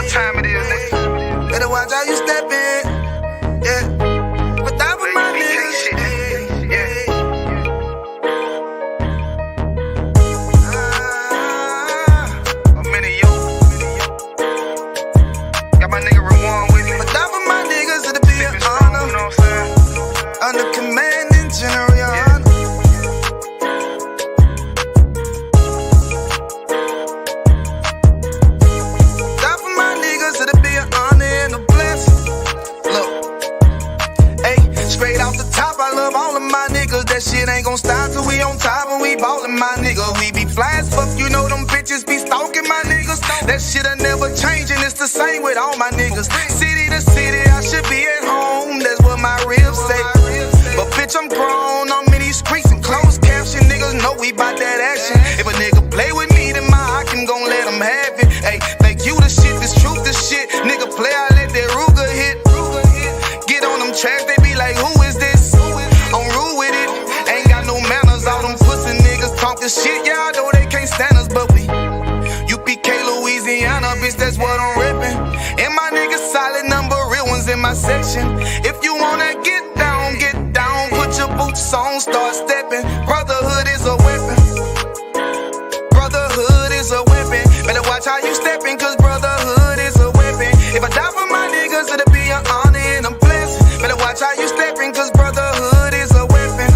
what time it is, nigga. Better watch how you step in. Yeah. But that was my niggas. A minute, yo. Got my nigga Rewan with me. But that was my niggas, it'll be an honor. You know what I'm saying? Under commanding General, your honor. That for my niggas, it'll be an honor and a blessing. Look, hey, straight off the top, I love all of my niggas. That shit ain't gon' stop till we on top and we ballin', my nigga. We be fly as fuck, you know them bitches be stalking my niggas. That shit'll never change and it's the same with all my niggas. City to city, I should be at home. That's what my ribs say. But bitch, I'm grown, I'm in these streets and closed caption. Niggas know we bout that action. If a nigga play with me, then my Hakim gon' let him have it. Hey, think you the shit, this truth the shit. Nigga play, I let that Ruger hit. Get on them tracks, they be like, who is this? I'm rude with it. Ain't got no manners, all them pussy niggas talkin' shit. Yeah, I know they can't stand us, but we UPK, Louisiana, bitch, that's what I'm rippin'. And my niggas solid, number real ones in my section. If you wanna get down, put your boots on, start steppin'. Brotherhood is a weapon. Brotherhood is a weapon. Better watch how you steppin', cause brotherhood is a weapon. If I die for my niggas, it'll be an honor and a blessing. Better watch how you steppin', cause brotherhood is a weapon.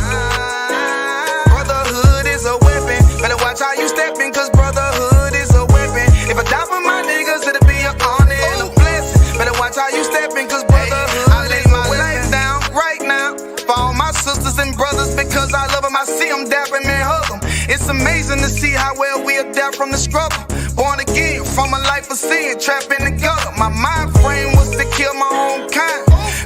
Brotherhood is a weapon. Better watch how you steppin', cause brotherhood is a weapon. If I die for my niggas, it'll be an honor and a blessing. Better watch how you steppin', cause brotherhood I lay my life down right now for all my sisters and brothers, because I love them. I see them dapping and hug them. It's amazing to see how well we adapt from the struggle. Born again from a life of sin, trapped in the gutter. My mind frame was to kill my own kind.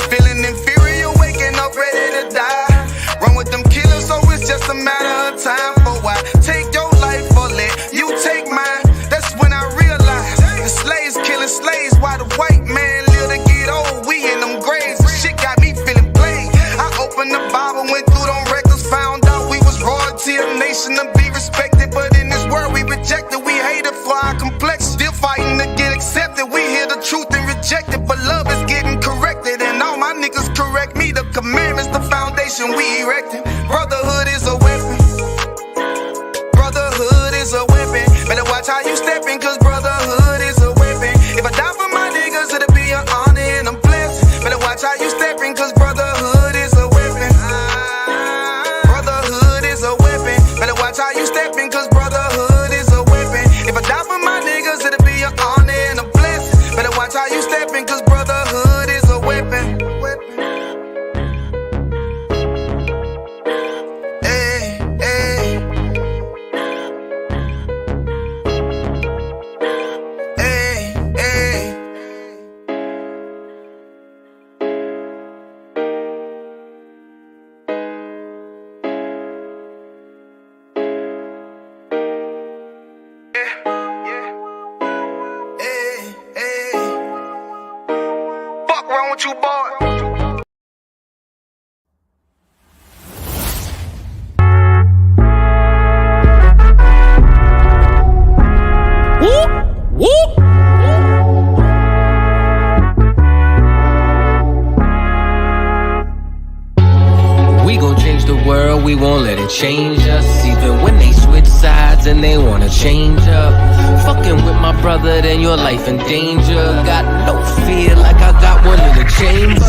Feeling inferior, waking up ready to die. Run with them killers, so it's just a matter of time. For why take your life or let you take mine? That's when I realized the slaves killing slaves while the white man live to get old. We in them graves, the shit got me feeling played. I opened the Bible, went through them records, found out we was royalty, a nation to be respected. But in this world we rejected, we hated for our complexion. Still fighting to get accepted, we hear the truth and reject it. But love is getting corrected, and all my niggas correct me. The commandments, the foundation we erected. Brotherhood is a weapon. Brotherhood is a weapon. Better watch how you steppin', cause brotherhood is a weapon. If I die for my niggas, it'll be an honor and a blessing. Better watch how you steppin', cause brotherhood is a weapon. Brotherhood is a weapon. Better watch how you steppin', cause brotherhood is a weapon. If I die for my niggas, it'll be an honor and a blessing. Better watch how you steppin', cause brotherhood is a weapon. Hey, hey. Hey, hey. Hey, hey. Fuck wrong with you, boy? We gon' change the world, we won't let it change us. Even when they switch sides and they wanna change up. Fucking with my brother, then your life in danger. Got no fear like I got one in the chamber.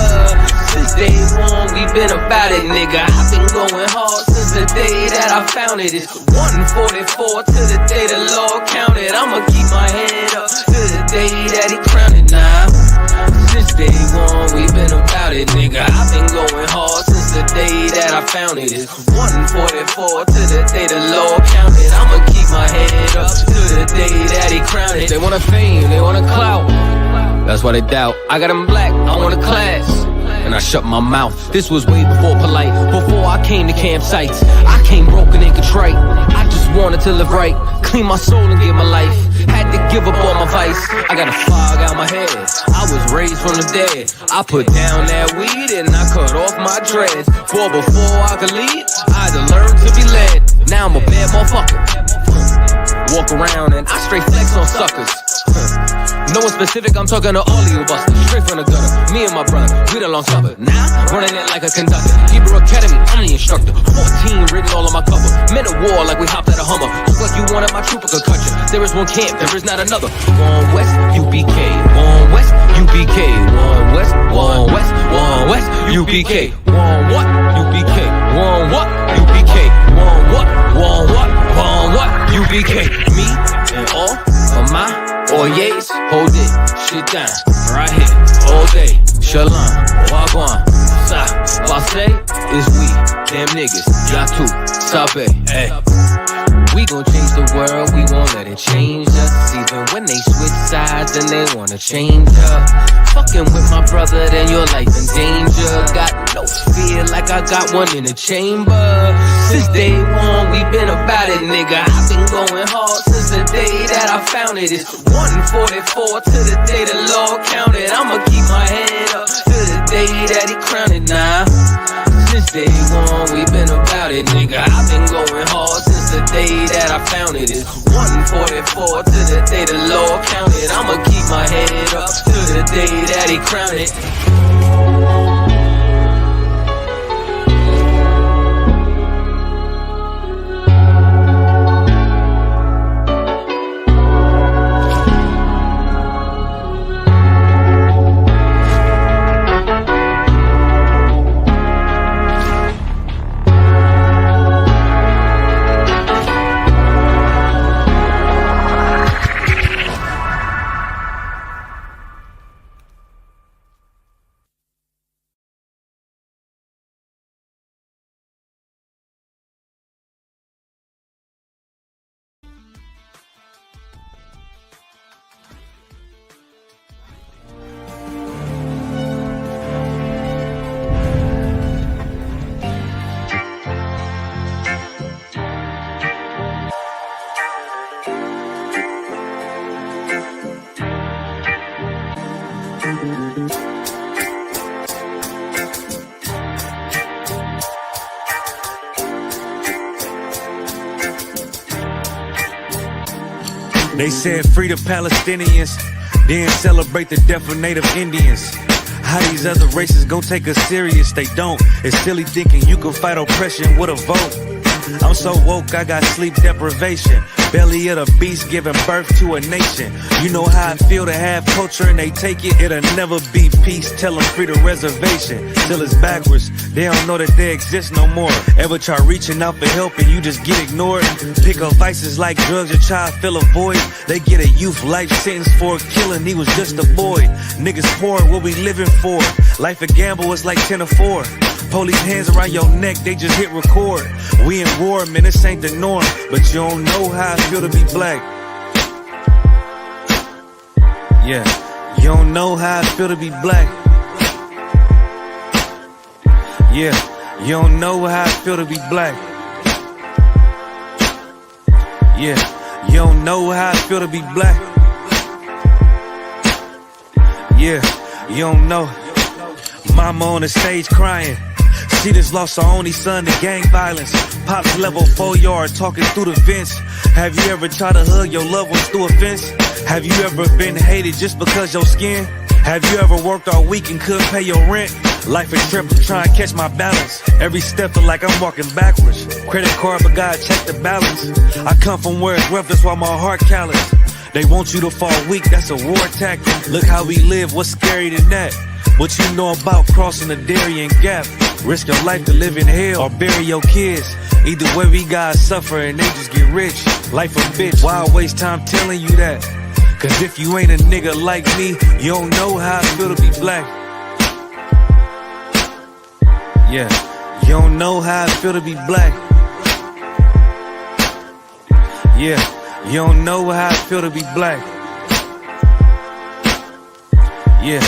Since day one, we been about it, nigga. I've been going hard since the day that I found it. It's 144 to the day the Lord counted. I'ma keep my head up to the day that he crowned it now. Since day one, we been about it, nigga. I've been going hard since the day that I found it. It's 144 to the day the Lord counted. I'ma keep my head up to the day that he crowned it. They want a fame, they want a clout. That's why they doubt. I got them black, I want a class. And I shut my mouth. This was way before polite, before I came to campsites. I came broken and contrite. I just wanted to live right, clean my soul and give my life. Had to give up all my vice. I got a fog out my head. I was raised from the dead. I put down that weed and I cut off my dreads. For before I could lead, I had to learn to be led. Now I'm a bad motherfucker. Walk around and I straight flex on suckers. No one specific, I'm talking to all of you busters. Straight from the gutter, me and my brother, we the long supper. Now, running it like a conductor. Hebrew Academy, I'm the instructor. 14 written all on my cover. Men of war like we hopped at a Hummer. Look like you wanted my trooper could cut you. There is one camp, there is not another. One West, UPK. One West, UPK. One West, one West, one West, UPK. One what? UPK. One what? UPK. One what? One what? One what? UPK. Me and all of my Oyes, hold it, shit down, right here, all day. Shalom, wagwan, sa, passe, is we, them niggas, y'all too, sabe, hey. We gon' change the world, we won't let it change us. Even when they switch sides and they wanna change up. Fucking with my brother, then your life in danger. Got no fear like I got one in the chamber. Since day one, we been about it, nigga. I've been going hard since the day that I found it. It's 144 to the day the Lord counted. I'ma keep my head up to the day that he crowned it now. Since day one, we been about it, nigga. I've been going hard since the day that I found it. It's 144 to the day the Lord counted. I'ma keep my head up to the day that he crowned it. They said free the Palestinians, then celebrate the death of native Indians. How these other races gon' take us serious? They don't. It's silly thinking you can fight oppression with a vote. I'm so woke, I got sleep deprivation. Belly of the beast giving birth to a nation. You know how I feel to have culture and they take it. It'll never be peace, tell them free the reservation. Till it's backwards, they don't know that they exist no more. Ever try reaching out for help and you just get ignored? Pick up vices like drugs, your child fill a void. They get a youth life sentence for a killing, he was just a boy. Niggas poor, what we living for? Life a gamble, it's like 10 or 4. Police hands around your neck, they just hit record. We in war, man, this ain't the norm. But you don't know how I feel to be black. Yeah, you don't know how I feel to be black. Yeah, you don't know how I feel to be black. Yeah, you don't know how I feel to be black. Yeah, you don't know. Mama on the stage crying. She just lost her only son to gang violence. Pops level 4 yard talking through the vents. Have you ever tried to hug your loved ones through a fence? Have you ever been hated just because your skin? Have you ever worked all week and couldn't pay your rent? Life a trip, I'm trying to catch my balance. Every step feel like I'm walking backwards. Credit card, but God check the balance. I come from where it's rough, that's why my heart callous. They want you to fall weak, that's a war tactic. Look how we live, what's scary than that? What you know about crossing the Darien Gap? Risk your life to live in hell or bury your kids. Either way we gotta suffer and they just get rich. Life a bitch, why I waste time telling you that? Cause if you ain't a nigga like me, you don't know how I feel to be black. Yeah, you don't know how I feel to be black. Yeah, you don't know how I feel to be black. Yeah,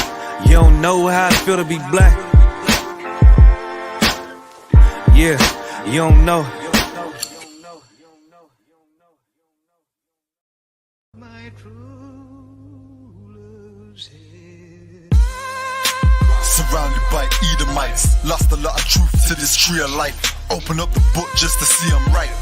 you don't know how I feel to be black. Yeah, you don't know. My true love's here. Surrounded by Edomites, lost a lot of truth to this tree of life. Open up the book just to see I'm right.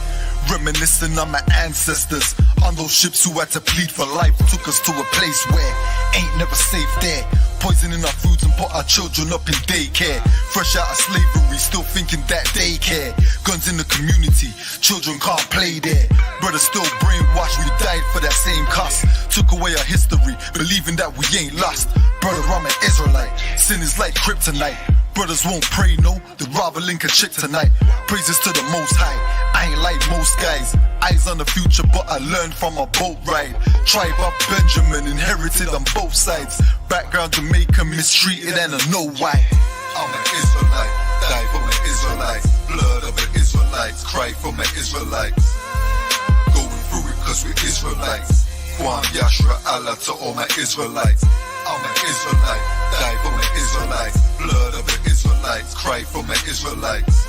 Reminiscing on my ancestors, on those ships who had to plead for life, took us to a place where ain't never safe there. Poisoning our foods and put our children up in daycare. Fresh out of slavery, still thinking that they care. Guns in the community, children can't play there. Brothers still brainwashed, we died for that same cause. Took away our history, believing that we ain't lost. Brother, I'm an Israelite, sin is like kryptonite. Brothers won't pray, no, they'd rather link a chick tonight. Praises to the Most High, I ain't like most guys. Eyes on the future, but I learned from a boat ride. Tribe of Benjamin, inherited on both sides. Background Jamaican, mistreated and I know why. I'm an Israelite, die for my Israelites. Blood of the Israelites, cry for my Israelites. Going through it cause we're Israelites. Kwam Yashra Allah to all my Israelites. I'm an Israelite, die for my Israelites. Blood of the Israelites, cry for my Israelites.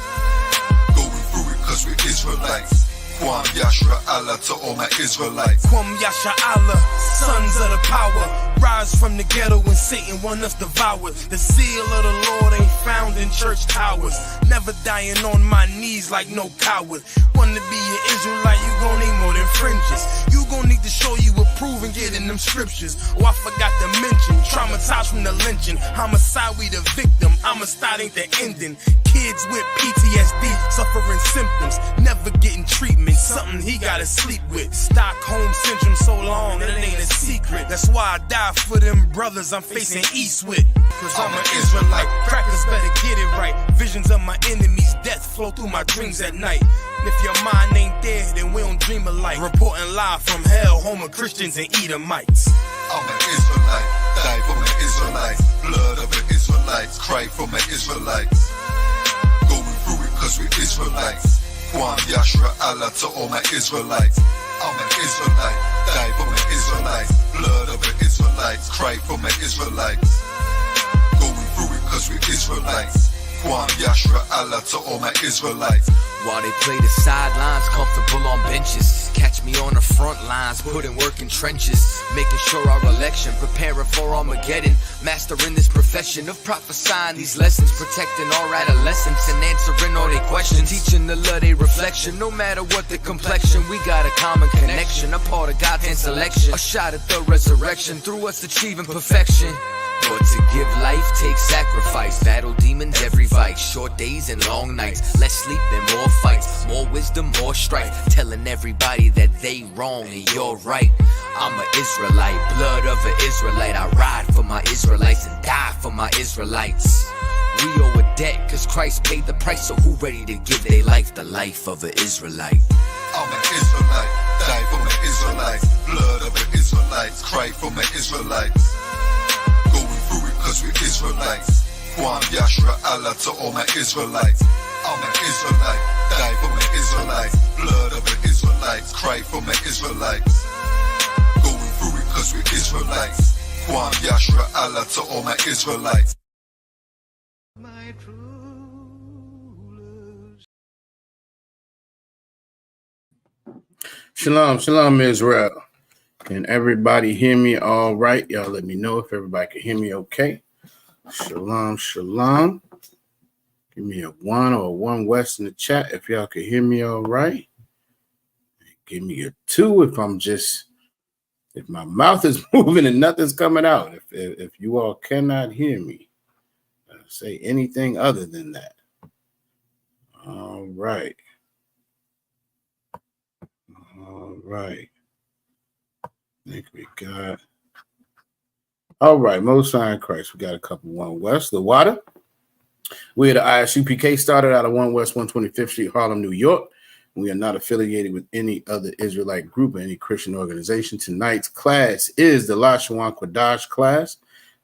Going through it cause we're Israelites. Kwam Yashra Allah to all my Israelites. Kwam Yasha Allah, sons of the power. Rise from the ghetto when Satan want us devoured. The seal of the Lord ain't found in church towers. Never dying on my knees like no coward. Wanna be an Israelite, you gon' need more than fringes. You gon' need to show you approve and get in them scriptures. Oh, I forgot to mention, traumatized from the lynching. Homicide, we the victim, Amistad ain't the ending. Kids with PTSD, suffering symptoms, never getting treatment, something he gotta sleep with. Stockholm syndrome so long, it ain't a secret. That's why I die for them brothers I'm facing east with. Cause I'm an Israelite, crackers better get it right. Visions of my enemies, death flow through my dreams at night. And if your mind ain't there, then we don't dream alike. Reporting live from hell, home of Christians and Edomites. I'm an Israelite, die for my Israelites. Blood of the Israelites, cry for my Israelites. Going through it cause we're Israelites. Kwam Yashra Allah to all my Israelites. I'm an Israelite, die for my Israelites. Blood of the Israelites, cry for my Israelites. Going through it cause we're Israelites. Kwam Yashra Allah to all my Israelites. While they play the sidelines, comfortable on benches. Catch me on the front lines, putting work in trenches. Making sure our election, preparing for Armageddon. Mastering this profession of prophesying these lessons. Protecting our adolescents and answering all their questions. Teaching the love they reflection, no matter what the complexion. We got a common connection, a part of God's hand selection. A shot at the resurrection, through us achieving perfection. But to give life takes sacrifice. Battle demons every vice. Short days and long nights. Less sleep and more fights. More wisdom, more strife. Telling everybody that they wrong and you're right. I'm an Israelite, blood of an Israelite. I ride for my Israelites and die for my Israelites. We owe a debt cause Christ paid the price. So who ready to give their life the life of an Israelite? I'm an Israelite, die for my Israelites. Blood of the Israelites, cry for my Israelites. Going through it cause we're Israelites. Kwam Yashra Allah to all my Israelites. I'm an Israelite, die for my Israelites. Blood of the Israelites, cry for my Israelites. Going through it cause we're Israelites. Kwam Yashra Allah to all my Israelites. Shalom, shalom, Israel. Can everybody hear me all right? Y'all let me know if everybody can hear me okay. Shalom, shalom. Give me a 1 or a 1 west in the chat if y'all can hear me all right. Give me a 2 if my mouth is moving and nothing's coming out. If you all cannot hear me, say anything other than that. All right. All right. I think we got. All right, Most High in Christ. We got a couple 1 West. The water. We at the ISUPK started out of 1 West 125th Street, Harlem, New York. We are not affiliated with any other Israelite group or any Christian organization. Tonight's class is the Lashawan Qadash class,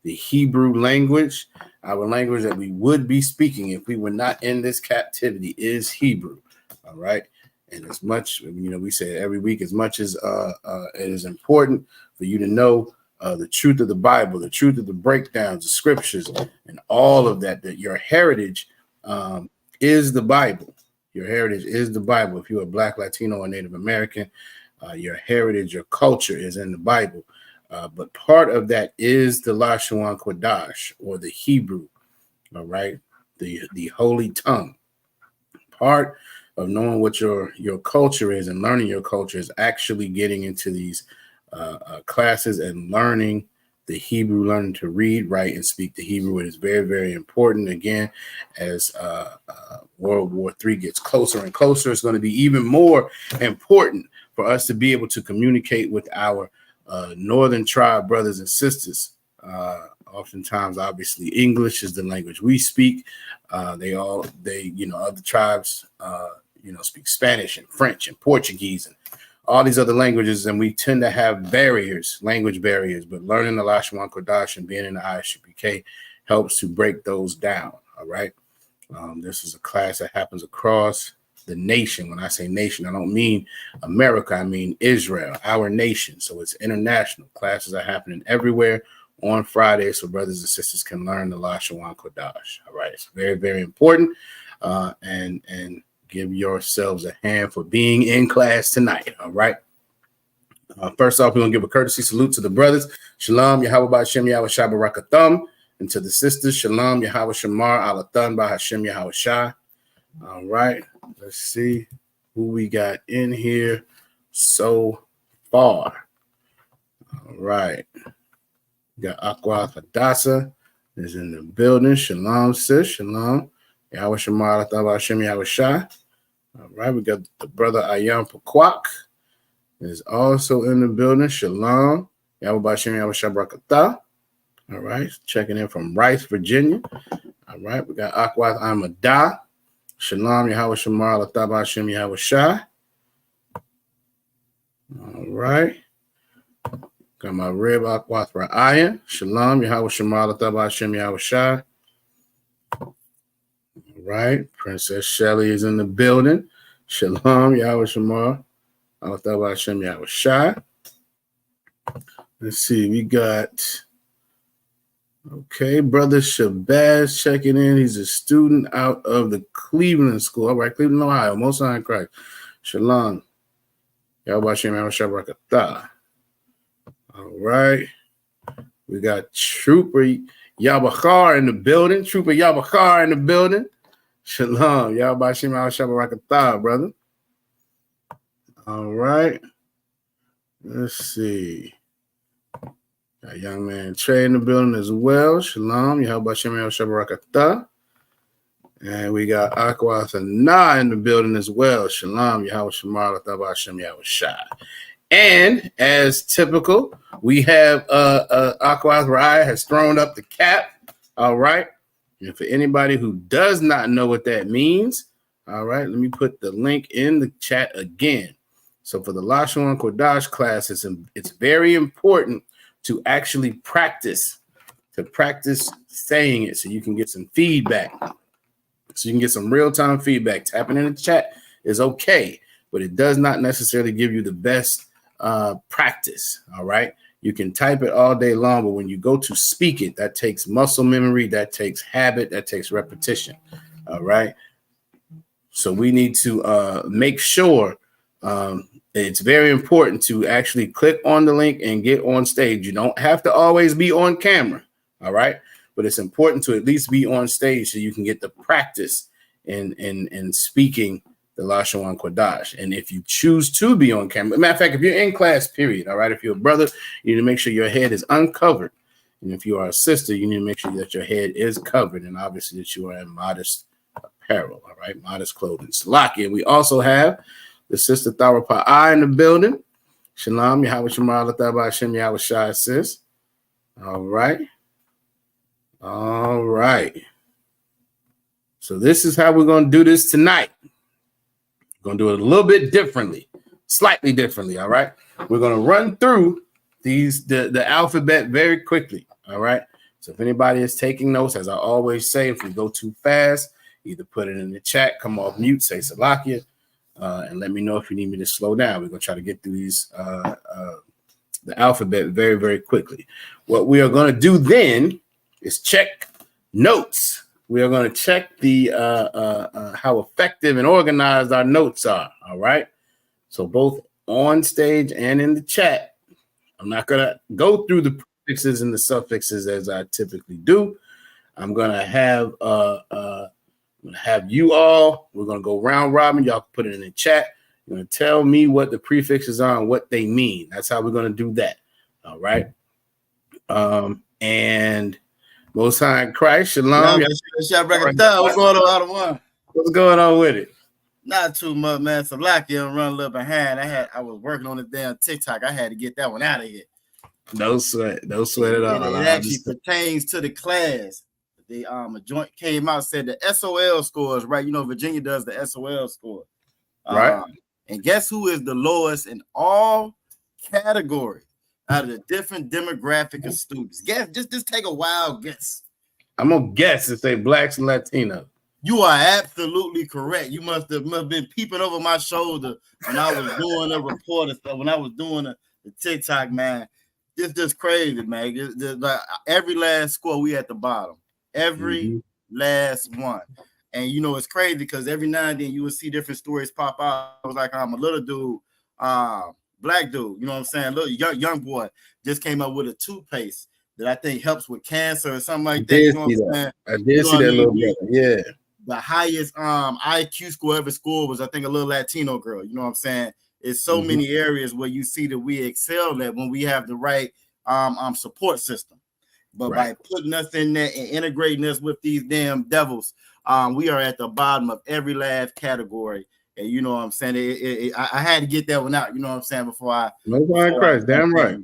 the Hebrew language. Our language that we would be speaking if we were not in this captivity is Hebrew. All right. And as much, we say it every week, as much as it is important for you to know the truth of the Bible, the truth of the breakdowns, the scriptures, and all of that, that your heritage is the Bible. Your heritage is the Bible. If you're a Black, Latino, or Native American, your heritage, your culture is in the Bible. But part of that is the Lashawan Qadash, or the Hebrew, all right, the holy tongue. Part of knowing what your culture is and learning your culture is actually getting into these classes and learning the Hebrew, learning to read, write, and speak the Hebrew. It is very, very important. Again, as World War III gets closer and closer, it's going to be even more important for us to be able to communicate with our northern tribe brothers and sisters. Oftentimes, obviously, English is the language we speak. Other tribes, speak Spanish and French and Portuguese and all these other languages, and we tend to have language barriers, but learning the Lashawan Qadash and being in the ISUPK helps to break those down, all right? This is a class that happens across the nation. When I say nation, I don't mean America, I mean Israel, our nation. So it's international. Classes are happening everywhere on Friday, so brothers and sisters can learn the Lashawan Qadash, all right? It's very, very important, and give yourselves a hand for being in class tonight, all right? First off, we're going to give a courtesy salute to the brothers. Shalom, Yahweh Ba'Hashem Yahweh Shai Barakatham. And to the sisters, Shalom, Yahweh Shamar Alathan Ba'Hashem Yahweh Shai. All right, let's see who we got in here so far. All right. We got Aqua Hadassah is in the building. Shalom, sis. Shalom. Yahweh Shamar Alathan Ba'Hashem Yahweh Shai. All right, we got the brother Ayam Pakwak is also in the building. Shalom. Yahweh Ba'Hashem Yahweh Shai Barakatah. All right, checking in from Rice, Virginia. All right, we got Akwath Amadah. Shalom, Yahweh Shamar, Lataba Hashem, Yahweh Shai. All right. Got my rib Akwath Ra'ayan. Shalom, Yahweh Shamar, Lataba Hashem, Yahweh Shai. All right, Princess Shelley is in the building. Shalom, Yahweh Shamar, Lataba Hashem, Yahweh Shai. Let's see, we got... Okay, brother Shabazz checking in. He's a student out of the Cleveland School. All right, Cleveland, Ohio. Most High in Christ. Shalom. Yahweh Shem Yahweh Shabrakatah. All right. We got Trooper Yabachar in the building. Trooper Yabachar in the building. Shalom. Yahweh Shem Yahweh Shabrakatah, brother. All right. Let's see. Got young man Trey in the building as well. Shalom. Yahweh Shem Yahweh Shabrakatah. And we got Akwath and Na in the building as well. Shalom. Yahweh Shamar Lataba Shem Yahweh Shai. And as typical, we have Akwath Rai has thrown up the cap. All right. And for anybody who does not know what that means, all right, let me put the link in the chat again. So for the Lashawan Qadash class, it's very important to actually practice saying it so you can get some feedback. So you can get some real-time feedback. Tapping in the chat is okay, but it does not necessarily give you the best practice, all right? You can type it all day long, but when you go to speak it, that takes muscle memory, that takes habit, that takes repetition, all right? So we need to make sure it's very important to actually click on the link and get on stage. You don't have to always be on camera, all right? But it's important to at least be on stage so you can get the practice in speaking the Lashawan Qadash. And if you choose to be on camera, matter of fact, if you're in class, period, all right, if you're a brother, you need to make sure your head is uncovered. And if you are a sister, you need to make sure that your head is covered and obviously that you are in modest apparel, all right, modest clothing. Salakia. We also have the sister Thara Pa'a in the building. Shalom, Yahweh Shamar Lataba Hashem Yahweh Shai, sis. All right. All right. So this is how we're going to do this tonight. We're going to do it a little bit differently, slightly differently, all right? We're going to run through the alphabet very quickly, all right? So if anybody is taking notes, as I always say, if we go too fast, either put it in the chat, come off mute, say Salakia, and let me know if you need me to slow down. We're going to try to get through the alphabet very, very quickly. What we are going to do then is check notes. We are going to check the how effective and organized our notes are, all right? So both on stage and in the chat. I'm not going to go through the prefixes and the suffixes as I typically do. I'm going to have I'm gonna have you all. We're gonna go round robin. Y'all can put it in the chat. You're gonna tell me what the prefixes are and what they mean. That's how we're gonna do that. All right. And Most High in Christ, Shalom. What's going on, out of one? What's going on with it? Not too much, man. So lucky I'm running a little behind. I was working on this damn TikTok. I had to get that one out of here. No sweat at all. It actually pertains to the class. The a joint came out, said the SOL scores, right? You know, Virginia does the SOL score. Right. And guess who is the lowest in all categories out of the different demographic of students? Guess, just take a wild guess. I'm gonna guess and say blacks and Latinos. You are absolutely correct. You must have been peeping over my shoulder when I was doing a report and stuff. When I was doing the TikTok, man, it's just crazy, man. Like every last score, we at the bottom. Every last one. And you know, it's crazy because every now and then you will see different stories pop out. I was like, I'm a little dude, black dude, you know what I'm saying? Little young boy just came up with a toothpaste that I think helps with cancer or something like that. You know what I'm saying? I did see that little bit. Yeah. The highest IQ score ever scored was, I think, a little Latino girl. You know what I'm saying? It's so many areas where you see that we excel at when we have the right support system. But by putting us in there and integrating us with these damn devils, we are at the bottom of every last category. And you know what I'm saying? I had to get that one out. You know what I'm saying? Before I. No Christ, damn right.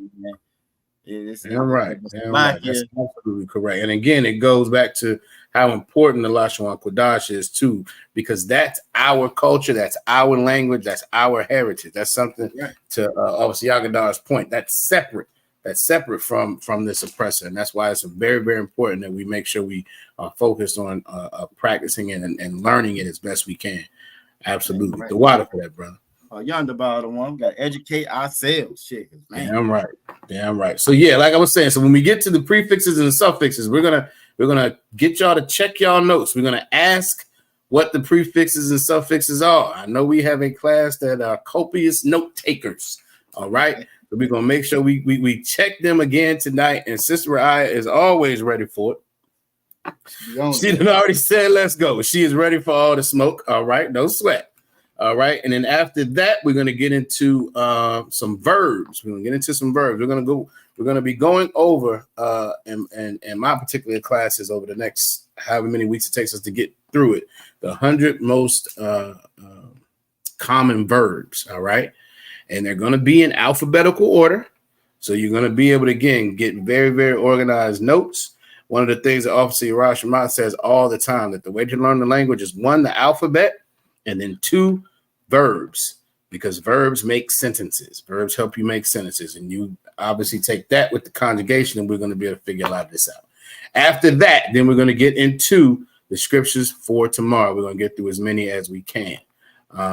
Damn right. That's absolutely correct. And again, it goes back to how important the Lashawan Qadash is too, because that's our culture, that's our language, that's our heritage. That's something to obviously Yagadar's point. That's separate. That's separate from this oppressor, and that's why it's very, very important that we make sure we are focused on practicing it and learning it as best we can. Absolutely, the water for that, brother. Yonder bottom one, we got to educate ourselves. Shit, man. Damn right. So yeah, like I was saying, so when we get to the prefixes and the suffixes, we're gonna get y'all to check y'all notes. We're gonna ask what the prefixes and suffixes are. I know we have a class that are copious note takers. All right. So we're gonna make sure we check them again tonight. And Sister Raya is always ready for it. She done already said, let's go. She is ready for all the smoke. All right, no sweat. All right, and then after that, we're gonna get into some verbs. We're gonna get into some verbs. We're gonna be going over in my particular classes over the next however many weeks it takes us to get through it, the 100 most common verbs. All right. And they're going to be in alphabetical order. So you're going to be able to, again, get very, very organized notes. One of the things that Officer Rashomon says all the time, that the way to learn the language is 1, the alphabet, and then 2, verbs, because verbs make sentences. Verbs help you make sentences. And you obviously take that with the conjugation, and we're going to be able to figure a lot of this out. After that, then we're going to get into the scriptures for tomorrow. We're going to get through as many as we can.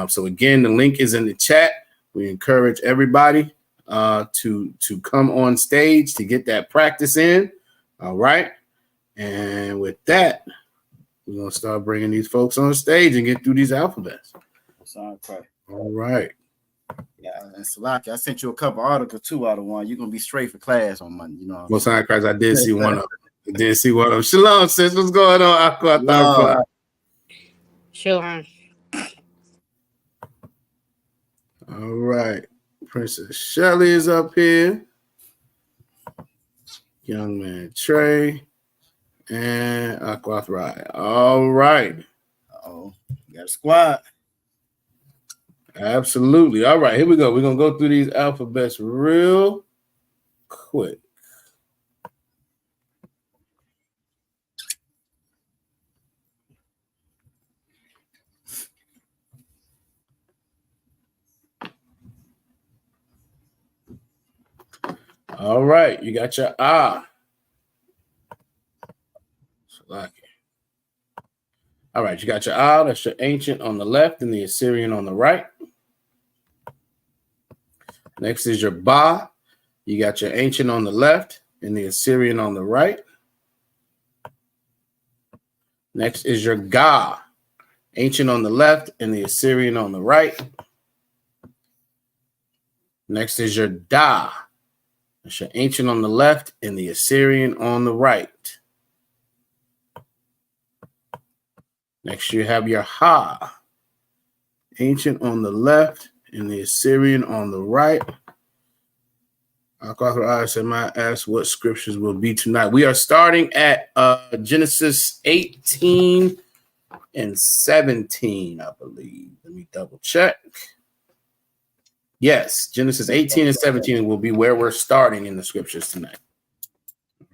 So again, the link is in the chat. We encourage everybody to come on stage to get that practice in. All right. And with that, we're going to start bringing these folks on stage and get through these alphabets. All right. Yeah, and Salaki, I sent you a couple articles too out of one. You're going to be straight for class on Monday. You know, Most High Christ, I did see one of them. Shalom, sis. What's going on? Shalom. All right. Princess Shelly is up here. Young man Trey. And Aquathrai. All right. Oh, you got a squad. Absolutely. All right, here we go. We're going to go through these alphabets real quick. All right, you got your ah. All right, you got your ah. That's your ancient on the left and the Assyrian on the right. Next is your ba. You got your ancient on the left and the Assyrian on the right. Next is your ga. Ancient on the left and the Assyrian on the right. Next is your da. That's your ancient on the left and the Assyrian on the right. Next, you have your Ha, ancient on the left and the Assyrian on the right. I might ask what scriptures will be tonight. We are starting at Genesis 18 and 17, I believe. Let me double check. Yes, Genesis 18 and 17 will be where we're starting in the scriptures tonight.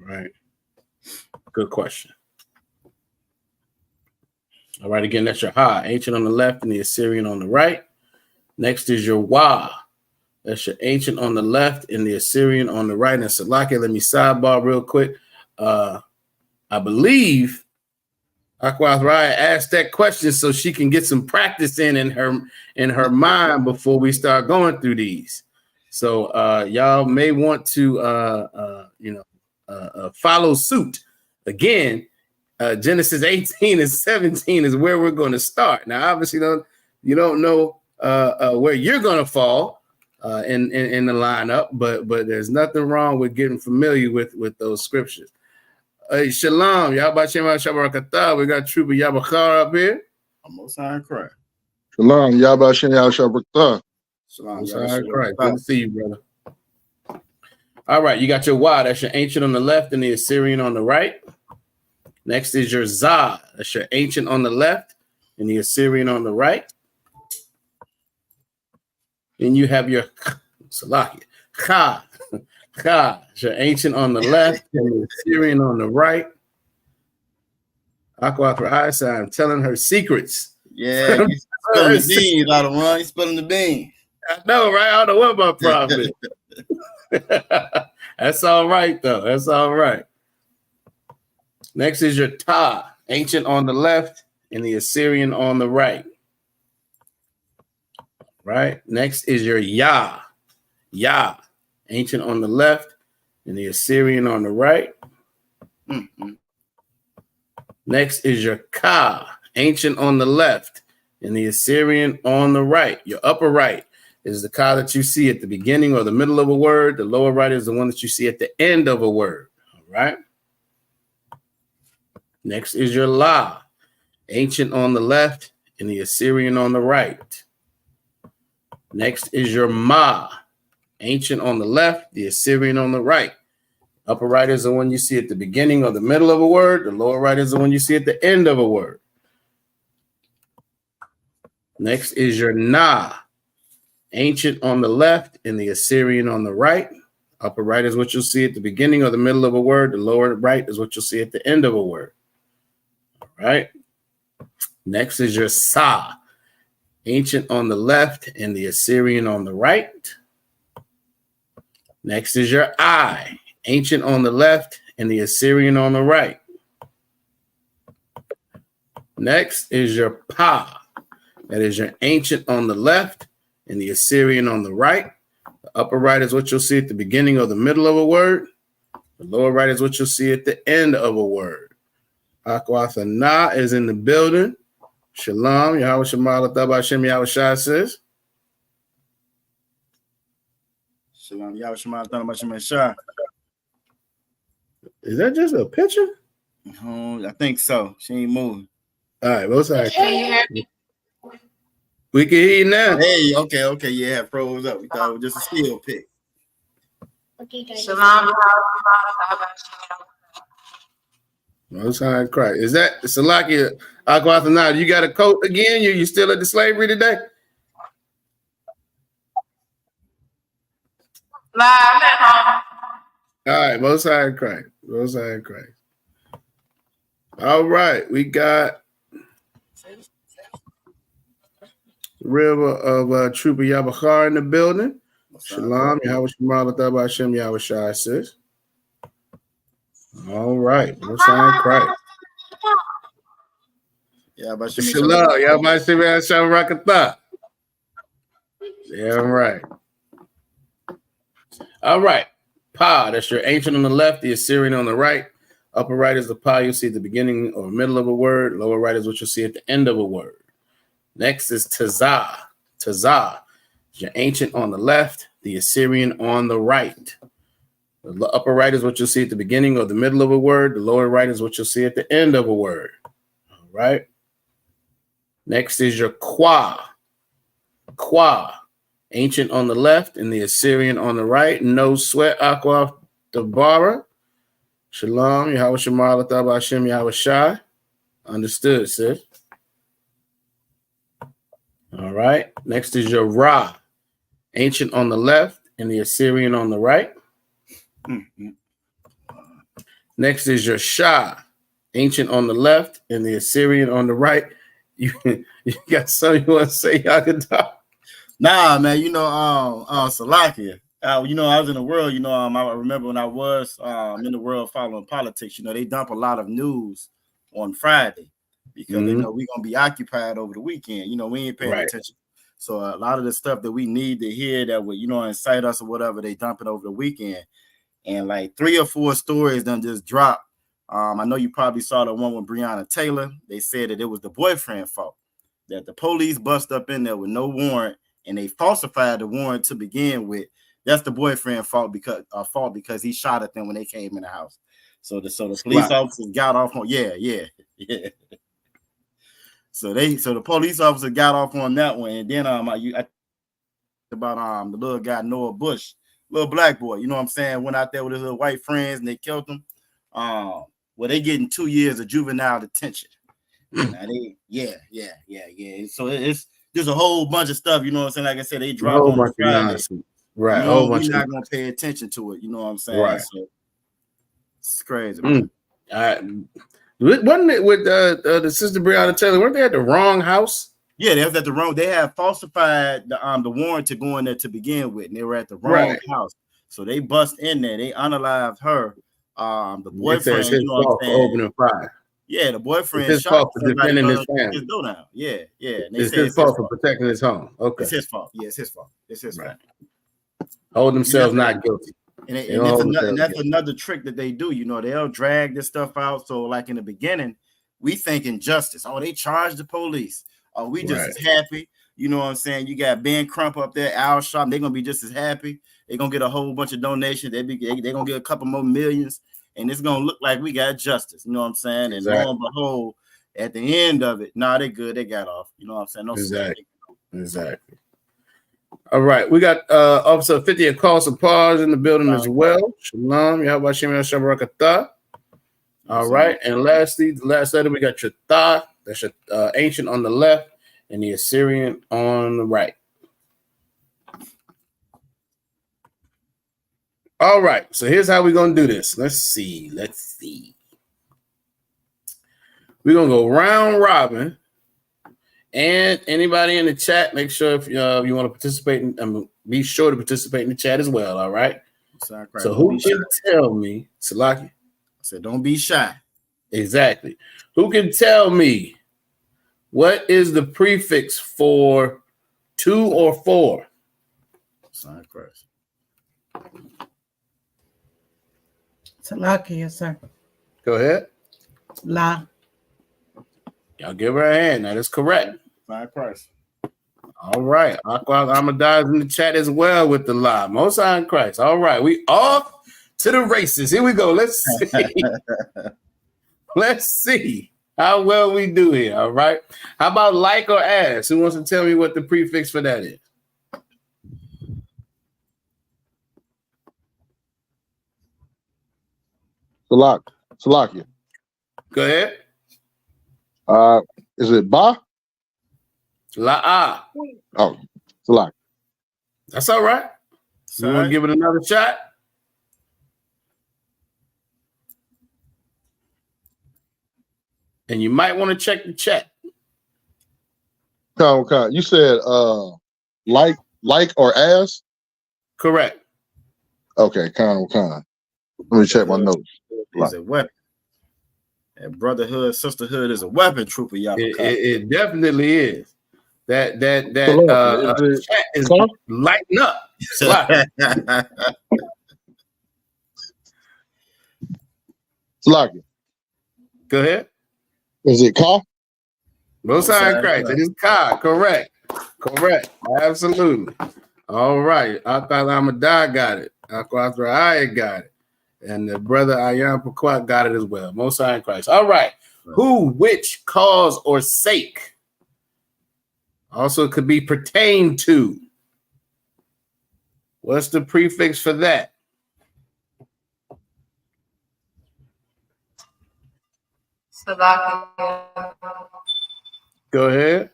All right. Good question. All right, again, that's your Ha, ancient on the left and the Assyrian on the right. Next is your Wa. That's your ancient on the left and the Assyrian on the right. And Salakia, let me sidebar real quick. I believe Akwath Raya asked that question so she can get some practice in her mind before we start going through these. So y'all may want to follow suit. Again, Genesis 18 and 17 is where we're going to start. Now, obviously, you don't know where you're going to fall in the lineup, but there's nothing wrong with getting familiar with those scriptures. Hey, shalom, Yabashim Shabarakatah. We got Trooper Yabachar up here. I'm Most High Christ. Shalom, Yabashim Shabarakatah. Shalom, Most High Christ. Good to see you, brother. All right, you got your Wa. That's your ancient on the left and the Assyrian on the right. Next is your Za. That's your ancient on the left and the Assyrian on the right. Then you have your Salakia. Ka. Ka. That's your ancient on the left and the Assyrian on the right. Aqua Isa, I'm telling her secrets. Yeah, he's spilling the beans out of one. He's spilling the beans. I know, right? I don't know what my problem is. That's all right, though. That's all right. Next is your Ta, ancient on the left and the Assyrian on the right. Right. Next is your Ya, Ya, ancient on the left and the Assyrian on the right. Mm-hmm. Next is your Ka, ancient on the left and the Assyrian on the right. Your upper right is the Ka that you see at the beginning or the middle of a word. The lower right is the one that you see at the end of a word. All right. Next is your La, ancient on the left and the Assyrian on the right. Next is your Ma, ancient on the left, the Assyrian on the right. Upper right is the one you see at the beginning or the middle of a word. The lower right is the one you see at the end of a word. Next is your Na, ancient on the left and the Assyrian on the right. Upper right is what you'll see at the beginning or the middle of a word. The lower right is what you'll see at the end of a word. All right. Next is your Sa, ancient on the left and the Assyrian on the right. Next is your I, ancient on the left and the Assyrian on the right. Next is your Pa, that is your ancient on the left and the Assyrian on the right. The upper right is what you'll see at the beginning or the middle of a word. The lower right is what you'll see at the end of a word. Akwatha Na is in the building. Shalom, Yahweh Shemala Tabashem Yahweh Shai says. Shalom, Yahweh Shema Tabashem Shai. Is that just a picture? I think so. She ain't moving. All right, both sides. We can hear you now. Hey, okay, yeah, froze up. We thought it was just a still pic. Shalom. Most High Christ. Is that Salakia Aquathana? You got a coat again? You still at the slavery today? I'm at home. All right, Most High Christ. Most High Christ. All right, we got River of Trooper Yabachar in the building. Shalom, Yahweh Shemala Tabashem Yahweh Shai says. All right, Most High Christ. Yeah, but Shalom, Yahweh Shemala Rakatha. Yeah, right. All right. Pa, that's your ancient on the left, the Assyrian on the right. Upper right is the Pa you'll see at the beginning or middle of a word. Lower right is what you'll see at the end of a word. Next is Tazah. Tazah is your ancient on the left, the Assyrian on the right. The upper right is what you'll see at the beginning or the middle of a word. The lower right is what you'll see at the end of a word. All right. Next is your Qua. Qua. Ancient on the left and the Assyrian on the right. No sweat. Aqua the Bara. Shalom. Yahweh Shemar Lataba Hashem Yahweh Shai. Understood, sis. All right. Next is your Ra. Ancient on the left and the Assyrian on the right. Next is your Shah. Ancient on the left and the Assyrian on the right. You got something you want to say, Yagadah? Nah, man, Salakia. I was in the world, I remember when I was in the world following politics, they dump a lot of news on Friday because they know we're going to be occupied over the weekend. We ain't paying attention. So a lot of the stuff that we need to hear that would, incite us or whatever, they dump it over the weekend. And like 3 or 4 stories done just dropped. I know you probably saw the one with Breonna Taylor. They said that it was the boyfriend's fault, that the police bust up in there with no warrant and they falsified the warrant to begin with. That's the boyfriend's fault because he shot at them when they came in the house. So the police officers got off on So the police officer got off on that one, and then about the little guy Noah Bush, little black boy, you know what I'm saying, went out there with his little white friends and they killed him. They getting 2 years of juvenile detention. Now So there's a whole bunch of stuff, you know what I'm saying. Like I said, they dropped on the Friday. Right. We're not gonna pay attention to it, you know what I'm saying? Right. So it's crazy. Man. Wasn't it with the sister Breonna Taylor? Weren't they at the wrong house? Yeah, they was at the wrong. They had falsified the warrant to go in there to begin with, and they were at the wrong house. So they bust in there. They unalived her. The boyfriend, you know what I'm saying? Opening fire. Yeah, the boyfriend. It's his fault for defending his family. His go down. Yeah. And it's his fault for protecting his home. Okay, it's his fault. Yeah, it's his fault. It's his fault. Hold themselves not guilty. And that's another trick that they do. They'll drag this stuff out. So, like in the beginning, we think injustice. Oh, they charged the police. Oh, we just as happy. You know what I'm saying? You got Ben Crump up there, Al Sharpton. They're gonna be just as happy. They're gonna get a whole bunch of donations. They're gonna get a couple more millions, and it's gonna look like we got justice. You know what I'm saying? And lo and behold, at the end of it, they good. They got off. You know what I'm saying? No, exactly. All right, we got Officer 50 and Call Pause in the building as well. Shalom, Yahweh Shem Yahshabarakatah. All right, and lastly, the last letter we got your Tha, that's your ancient on the left, and the Assyrian on the right. All right, so here's how we're gonna do this. Let's see. We're gonna go round robin. And anybody in the chat, make sure if you want to participate, be sure to participate in the chat as well. All right. So who can tell me, Salaki? I said, don't be shy. Exactly. Who can tell me what is the prefix for 2 or 4? Sign Christ. Salaki, yes, sir. Go ahead. La. Y'all give her a hand. That is correct. Sign Christ. All right. Aqua Ahmadai is in the chat as well with the lie. Most High Christ. All right. We off to the races. Here we go. Let's see. Let's see how well we do here. All right. How about like or ask? Who wants to tell me what the prefix for that is? Salakia. Go ahead. Is it Ba? La'a. Oh, Salakia. That's all right. So you want to give it another shot? And you might want to check the chat. Okay. You said like or ask? Correct. Okay, kind. Let me check my notes. It's a weapon. And brotherhood, sisterhood is a weapon, trooper. Y'all. It definitely is. That chat is lighting up. Salakia. Go ahead. Is it Ka? Most High Christ. It is Ka. Correct. Absolutely. All right. Akal Ahmadai got it. Akal Azra'ai got it. And the brother Ayam Pakwat got it as well. Most High Christ. All right. Who, which, cause, or sake Also, it could be pertain to. What's the prefix for that? Salakia. Go ahead.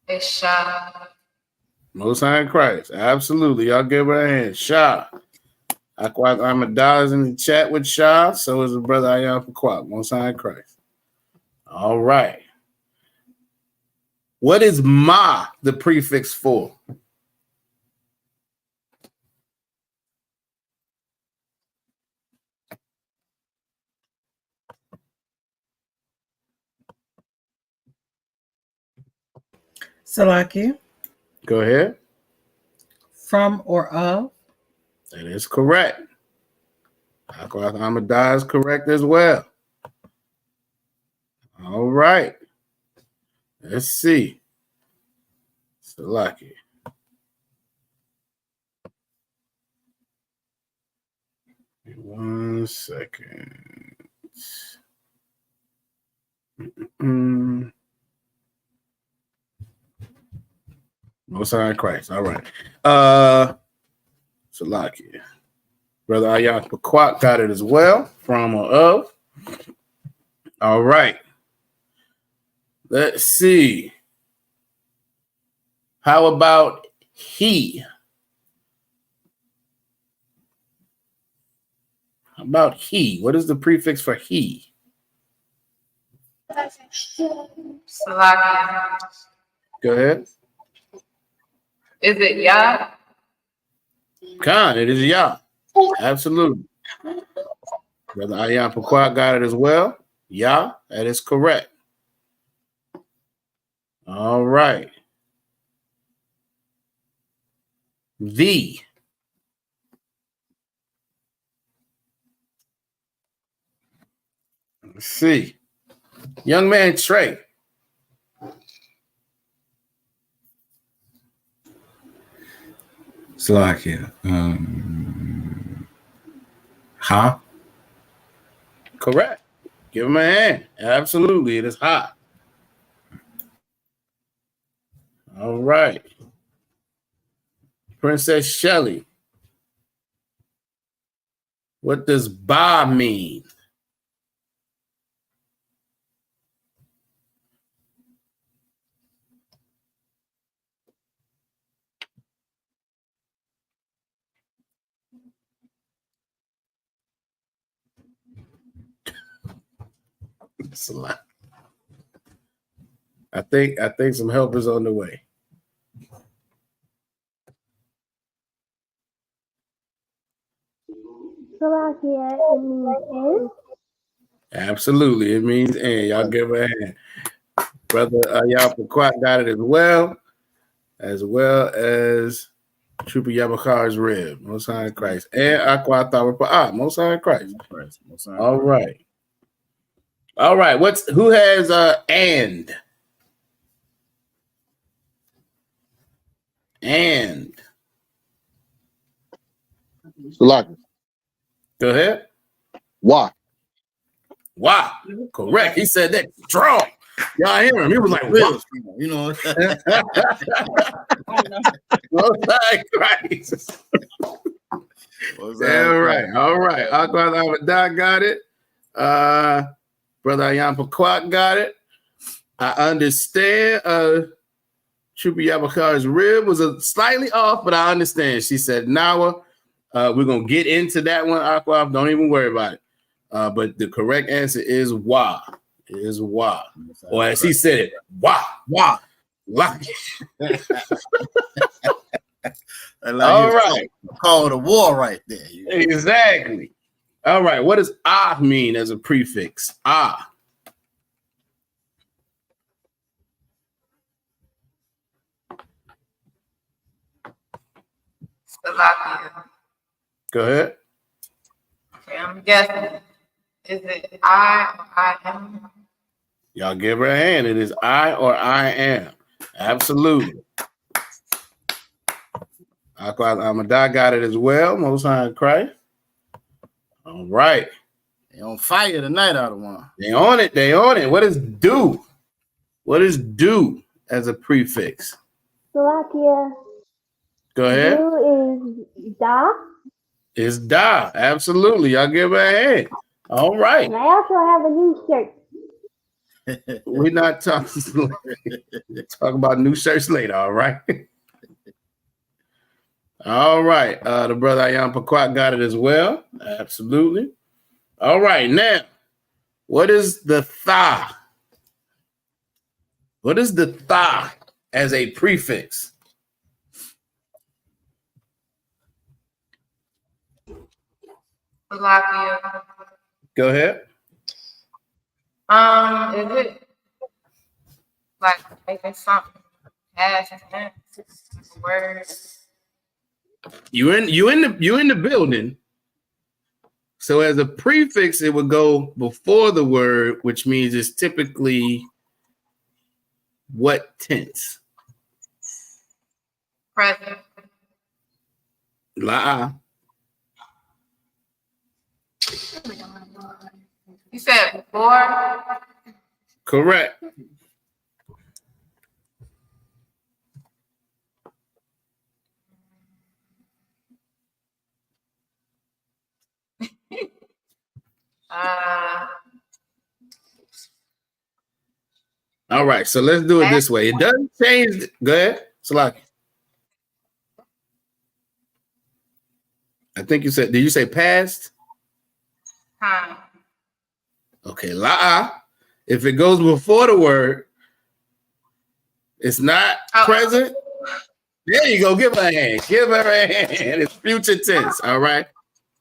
Isha. Most High in Christ. Absolutely. Y'all give her a hand. Shah. Akwat Ahmadar is in the chat with Shah. So is the brother Ayam Pakwak. Most High in Christ. All right. What is ma the prefix for? Salaki. Go ahead. From or of. That is correct. Akwat Ahmadar is correct as well. All right. Let's see. Salaki. One second. Most High in Christ. All right. Salaki. Brother Ayat Pakwak got it as well. From or of. All right. Let's see. How about he? How about he? What is the prefix for he? Salakia. Go ahead. Is it Yah? Khan, it is Yah. Absolutely. Brother Ayat Pakwak got it as well. Yah, that is correct. All right. The. Let's see. Young man Trey. Salakia. Ha? Correct. Give him a hand. Absolutely. It is hot. All right. Princess Shelley. What does ba mean? It's a lot. I think some help is on the way. Absolutely, it means and. Y'all give her a hand. Brother Ayah Pakwak got it as well as Trooper Yabakar's rib. Most High in Christ. And Aqua Tawar Most High in Christ. All right. All right. Who has and? And. Salaki. Go ahead. Why? Wow. Correct. He said that strong. Y'all hear him? He was like, wow. You know. Most High in Christ. All right. All right. Aqua Tawar got it. Brother Ayam Pakwak got it. I understand. Trooper Yabakar's rib was slightly off, but I understand. She said, Nawa. We're going to get into that one, Aqua. Don't even worry about it. But the correct answer is Wa. It is Wa. Or as he said it, Wa. Wa. Wa. All right. Call it a war right there. Exactly. All right. What does ah mean as a prefix? Ah. Salakia. Go ahead. Okay, I'm guessing. Is it I or I am? Y'all give her a hand. It is I or I am. Absolutely. Aqua Ahmadar got it as well. Most High in Christ. All right. They on fire tonight, out of one. They on it. They on it. What is do? What is do as a prefix? Slovakia. Go ahead. Do is da. It's da. Absolutely. Y'all give her a hand. All right. And I also have a new shirt. We're not talking talk about new shirts later. All right. All right. The brother Ayam Pakwak got it as well. Absolutely. All right. Now, what is the tha? What is the tha as a prefix? Slovakia. Go ahead. Is it like making something past tense words? You in the building. So as a prefix, it would go before the word, which means it's typically what tense? Present. La. You said before? Correct. All right, so let's do it this way. It doesn't change. Go ahead, Salaki. I think you said, did you say past? Time. Okay, la'a. If it goes before the word, it's not present. There you go. Give her a hand. Give her a hand. It's future tense. All right.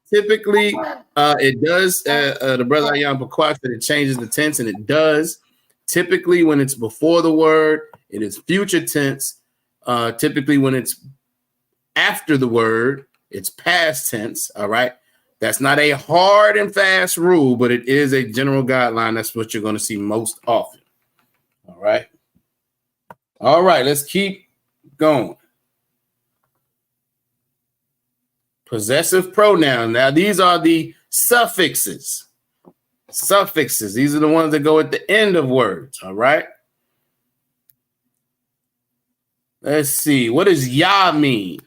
Typically, it does. The brother Ayam Pakwak said it changes the tense, and it does. Typically, when it's before the word, it is future tense. Typically, when it's after the word, it's past tense. All right. That's not a hard and fast rule, but it is a general guideline. That's what you're going to see most often. All right. All right. Let's keep going. Possessive pronoun. Now, these are the suffixes. Suffixes. These are the ones that go at the end of words. All right. Let's see. What does ya mean?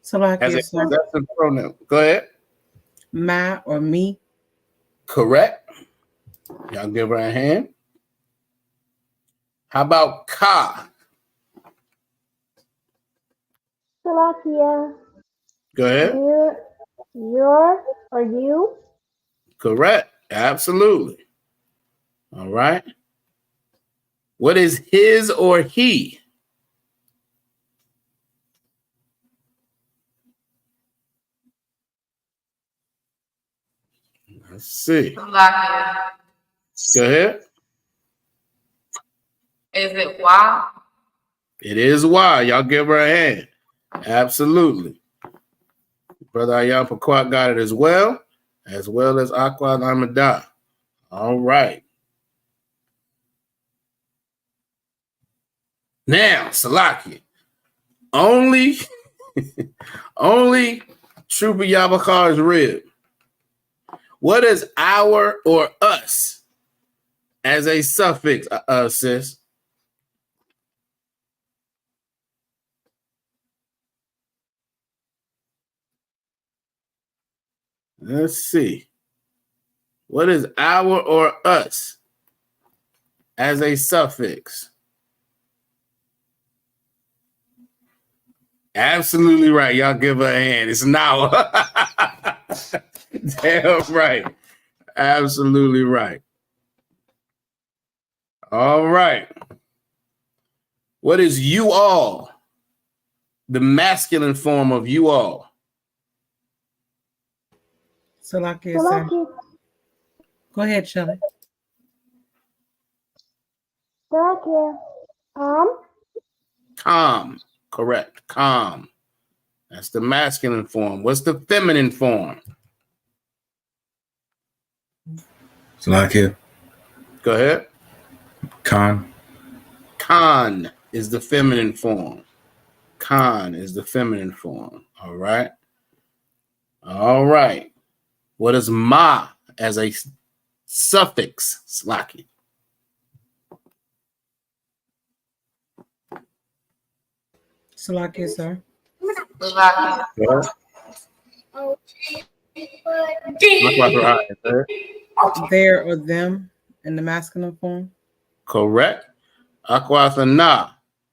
As a possessive pronoun. Go ahead. My or me. Correct. Y'all give her a hand. How about ka? Slovakia. Go ahead. Your or you. Correct. Absolutely. All right. What is his or he? Let's see. Slovakia. Go ahead. Is it why? It is why. Y'all give her a hand. Absolutely. Brother Ayam Pakwak got it as well as Aqua Lamada. All right. Now, Salaki. Only Trooper Yabakar's rib. What is our or us as a suffix, sis? Let's see. What is our or us as a suffix? Absolutely right. Y'all give her a hand. It's now. Damn right. Absolutely right. All right. What is you all? The masculine form of you all. Salakia, sir. Go ahead, Shelly. Slovakia. Calm. Correct. Calm. That's the masculine form. What's the feminine form? Salakia. Go ahead. Khan. Khan is the feminine form. Khan is the feminine form. All right. All right. What is ma as a suffix? Slaki. Salakia, sir. Salakia. There or them in the masculine form. Correct. Aquatha na.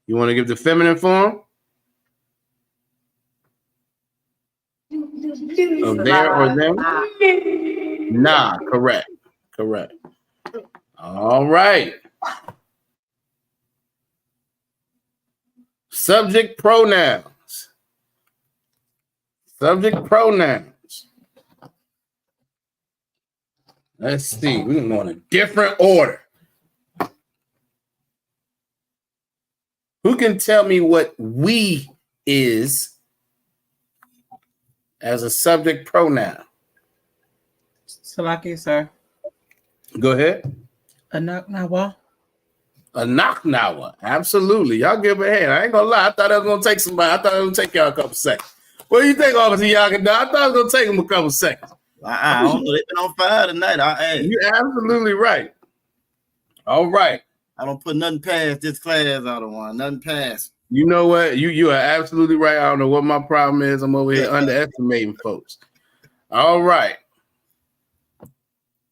You want to give the feminine form? Of there or them? Nah, correct. Correct. All right. Subject pronouns. Subject pronouns. Let's see. We're going to go in a different order. Who can tell me what we is as a subject pronoun? Salakia, sir. Go ahead. Anaknawa. Anaknawa. Absolutely. Y'all give a hand. I ain't gonna lie. I thought I was gonna take somebody. I thought it was gonna take y'all a couple seconds. What do you think, Officer Yaga? I thought it was gonna take them a couple seconds. I don't know. They've been on fire tonight. You're absolutely right. All right. I don't put nothing past this class out of one. Nothing past. You know what? You are absolutely right. I don't know what my problem is. I'm over here underestimating folks. All right.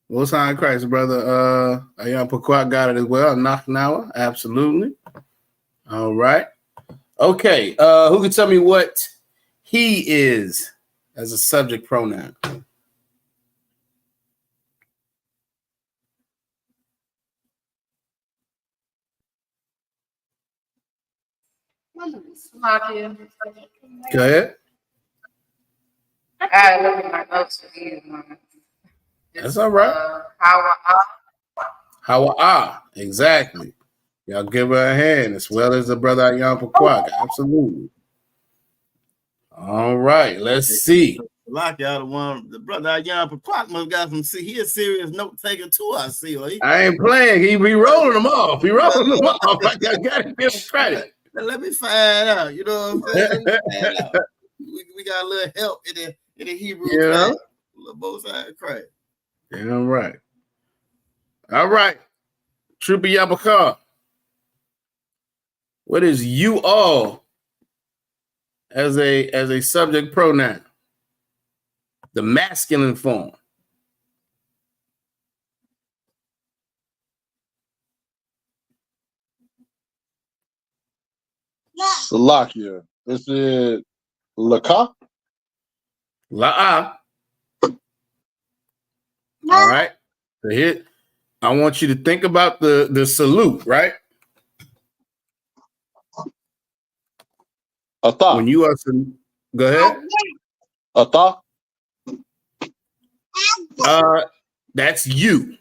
Most High in Christ, brother. Ayam Pakwak got it as well. Nachnawa, absolutely. All right. Okay. Who can tell me what he is as a subject pronoun? Salakia. Go ahead. I gotta look at my notes for these ones. That's all right. Hawa'a. Exactly. Y'all give her a hand as well as the brother Ayam Pakwak. Absolutely. All right. Let's see. Like y'all the one, the brother Ayam Pakwak must got some. See, he a serious note taker too. I see. I ain't playing. He be rolling them off. He rolling them off. I got to give him credit. Let me find out. You know what I'm saying? We got a little help in the Hebrew. Yeah. A little both sides Christ. Damn right. All right. Trooper Yabakar. What is you all as a subject pronoun? The masculine form. Salakia. Is it Laka? La'a. All right. So here, I want you to think about the salute, right? Ata. When you are go ahead. Ata. That's you.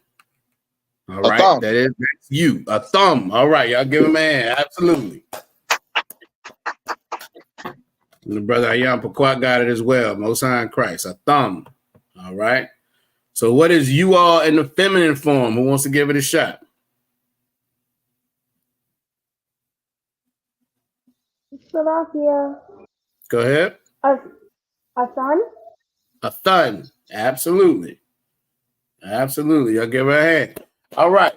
All right. That's you. A thumb. All right. Y'all give him a hand. Absolutely. And the brother Ayam Pakwak got it as well. Most High in Christ. A thumb. All right. So what is you all in the feminine form? Who wants to give it a shot? Salakia. Go ahead. A son? A thun. Absolutely. Absolutely. Y'all give her a hand. All right.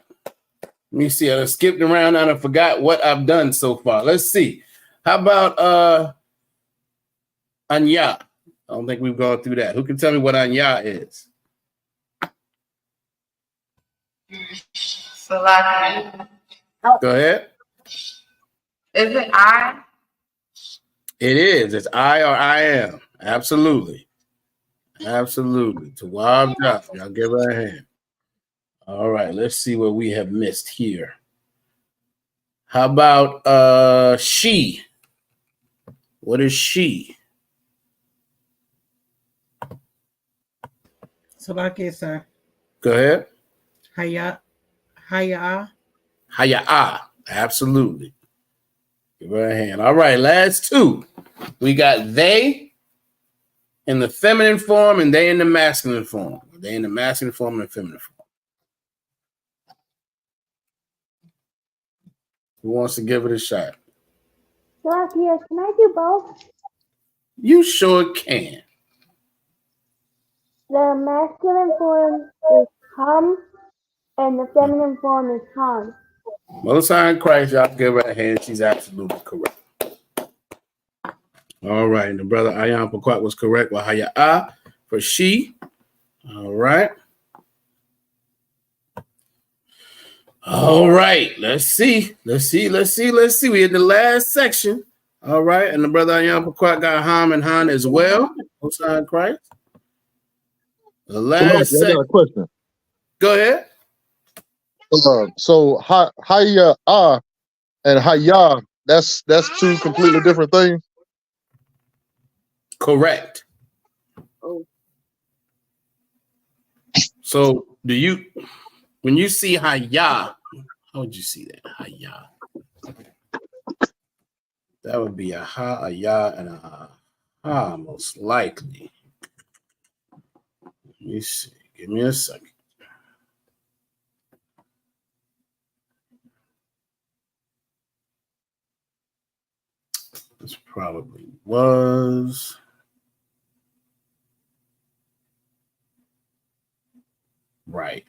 Let me see. I skipped around and I forgot what I've done so far. Let's see. How about Anya? I don't think we've gone through that. Who can tell me what Anya is? Salakia. Go ahead. Is it I? It is. It's I or I am. Absolutely. Absolutely. To Wild Job. Y'all give her a hand. All right. Let's see what we have missed here. How about she? What is she? Salakia, sir. Go ahead. Haya. Haya'a. Absolutely. Give her a hand. All right, last two. We got they in the feminine form and they in the masculine form. They in the masculine form and the feminine form. Who wants to give it a shot? Salakia, can I do both? You sure can. The masculine form is hum, and the feminine form is hum. Most High in Christ, y'all give her a hand. She's absolutely correct. All right. And the brother Ayan Paquat was correct with Haya'ah for she. All right. All right. Let's see. We in the last section. All right. And the brother Ayan Paquat got Ham and Han as well. Osai Christ. The last I got a question. Go ahead. So Haya'ah and Hayah, that's two completely different things. Correct. So when you see Hayah, how would you see that? Hayah. That would be a ha, a ya, and a ha, most likely. Let me see. Give me a second. This probably was. Right.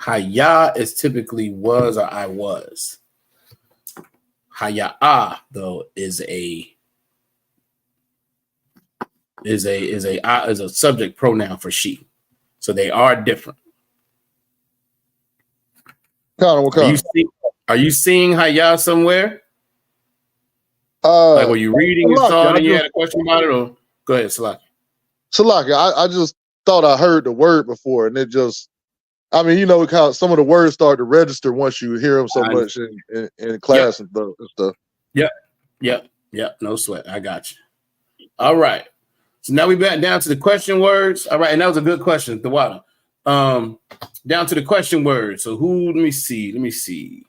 Hayah is typically was or I was. Haya'ah, though, is a subject pronoun for she. So they are different. Are you seeing Hayah somewhere? Like, were you reading and saw it and you had a question about it? Or go ahead, Salaki. Salaki, I just thought I heard the word before, and it just, I mean, you know how some of the words start to register once you hear them so much in class and stuff. Yep. No sweat. I got you. All right. So now we back down to the question words. All right, and that was a good question, the water. Down to the question words. So let me see.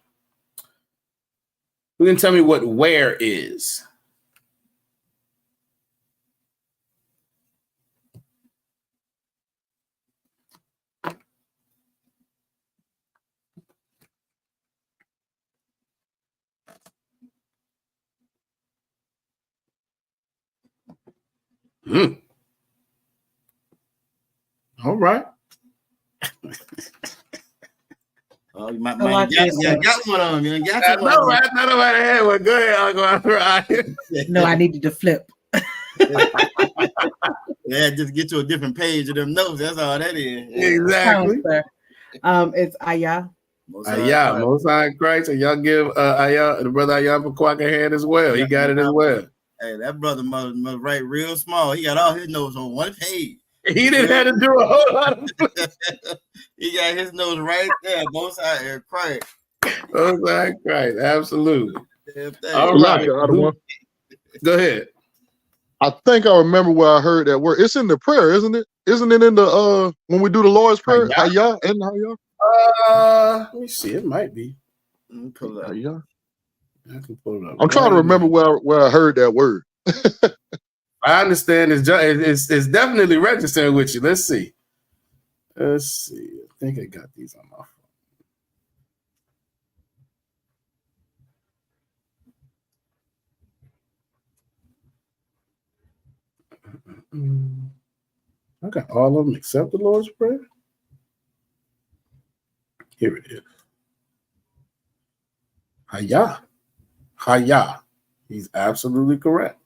Who can tell me what where is? All right. Oh, you might got one on you. I know, right? Not nobody had one. Go ahead. I'll go out right. No, I needed to flip. Yeah, just get to a different page of them notes. That's all that is. Exactly. It's Ayah. Ayah, Most High Christ, and y'all give Ayah, the brother Ayah Paquak a hand as well. He got it as well. Hey, that brother must write real small. He got all his notes on one page. He didn't have to do a whole lot of He got his notes right there. Most High Christ. Most High Christ, absolutely. All right. Go ahead. I think I remember where I heard that word. It's in the prayer, isn't it? Isn't it in the when we do the Lord's Prayer? Hayah and Hayah? Let me see. It might be. Pull it up. Hayah. I can pull it up. I'm trying to remember where I heard that word. I understand it's definitely registering with you. Let's see. I think I got these on my phone. I got all of them except the Lord's Prayer. Here it is. Hayah. He's absolutely correct.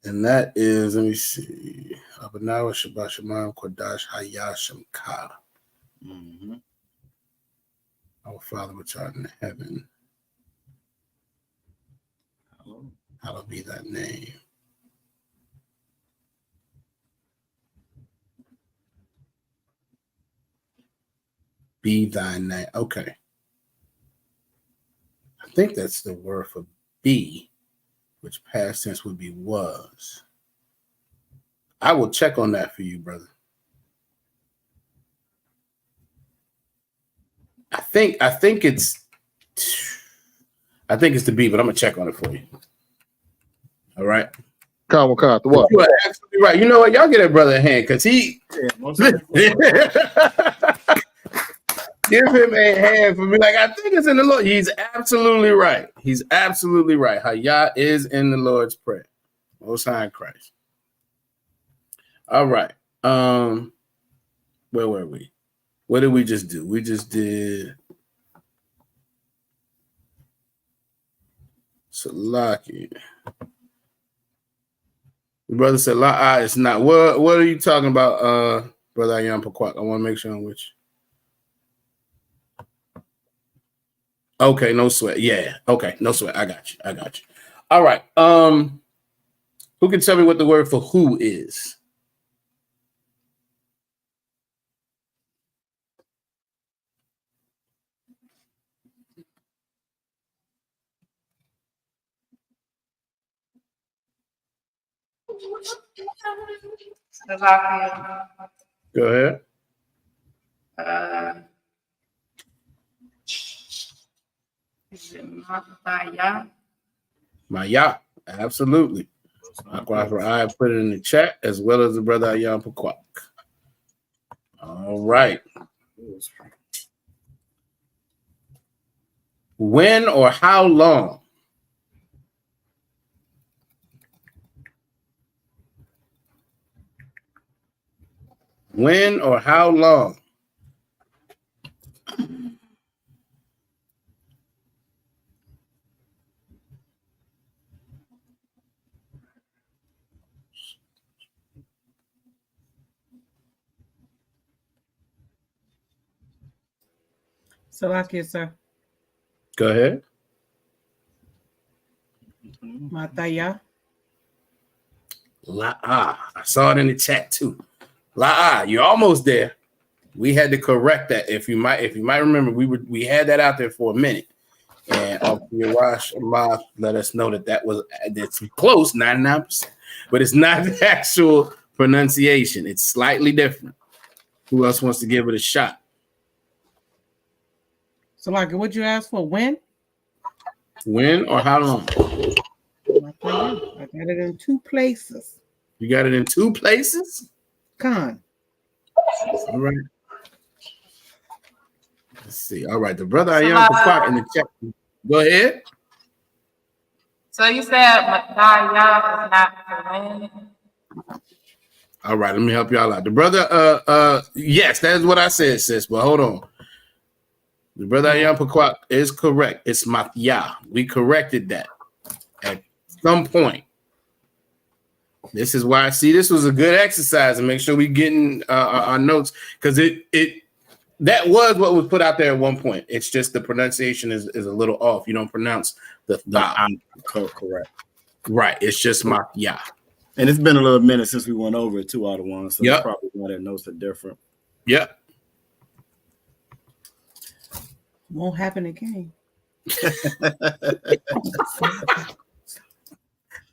And that is, let me see. Abanawa Shabbat Shemaim Qadash Hayah Shemka. Our Father which art in heaven, hallowed be thy name. Be thy name. Okay. I think that's the word for be, which past tense would be was. I will check on that for you, brother. I think it's the be, but I'm gonna check on it for you. All right. What? You are absolutely right. You know what? Y'all get that brother a hand because he give him a hand for me. Like, I think it's in the Lord. He's absolutely right. Hayah is in the Lord's Prayer. Most High in Christ. All right. Where were we? What did we just do? We just did Salaki. The brother said, La it's not. What are you talking about, Brother Ayan Paquak? I want to make sure I'm with you. Okay, no sweat. Yeah. Okay, no sweat. I got you. All right. Who can tell me what the word for who is? Slovakia. Go ahead. Is it Mataya? Maya. Absolutely. I put it in the chat as well as the brother Ayan Paquak. All right. When or how long? When or how long? Salakia, sir. Go ahead. Mataya. I saw it in the chat too. You're almost there. We had to correct that. If you might remember, we had that out there for a minute. And Yarash Allah let us know that's close, 99%, but it's not the actual pronunciation. It's slightly different. Who else wants to give it a shot? Salakia, what'd you ask for? When? When or how long? I got it in 2 places. You got it in 2 places? Con. All right. Let's see. All right. The brother Ayan Paquak in the chat. Go ahead. So you said Mataya is not for when? All right. Let me help y'all out. The brother, yes, that's what I said, sis. But hold on. The brother Ayan Paquak is correct. It's Matya. We corrected that at some point. This is why I see this was a good exercise and make sure we getting our notes, because that was what was put out there at one point. It's just the pronunciation is a little off. You don't pronounce the correct. Right. It's just Matya. And it's been a little minute since we went over it too, out of one. So Yep. that's probably why their notes are different. Yep. Won't happen again.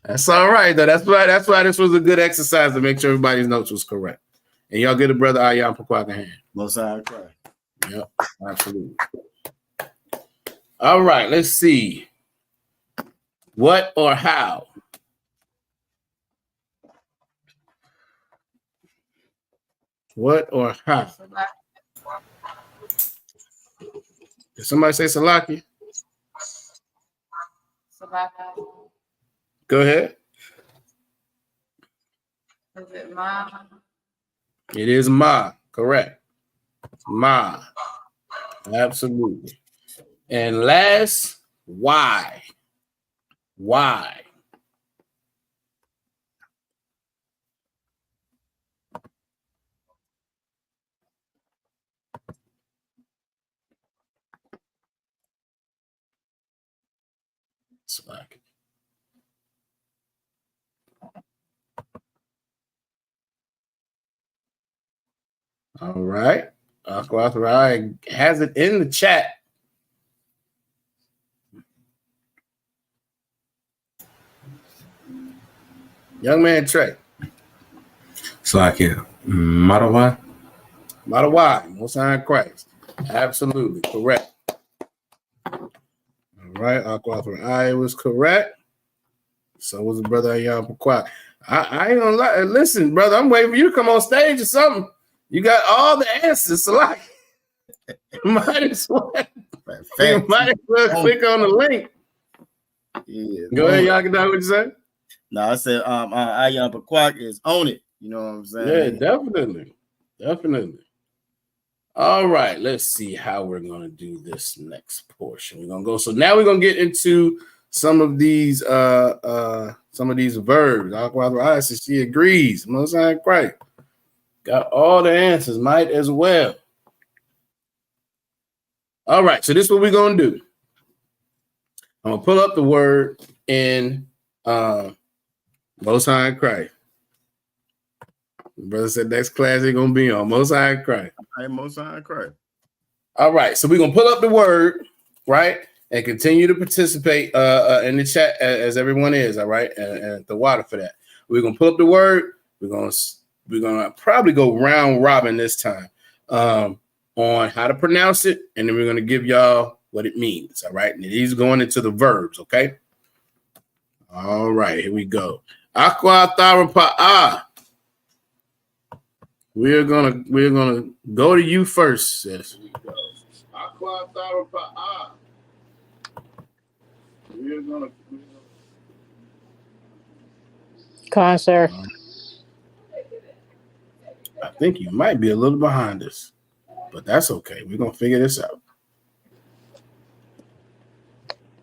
That's all right, though. That's why this was a good exercise to make sure everybody's notes was correct. And y'all get a brother Ayan Paquak a hand. Most I cry. Yep, absolutely. All right, let's see. What or how? What or how? Did somebody say Salaki? Go ahead. Is it Ma? It is Ma, correct. Ma. Absolutely. And last, why? Why? Slack. All right. Aquathrai has it in the chat. Young man Trey. Salakia. Madawa. Madawa. Most High Christ. Absolutely correct. All right. Aquathrai was correct. So was the brother Ayan Paquak. I ain't gonna lie. Listen, brother, I'm waiting for you to come on stage or something. You got all the answers. So like, might as well click on the link. Yeah. Go ahead, y'all can know what you say. No, I said Ayan Paquak is on it. You know what I'm saying? Yeah, definitely. Definitely. All right, let's see how we're gonna do this next portion. We're gonna go. So now we're gonna get into some of these verbs. I said she agrees. Most High Christ got all the answers. Might as well. All right, so this is what we're gonna do. I'm gonna pull up the word in Most High Christ. The brother said next class ain't gonna be on Most High Christ. Hey, Most High Christ. All right, so we're gonna pull up the word, right, and continue to participate in the chat as everyone is. All right, and the water for that. We're gonna pull up the word. We're gonna probably go round robin this time on how to pronounce it, and then we're gonna give y'all what it means. All right, and these going into the verbs. Okay. All right, here we go. Aqua Tharapa. We're gonna go to you first, sis. Here we go. Aqua Tharapa. We're gonna Sir. I think you might be a little behind us, but that's okay. We're gonna figure this out.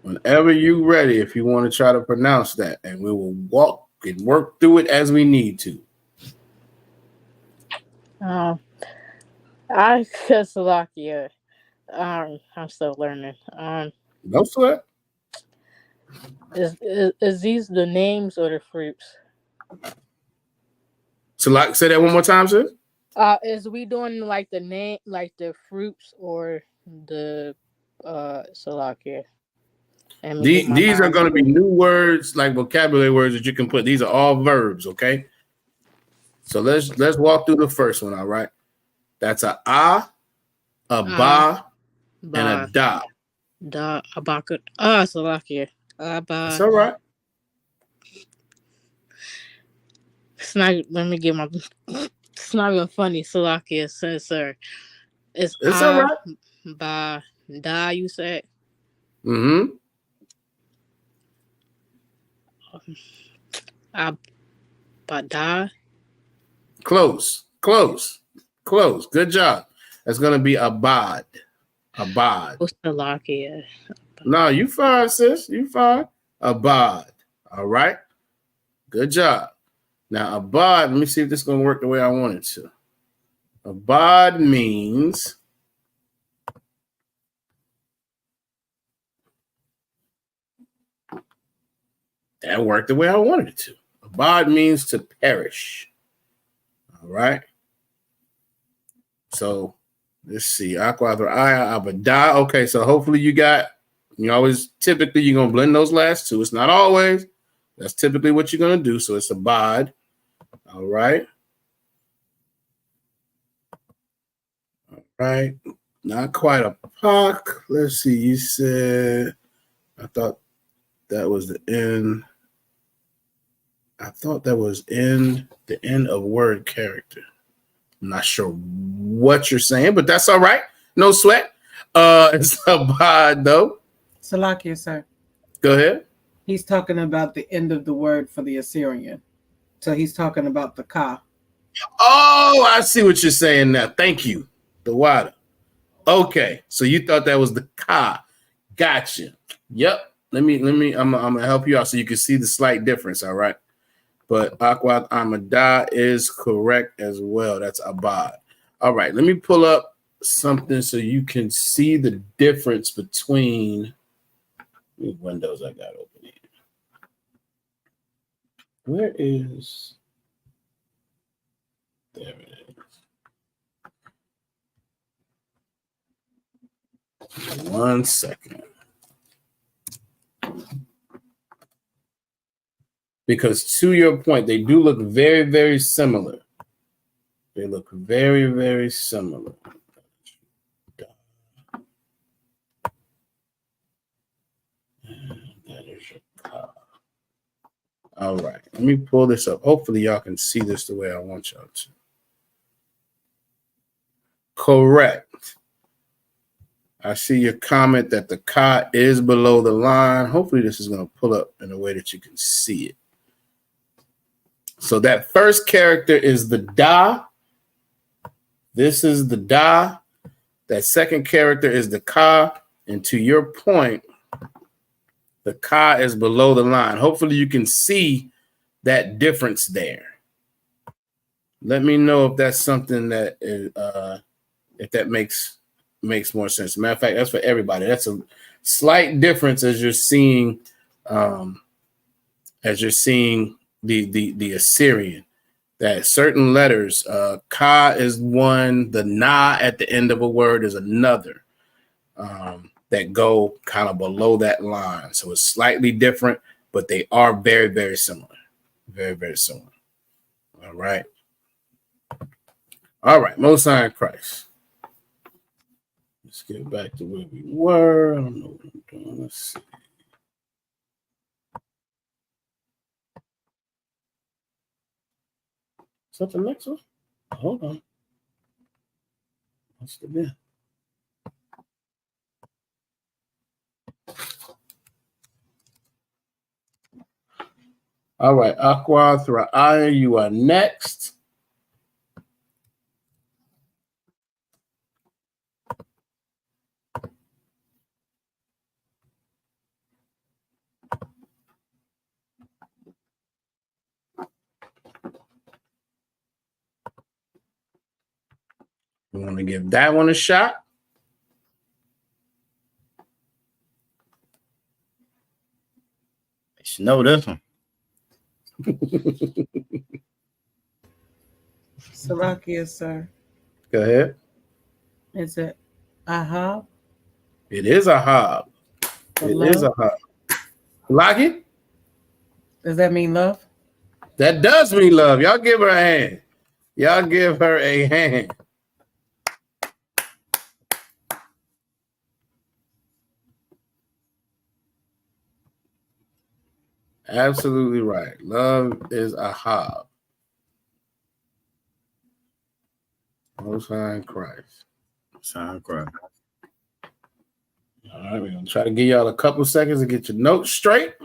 Whenever you're ready, if you want to try to pronounce that, and we will walk and work through it as we need to. I Czechoslovakia. I'm still learning. No sweat. Is these the names or the fruits? So, like, say that one more time, sis. Is we doing like the name, like the fruits or the Slovakia? These are going to be new words, like vocabulary words that you can put. These are all verbs, okay? So let's walk through the first one. All right, that's a ba, and a da. Da abaka. Slovakia. That's all right. It's not. Let me get my. It's not even funny. Slovakia, sir. It's all right. Ba da. You said. Mm-hmm. Bada. Close. Good job. That's gonna be abad. Slovakia. No, you fine, sis. You fine. Abad. All right. Good job. Now, abad, let me see if this is gonna work the way I want it to. Abad means that worked the way I wanted it to. Abad means to perish. All right. So let's see. Abada. Okay, so hopefully you always typically you're gonna blend those last two. It's not always. That's typically what you're gonna do. So it's abad. All right. All right. Not quite a puck. Let's see. You said I thought that was the end. I thought that was in the end of word character. I'm not sure what you're saying, but that's all right. No sweat. It's abad though. Salakia, sir. Go ahead. He's talking about the end of the word for the Assyrian. So he's talking about the ka. Oh, I see what you're saying now. Thank you. The water. Okay. So you thought that was the ka. Gotcha. Yep. I'm gonna help you out so you can see the slight difference. All right. But Aqua Amada is correct as well. That's abad. All right, let me pull up something so you can see the difference between these windows I got open here. Where is there it is. 1 second. Because to your point, they do look very, very similar. They look very, very similar. That is your car. All right, let me pull this up. Hopefully, y'all can see this the way I want y'all to. Correct. I see your comment that the ka is below the line. Hopefully, this is going to pull up in a way that you can see it. So that first character is the da. This is the da. That second character is the ka. And to your point, The ka is below the line. Hopefully you can see that difference there. Let me know if that's something that is, if that makes more sense. Matter of fact, that's for everybody. That's a slight difference as you're seeing the Assyrian. That certain letters, ka is one, the na at the end of a word is another, that go kind of below that line. So it's slightly different, but they are very, very similar. Very, very similar. All right. All right. Most High in Christ. Let's get back to where we were. I don't know what I'm doing. Let's see. Is that the next one? Hold on. What's the bit? All right, Aqua Thraya, you are next. We want to give that one a shot. I should know this one. Salakia, sir. Go ahead. Is it Ahab? It is Ahab. It is Ahab. Like it? Does that mean love? That does mean love. Y'all give her a hand. Y'all give her a hand. Absolutely right. Love is Ahab. Most High in Christ. Most High in Christ. All right, we're going to try to give y'all a couple seconds to get your notes straight.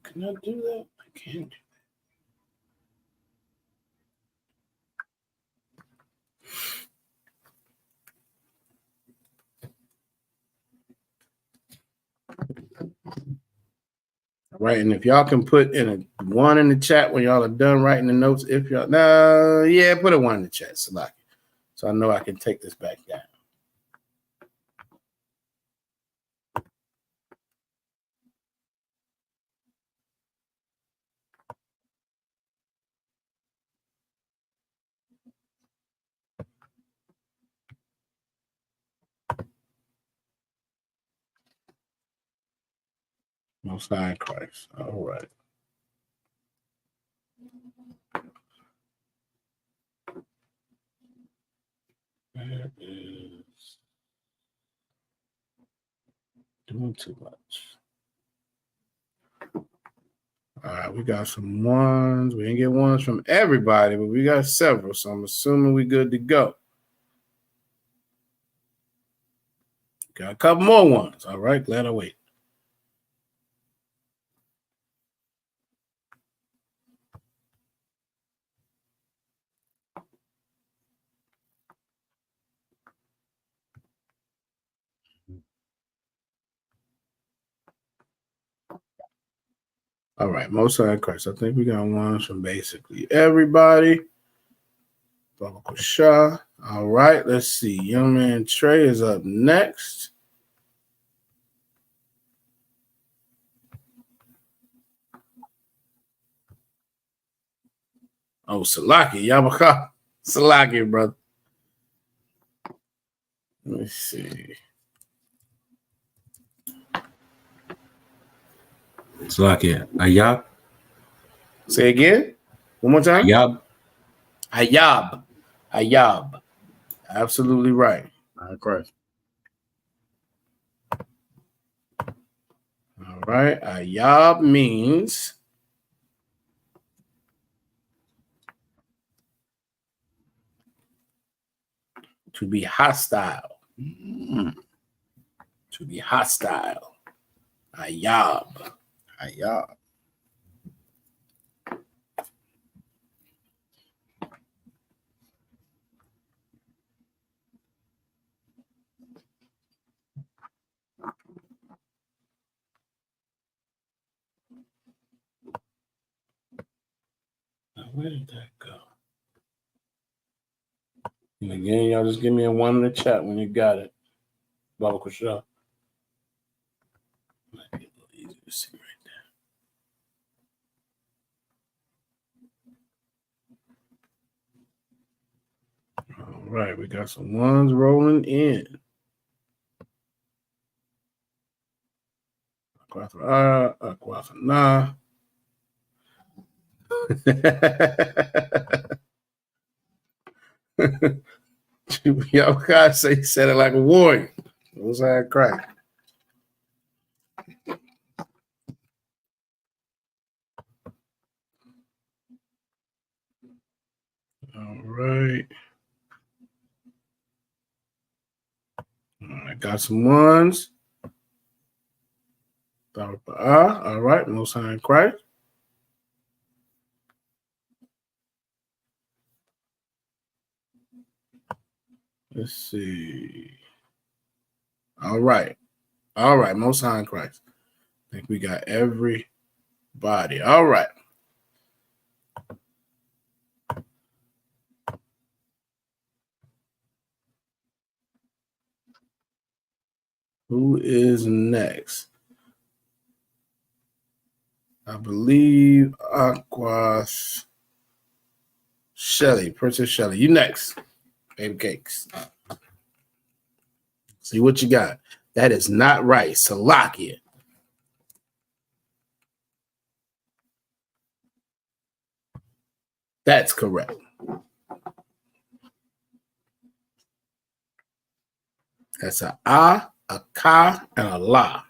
Can I do that? I can't do that. All right, and if y'all can put in a 1 in the chat when y'all are done writing the notes, if y'all put a 1 in the chat, Salaki, so I know I can take this back down. Most High in Christ. All right. There is doing too much. All right, we got some ones. We didn't get ones from everybody, but we got several, so I'm assuming we're good to go. Got a couple more ones. All right, glad I waited. All right, Most High in Christ. I think we got ones from basically everybody. Baba Shah. All right, let's see. Young man Trey is up next. Oh, Salaki, Yabaka. Salaki, brother. Let me see. Salakia. Ayab. Say again. One more time. Ayab. Ayab. Ayab. Absolutely right. Christ. All right. Ayab means to be hostile. To be hostile. Ayab. Ayab. Now, where did that go? And again, y'all just give me a 1 in the chat when you got it. Baba Kusha. Might be a little easier to see right there. All right, we got some ones rolling in. Aquafana. Y'all guys say he said it like a warrior. What's that crack? All right. All right, got some ones. All right, Most High in Christ. Let's see. All right, Most High in Christ. I think we got everybody. All right. Who is next? I believe Aquas Shelly, Princess Shelly. You next, baby cakes. See what you got. That is not right. Salakia. That's correct. That's a ka, and a la.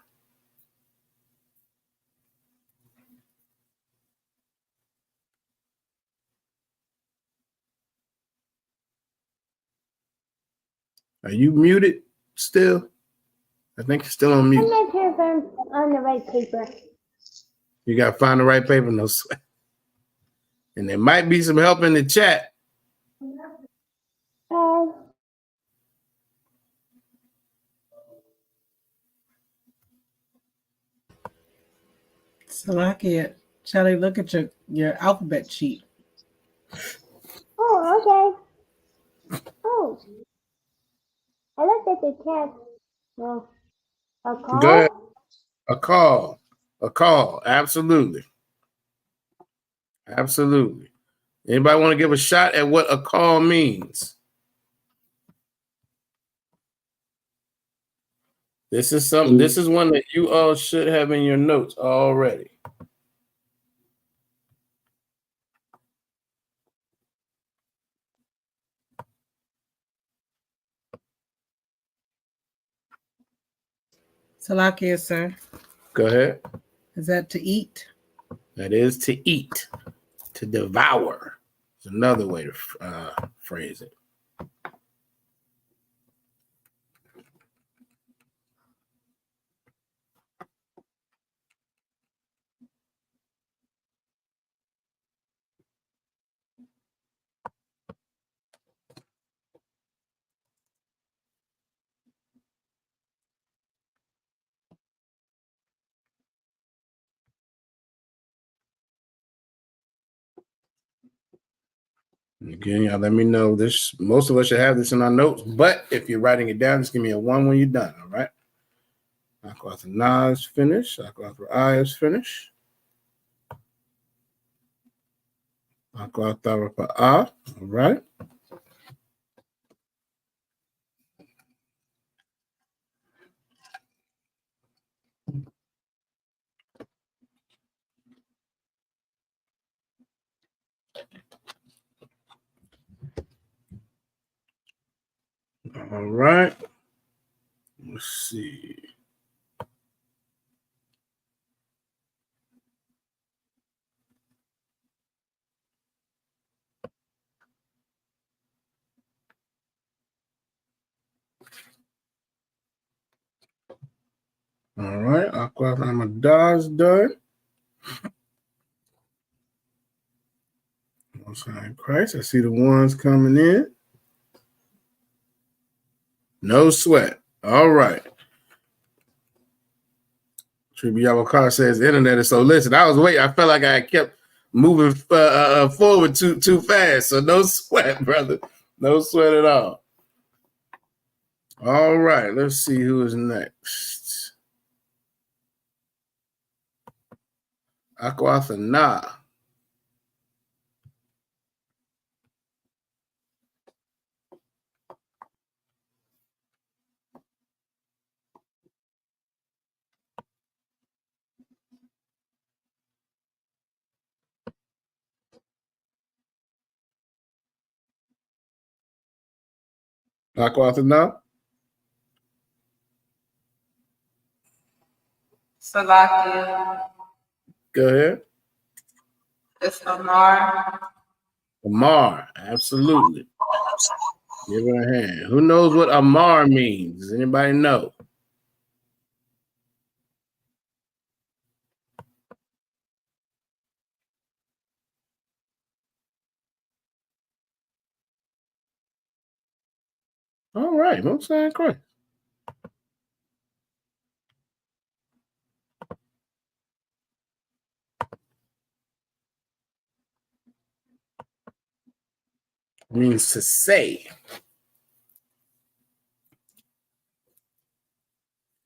Are you muted still? I think you're still on mute. I'm not sure if I'm on the right paper. You got to find the right paper, no sweat. And there might be some help in the chat. Salakia, Charlie, look at your alphabet sheet. Oh, okay. Oh. I looked at the chat. No. A call? Go ahead. A call. Absolutely. Absolutely. Anybody want to give a shot at what a call means? This is something. This is one that you all should have in your notes already. Salakia, sir. Go ahead. Is that to eat? That is to eat, to devour. It's another way to phrase it. Again, y'all let me know this. Most of us should have this in our notes, but if you're writing it down, just give me a 1 when you're done. All right. Aquath Na is finished. Aquath I is finished. Aquath Tharapa A. All right. All right. Let's see. All right, Aqua Ramadan's done. Most High Christ. I see the ones coming in. No sweat. All right. Tribiawakar says internet is so. Listen, I was waiting. I felt like I kept moving forward too fast. So no sweat, brother. No sweat at all. All right. Let's see who is next. Aquathana. Aquathana. Salakia. Go ahead. It's Amar. Amar. Absolutely. Give her a hand. Who knows what Amar means? Does anybody know? All right, Most High Christ. Means to say.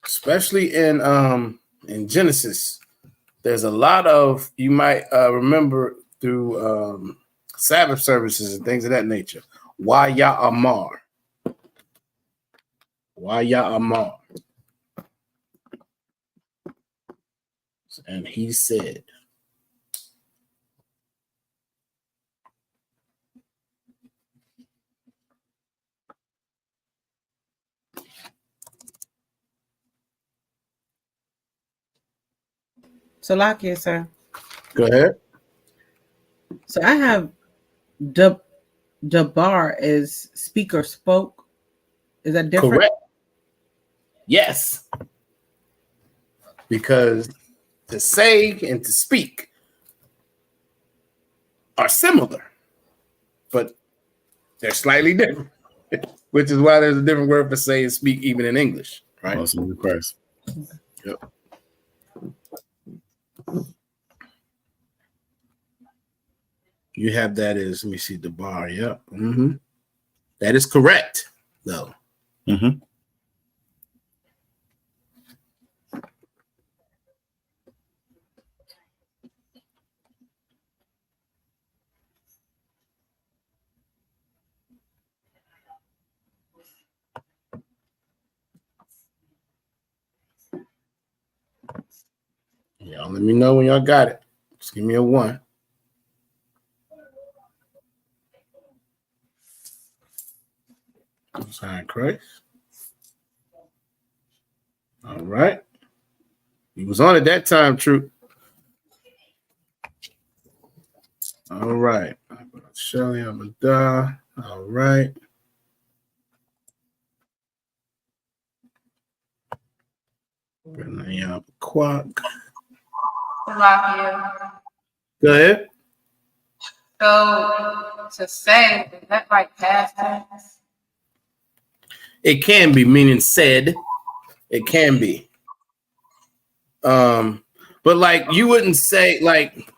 Especially in Genesis, there's a lot of, you might remember through Sabbath services and things of that nature. Why Ya Amar? Why Ya Amar? And he said, Salakia, sir. go ahead. So I have Dabar as speaker spoke. Is that different? Correct. Yes. Because to say and to speak are similar, but they're slightly different, which is why there's a different word for say and speak even in English, right? Awesome, Christ. Yep. You have that as, let me see, the bar. Yep. Mm-hmm. That is correct, though. Mm-hmm. Y'all let me know when y'all got it. Just give me a 1. Sign Christ. All right. He was on at that time, Troop. All right. Shelly Amadah. All right. Quack. Salakia. Go ahead. So to say, is that like past tense? It can be, meaning said. It can be. But like you wouldn't say, like,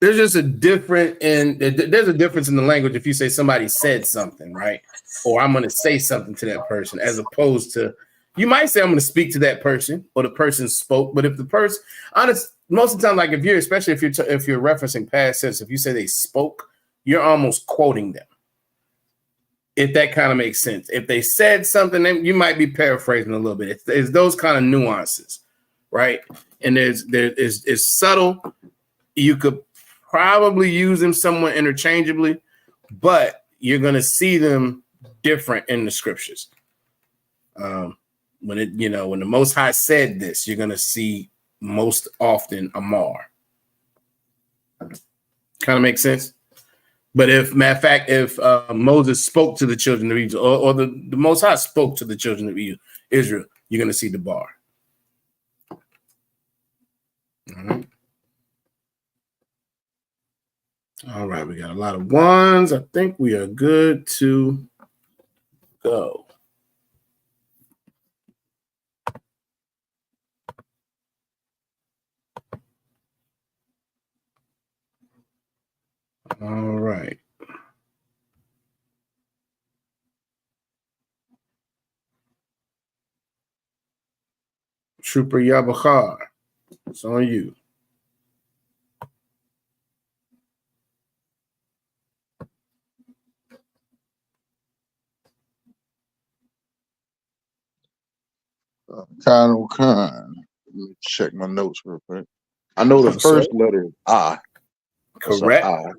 there's just a difference in the language if you say somebody said something, right? Or I'm going to say something to that person, as opposed to, you might say I'm going to speak to that person, or the person spoke. But if the person, most of the time, like if you're referencing past tense, if you say they spoke, you're almost quoting them. If that kind of makes sense. If they said something, then you might be paraphrasing a little bit. It's those kind of nuances, right? And it's subtle. You could probably use them somewhat interchangeably, but you're going to see them different in the scriptures. When the Most High said this, you're going to see most often Amar. Kind of makes sense. But if, matter of fact, if Moses spoke to the children of Israel, or the Most High spoke to the children of Israel, you're going to see the bar. All right, we got a lot of ones. I think we are good to go. All right. Trooper Yabachar, it's on you. Khan. Let me check my notes real quick. I know the first letter is I. Correct. I.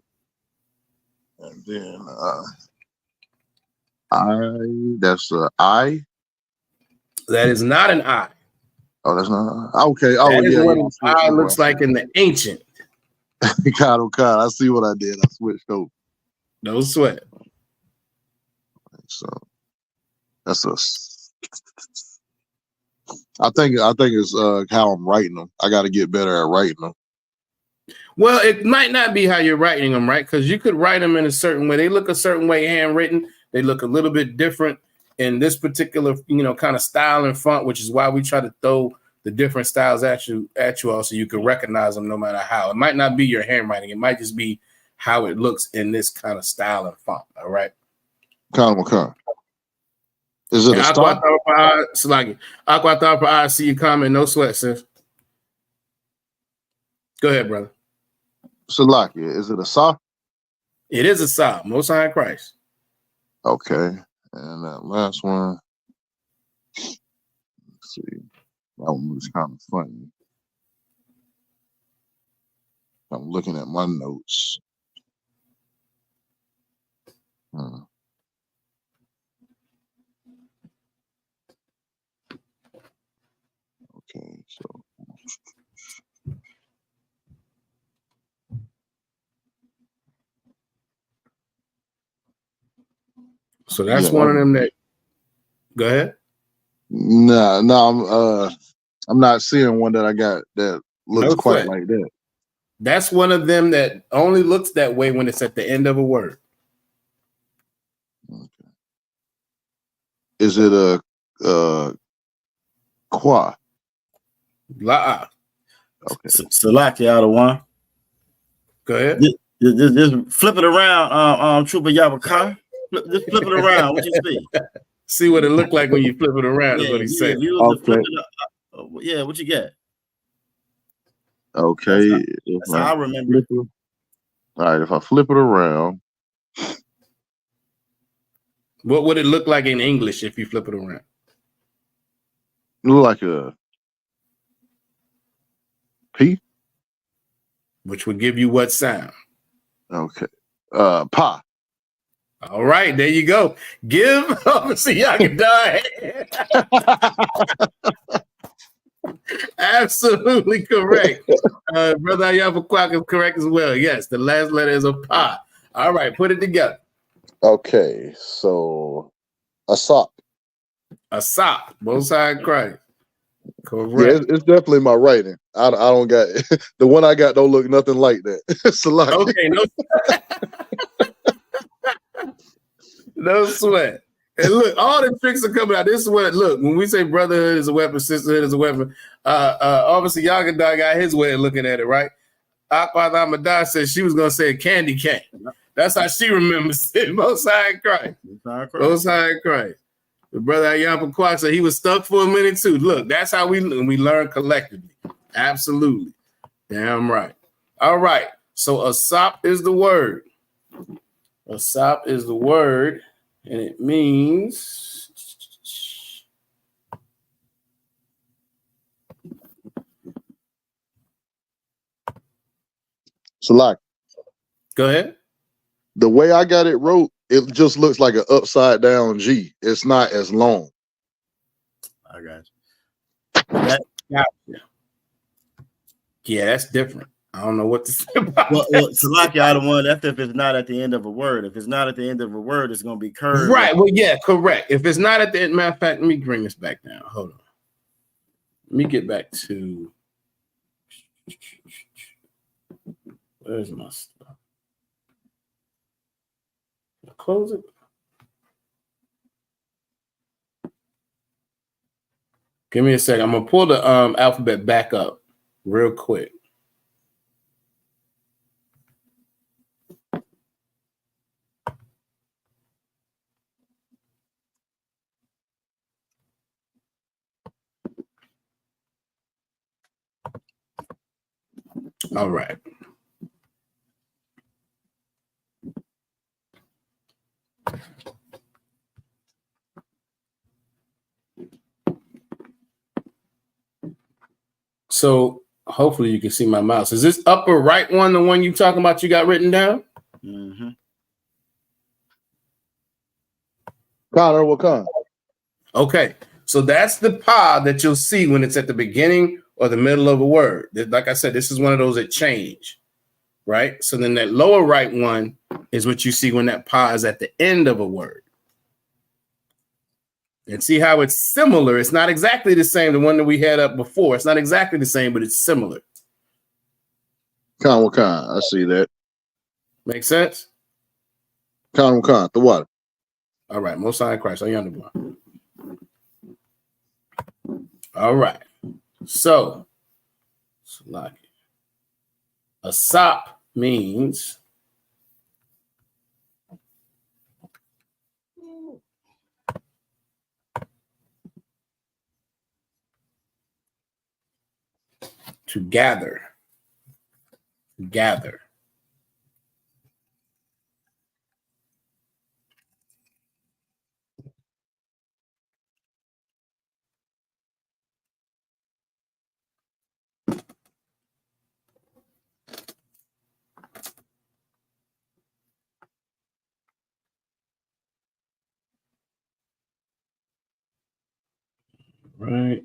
And then I. That's I. That is not an I. Oh, that's not okay. Oh, that is yeah, what yeah. an I looks like in the ancient. Khan. I see what I did. I switched over. No sweat. So that's a. I think it's how I'm writing them. I got to get better at writing them. Well, it might not be how you're writing them, right? Because you could write them in a certain way. They look a certain way handwritten. They look a little bit different in this particular, kind of style and font, which is why we try to throw the different styles at you all so you can recognize them no matter how. It might not be your handwriting. It might just be how it looks in this kind of style and font. All right. Khan. Is it a stop? I see your comment. No sweat, sis. Go ahead, brother. Salakia, is it a saw? It is a saw. Most High in Christ. Okay. And that last one. Let's see. That one looks kind of funny. I'm looking at my notes. Okay, so that's one of them that. Go ahead. No, I'm not seeing one that I got that looks quite like that. That's one of them that only looks that way when it's at the end of a word. Okay. Is it a qua? La. Okay. Salaki out of one. Go ahead. Just flip it around, Trooper Yabaka. Just flip it around. What you see? See what it looked like when you flip it around. Is what he said. Okay. Yeah, what you get? Okay. That's how I remember. All right, if I flip it around. What would it look like in English if you flip it around? It look like a P. Which would give you what sound? Okay. Pa. All right, there you go. Give obviously y'all can die. Absolutely correct. Brother Ayapakwak is correct as well. Yes, the last letter is a pa. All right, put it together. Okay, so Asap. Asap, both sides Christ. Correct. Yeah, it's definitely my writing. I don't got the one I got don't look nothing like that. Okay, no sweat. And look, all the tricks are coming out. This is what look when we say brotherhood is a weapon, sisterhood is a weapon. Obviously, Yagadah got his way of looking at it, right? Akwad Amadah said she was gonna say a candy cane. That's how she remembers it. Most High in Christ. Most High in Christ. The brother Ayampa Kwak said he was stuck for a minute too. Look, that's how we learn collectively. Absolutely. Damn right. All right. So asap is the word. Asap is the word, and it means Salak. Go ahead. The way I got it wrote, it just looks like an upside down G. It's not as long. I got you. Yeah, that's different. I don't know what to say about Well, that. Salakia, the one that's if it's not at the end of a word. If it's not at the end of a word, it's gonna be curved. Right. Well, yeah, correct. If it's not at the end, matter of fact, let me bring this back down. Hold on. Let me get back to where's my stuff? Close it. Give me a second. I'm gonna pull the alphabet back up real quick. All right. So hopefully you can see my mouse. Is this upper right one the one you talking about you got written down? Mm-hmm. Connor, what kind? Okay. So that's the pa that you'll see when it's at the beginning or the middle of a word. Like I said, this is one of those that change, right? So then that lower right one is what you see when that pa is at the end of a word. And see how it's similar. It's not exactly the same, the one that we had up before. It's not exactly the same, but it's similar. Con, what kind? I see that. Make sense? Con, what kind? The what? All right. Most High in Christ. Ayanda. All right. So, like a sop means to gather. Gather. Right.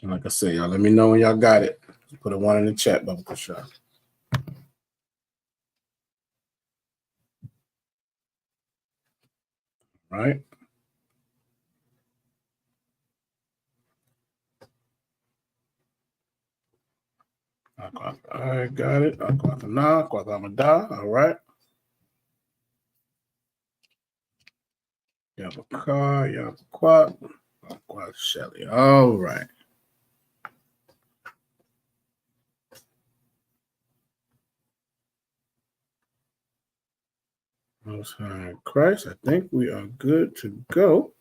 And like I say, y'all let me know when y'all got it. Put a 1 in the chat bubble for sure. Right. I got it. All right. You have a car. You have a quad. Quad Shelly. All right. Most High Christ. I think we are good to go.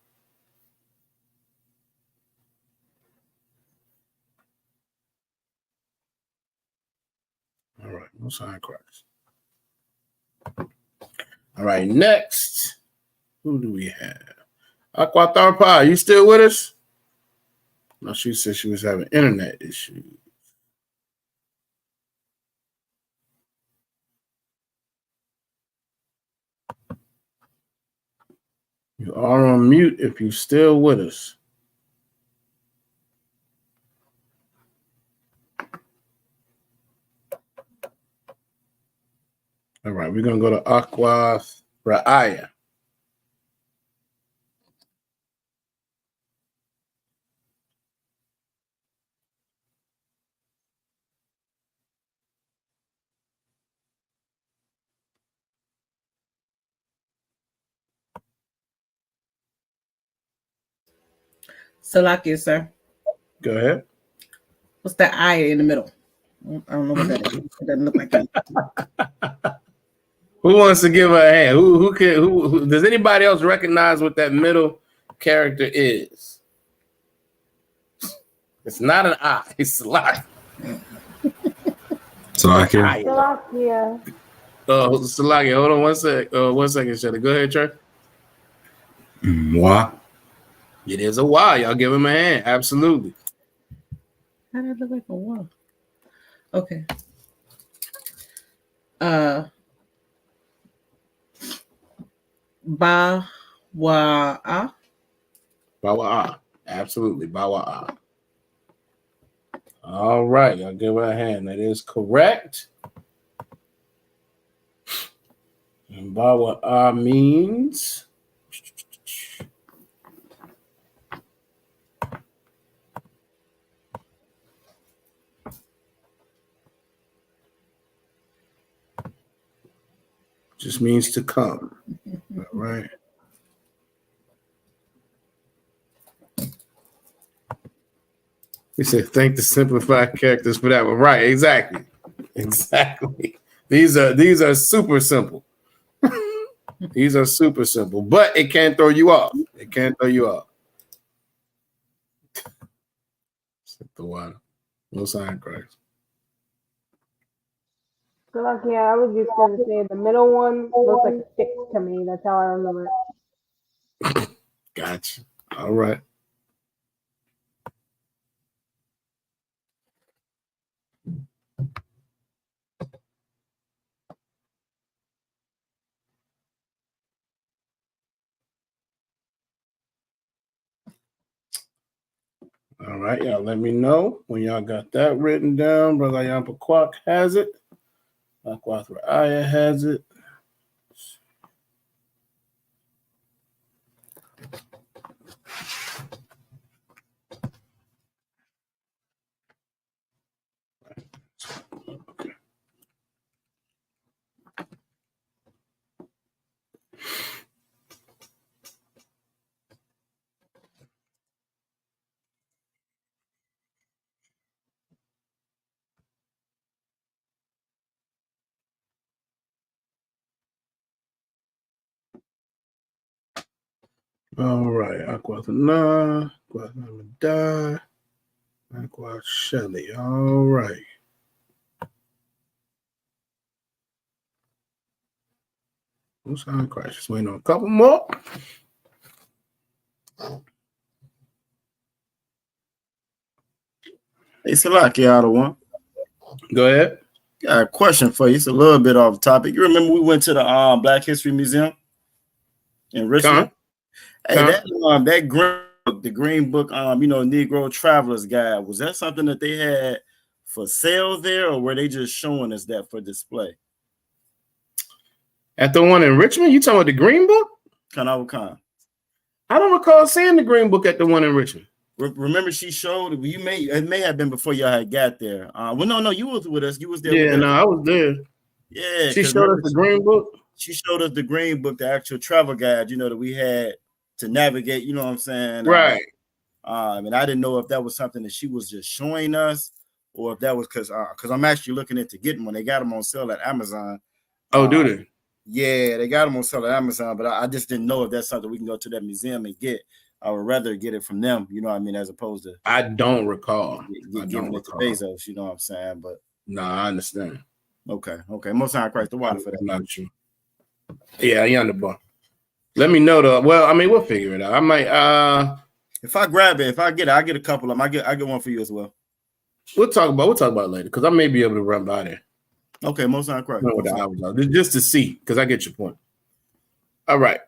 All right. Most High Christ. All right. Next. Who do we have? Aquatharpa, you still with us? No, she said she was having internet issues. You are on mute if you're still with us. All right, we're going to go to Aqua Ra'aya. Salakia, sir. Go ahead. What's that eye in the middle? I don't know what that is. It doesn't look like it. Who wants to give her a hand? Who does anybody else recognize what that middle character is? It's not an eye. It's a lot. Salakia. Salakia. Salaki, hold on 1 sec. 1 second, Shelly. Go ahead, Trey. Why? It is a Y. Y'all give him a hand. Absolutely. How did it look like a wall? Okay. Bawa'a. Bawa'a. Absolutely. Bawa'a. All right. Y'all give her a hand. That is correct. And Bawa'a means just means to come. All right. He said, thank the simplified characters for that one. Right, exactly. Exactly. These are super simple. These are super simple, but it can throw you off. It can throw you off. The water. No sign Christ. So like, yeah, I was just gonna say the middle one looks like a 6 to me. That's how I remember it. Gotcha. All right. All right, y'all let me know when y'all got that written down. Brother Yampa Kwak has it. Akwath Raya has it. All right, Akwath Na, Akwath Namadai, Akwath Shelly. All right. Who's on Christ? Just waiting on a couple more. Hey, Salaki, out of one. Go ahead. Got a question for you. It's a little bit off topic. You remember we went to the Black History Museum in Richmond? Hey, that green book, the green book, Negro Travelers Guide, was that something that they had for sale there, or were they just showing us that for display? At the one in Richmond, you talking about the green book? Khan. I don't recall seeing the green book at the one in Richmond. Remember, she showed it may have been before y'all had got there. Well, no, you was with us. You was there. Yeah, no, I was there. Yeah, she showed us the green book. She showed us the green book, the actual travel guide. That we had to navigate. You know what I'm saying? Right. And I didn't know if that was something that she was just showing us, or if that was because I'm actually looking into getting one. They got them on sale at Amazon. Oh, do they? Yeah, they got them on sale at Amazon, but I just didn't know if that's something we can go to that museum and get. I would rather get it from them, you know what I mean, as opposed to I don't recall giving it to Bezos, you know what I'm saying? But no, I understand. Okay. Most time Christ the water for that. Not true. Yeah, you on the bar. Let me know though. Well, I mean, we'll figure it out. I might if I grab it, if I get it, I get a couple of them. I get one for you as well. We'll talk about it later because I may be able to run by there. Okay, most time Christ. Just to see, because I get your point. All right.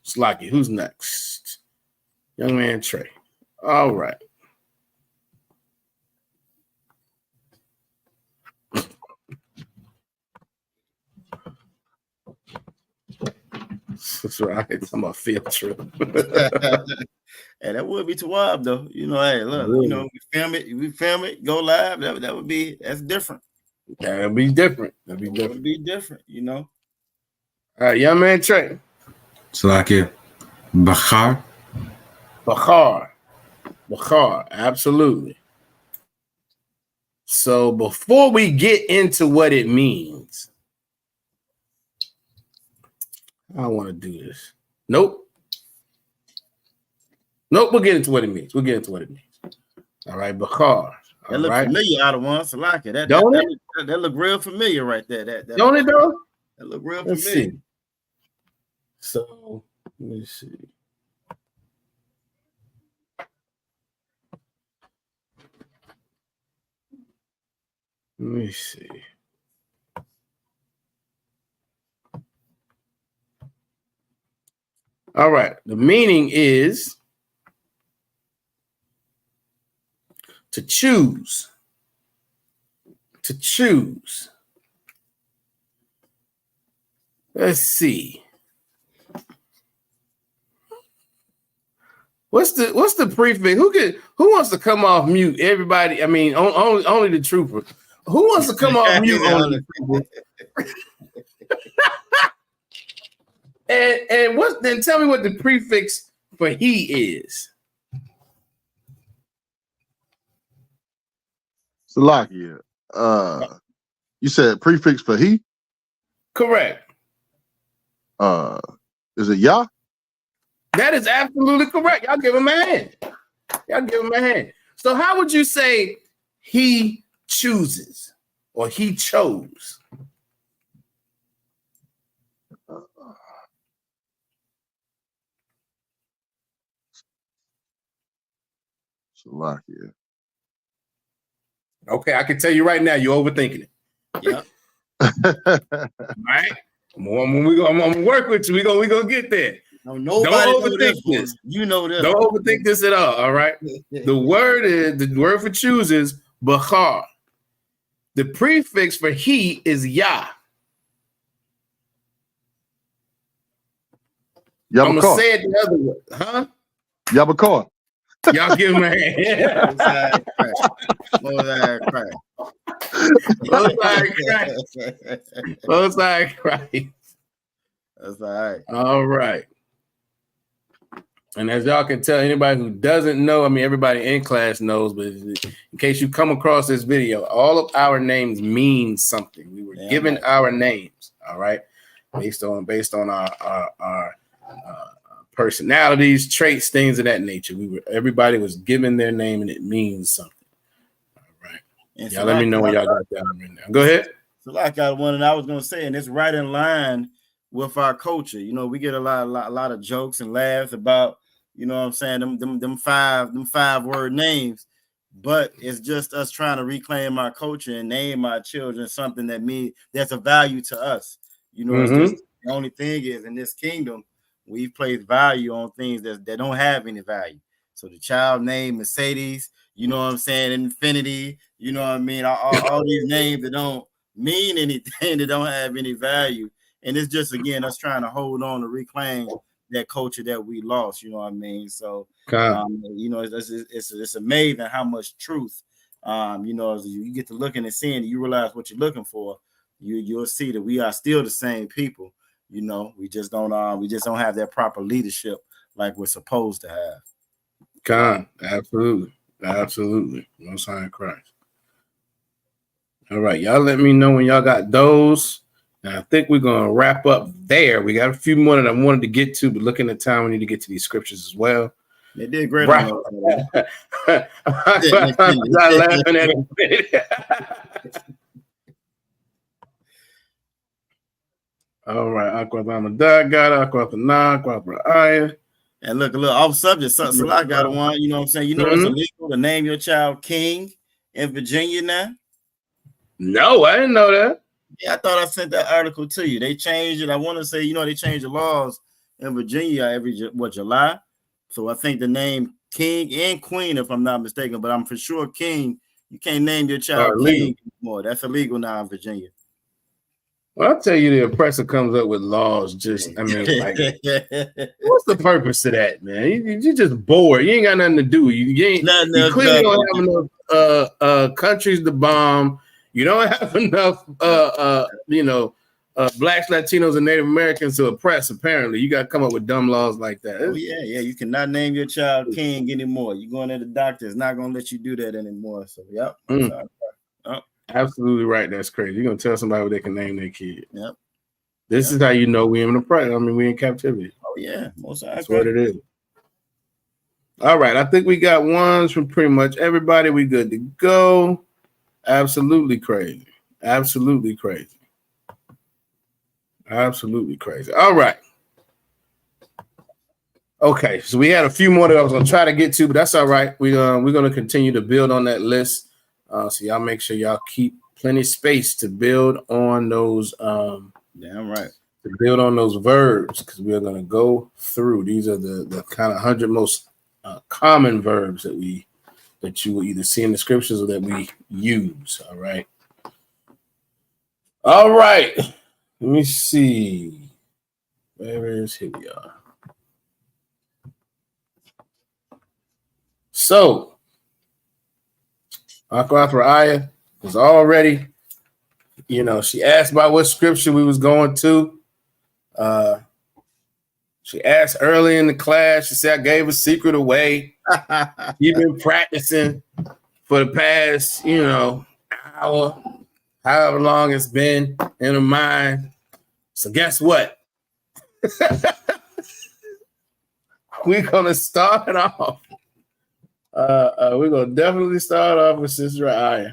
Slocky, who's next? Young man Trey. All right. That's right. I'm about field trip. Hey, that would be too wild though. Hey, look, really? we film it, go live. That's different. That'd be different. It would be different, All right, young man Trey. Salaki. Bakhar. Absolutely. So before we get into what it means, I want to do this. Nope. We'll get into what it means. All right, Bakhar. That look right. familiar out of one. Salaki. Don't it? That look real familiar right there. Don't it though? That look real Let's familiar. see. So let me see. Let me see. All right. The meaning is to choose. To choose. Let's see. What's the prefix? Who wants to come off mute? Everybody, I mean, only the trooper. Who wants to come off mute on the trooper? and what then tell me what the prefix for he is. Salakia. You said prefix for he? Correct. Is it Yah? That is absolutely correct. Y'all give him a hand. Y'all give him a hand. So how would you say he chooses or he chose? Salakia. Okay, I can tell you right now, you're overthinking it. Yeah. All right. I'm gonna work with you. We're gonna get there. No, nobody don't overthink this. You know this. Don't overthink this at all right. The word for choose is Bachar. The prefix for he is Yah. I'm gonna say it the other way, huh? Yabakar. Y'all give him a hand. Both sides Christ. That's all right. All right. And as y'all can tell, anybody who doesn't know, I mean, everybody in class knows, but in case you come across this video, all of our names mean something. We were given our names, all right, based on our personalities, traits, things of that nature. Everybody was given their name, and it means something. All right. And y'all let me know when y'all got that right now. Go ahead. So like I was gonna say, and it's right in line with our culture. You know, we get a lot of jokes and laughs about, you know what I'm saying, them five word names, but it's just us trying to reclaim our culture and name our children something that's a value to us. You know, it's just, the only thing is in this kingdom, we place value on things that don't have any value. So the child name Mercedes, you know what I'm saying, Infinity, you know what I mean, all these names that don't mean anything, that don't have any value. And it's just, again, us trying to hold on to reclaim that culture that we lost, you know what I mean? So, you know, it's amazing how much truth, you know, as you get to looking and seeing, you realize what you're looking for, you'll see that we are still the same people. You know, we just don't have that proper leadership like we're supposed to have. Absolutely. No sign of Christ. All right, y'all let me know when y'all got those. And I think we're going to wrap up there. We got a few more that I wanted to get to, but looking at time, we need to get to these scriptures as well. They did great. Right. I'm laughing at it. All right. And look, a little off subject. So I got one. You know what I'm saying? You know it's illegal to name your child King in Virginia now? No, I didn't know that. Yeah, I thought I sent that article to you. They changed it. I want to say, you know, they changed the laws in Virginia every July. So I think the name King and Queen, if I'm not mistaken, but I'm for sure King. You can't name your child King anymore. That's illegal now in Virginia. Well, I'll tell you, the oppressor comes up with laws. Just, I mean, like, what's the purpose of that, man? You're just bored. You ain't got nothing to do. You clearly don't have enough countries to bomb. You don't have enough, blacks, Latinos, and Native Americans to oppress. Apparently, you got to come up with dumb laws like that. Oh yeah. You cannot name your child King anymore. You going to the doctor, it's not going to let you do that anymore. So, yep. Absolutely right. That's crazy. You're gonna tell somebody what they can name their kid. Yep. This is how you know we in the oppression. I mean, we in captivity. Oh yeah, most that's what it is. All right, I think we got ones from pretty much everybody. We good to go. Absolutely crazy. Absolutely crazy. Absolutely crazy. All right. Okay, so we had a few more that I was gonna try to get to, but that's all right. We're gonna continue to build on that list. So y'all make sure y'all keep plenty of space to build on those. Damn right. To build on those verbs, because we're gonna go through. These are the kind of 100 most common verbs that you will either see in the scriptures or that we use. All right. All right. Let me see. Here we are. So, Aquafraya was already, she asked about what scripture we was going to. She asked early in the class. She said, I gave a secret away. You've been practicing for the past, hour, however long it's been in her mind. So guess what? We're going to start off. We're going to definitely start off with Sister Aya.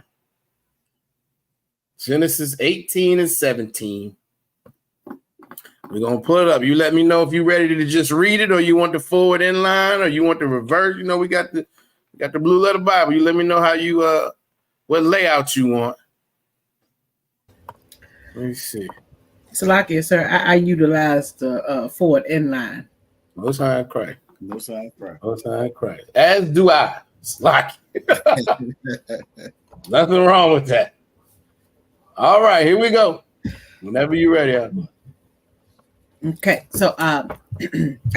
Genesis 18 and 17. We're going to pull it up. You let me know if you're ready to just read it, or you want the forward in line, or you want the reverse. We got the Blue Letter Bible. You let me know how you what layout you want. Let me see. Salakia, sir, I utilized the forward in line. Most High Christ. Most High Christ. Most High Christ. As do I. Salakia. Nothing wrong with that. All right, here we go. Whenever you're ready. Okay, so I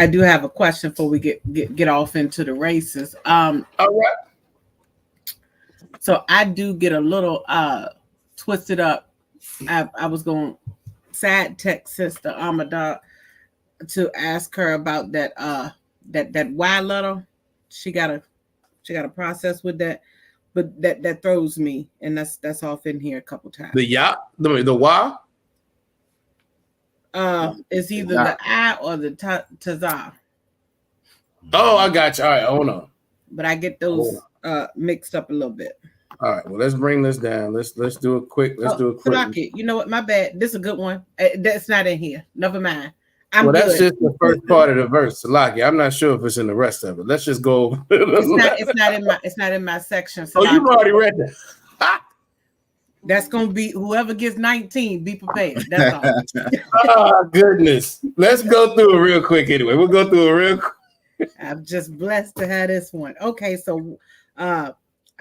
do have a question before we get off into the races. All right. So I do get a little twisted up. I was going to side text Sister Amadah to ask her about that Y letter. She got a process with that, but that throws me, and that's off in here a couple times. The Y. It's either the I or the Tazah. Oh, I got you. All right, hold on. But I get those mixed up a little bit. All right, well, let's bring this down. Let's do a quick. Salaki, you know what? My bad. This is a good one. That's not in here. Never mind. That's just the first part of the verse. Salaki, I'm not sure if it's in the rest of it. Let's just go. It's not in my section. Salaki. Oh, you've already read that. That's gonna be whoever gets 19. Be prepared. That's all. Oh goodness. Let's go through it real quick. Anyway, we'll go through it real quick. I'm just blessed to have this one. Okay, so I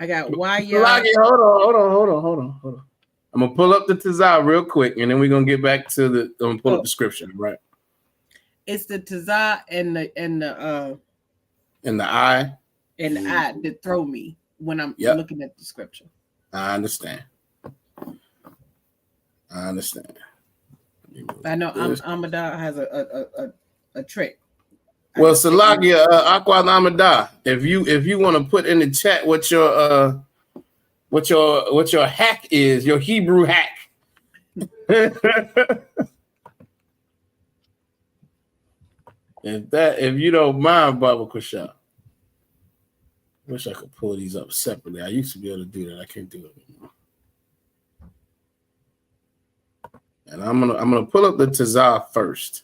got why Salaki, hold on. I'm gonna pull up the Tazah real quick, and then we're gonna get back to I'm gonna pull up the scripture, right? It's the Tazah and the I. And the I that throw me when I'm looking at the scripture. I understand. I know Amadah has a trick. Well, Salakia, Aqua Amadah, if you want to put in the chat what your hack is, your Hebrew hack. If you don't mind, Baba Kusha. Wish I could pull these up separately. I used to be able to do that. I can't do it anymore. And I'm gonna pull up the Tazah first.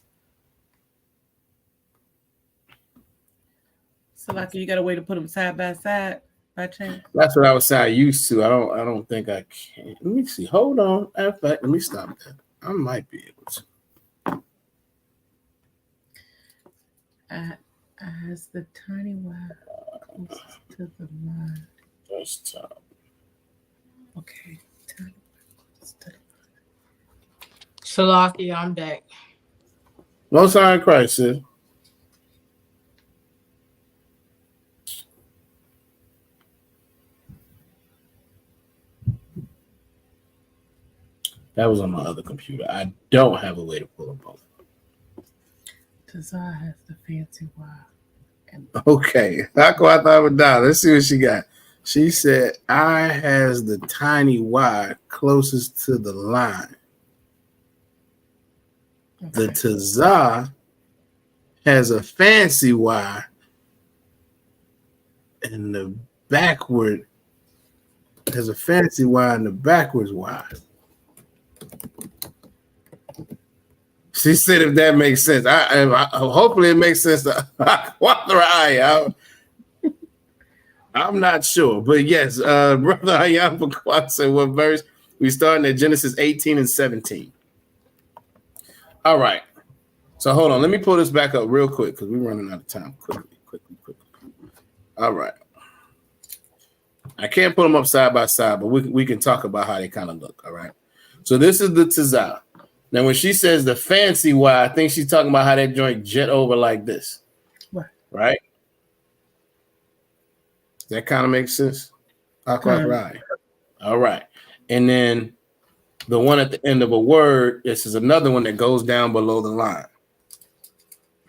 So like you got a way to put them side by side by chance? That's what I was saying. I used to. I don't think I can. Let me see. Hold on. In fact, let me stop that. I might be able to. As the tiny Y closest to the line. Desktop. Okay. Tiny Salaki, I'm back. No sign of Christ, sis. That was on my other computer. I don't have a way to pull them both. Tazah has the fancy Y. Okay. Let's see what she got. She said, I has the tiny Y closest to the line. Okay. The Tazah has a fancy Y and the backward. There's a fancy Y and the backwards Y. She said, if that makes sense. I hopefully it makes sense to Aquathrai. I'm not sure, but yes, brother Ayam Pakwat said, what verse? We starting at Genesis 18 and 17. All right. So hold on. Let me pull this back up real quick because we're running out of time. Quickly. All right. I can't put them up side by side, but we can talk about how they kind of look. All right. So this is the Tazah. Now, when she says the fancy Y, I think she's talking about how that joint jet over like this. Right? That kind of makes sense. Right. All right. And then the one at the end of a word, this is another one that goes down below the line.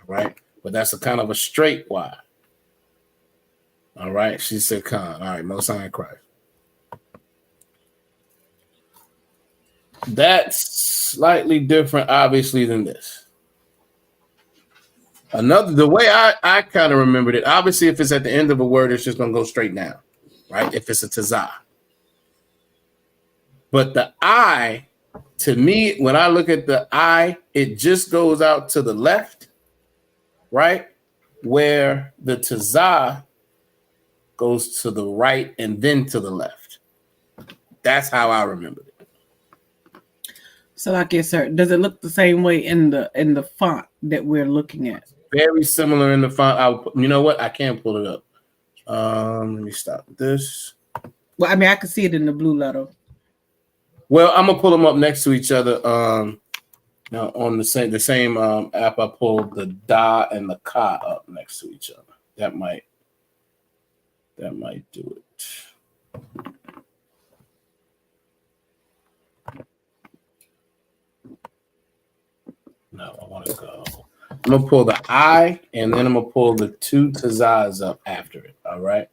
Right? But that's a kind of a straight Y. All right. She said, Khan. All right. Most High in Christ. That's slightly different, obviously, than this. The way I kind of remembered it, obviously, if it's at the end of a word, it's just going to go straight down, right? If it's a Tazah. But the I, to me, when I look at the I, it just goes out to the left, right? Where the Tazah goes to the right and then to the left. That's how I remember it. So, like, yes, sir. Does it look the same way in the font that we're looking at? Very similar in the font. You know what? I can't pull it up. Let me stop this. Well, I mean, I can see it in the blue letter. Well, I'm gonna pull them up next to each other. Now on the same app, I pulled the Da and the Ka up next to each other. That might do it. No, I want to go. I'm gonna pull the I, and then I'm gonna pull the two Tazahs up after it. All right.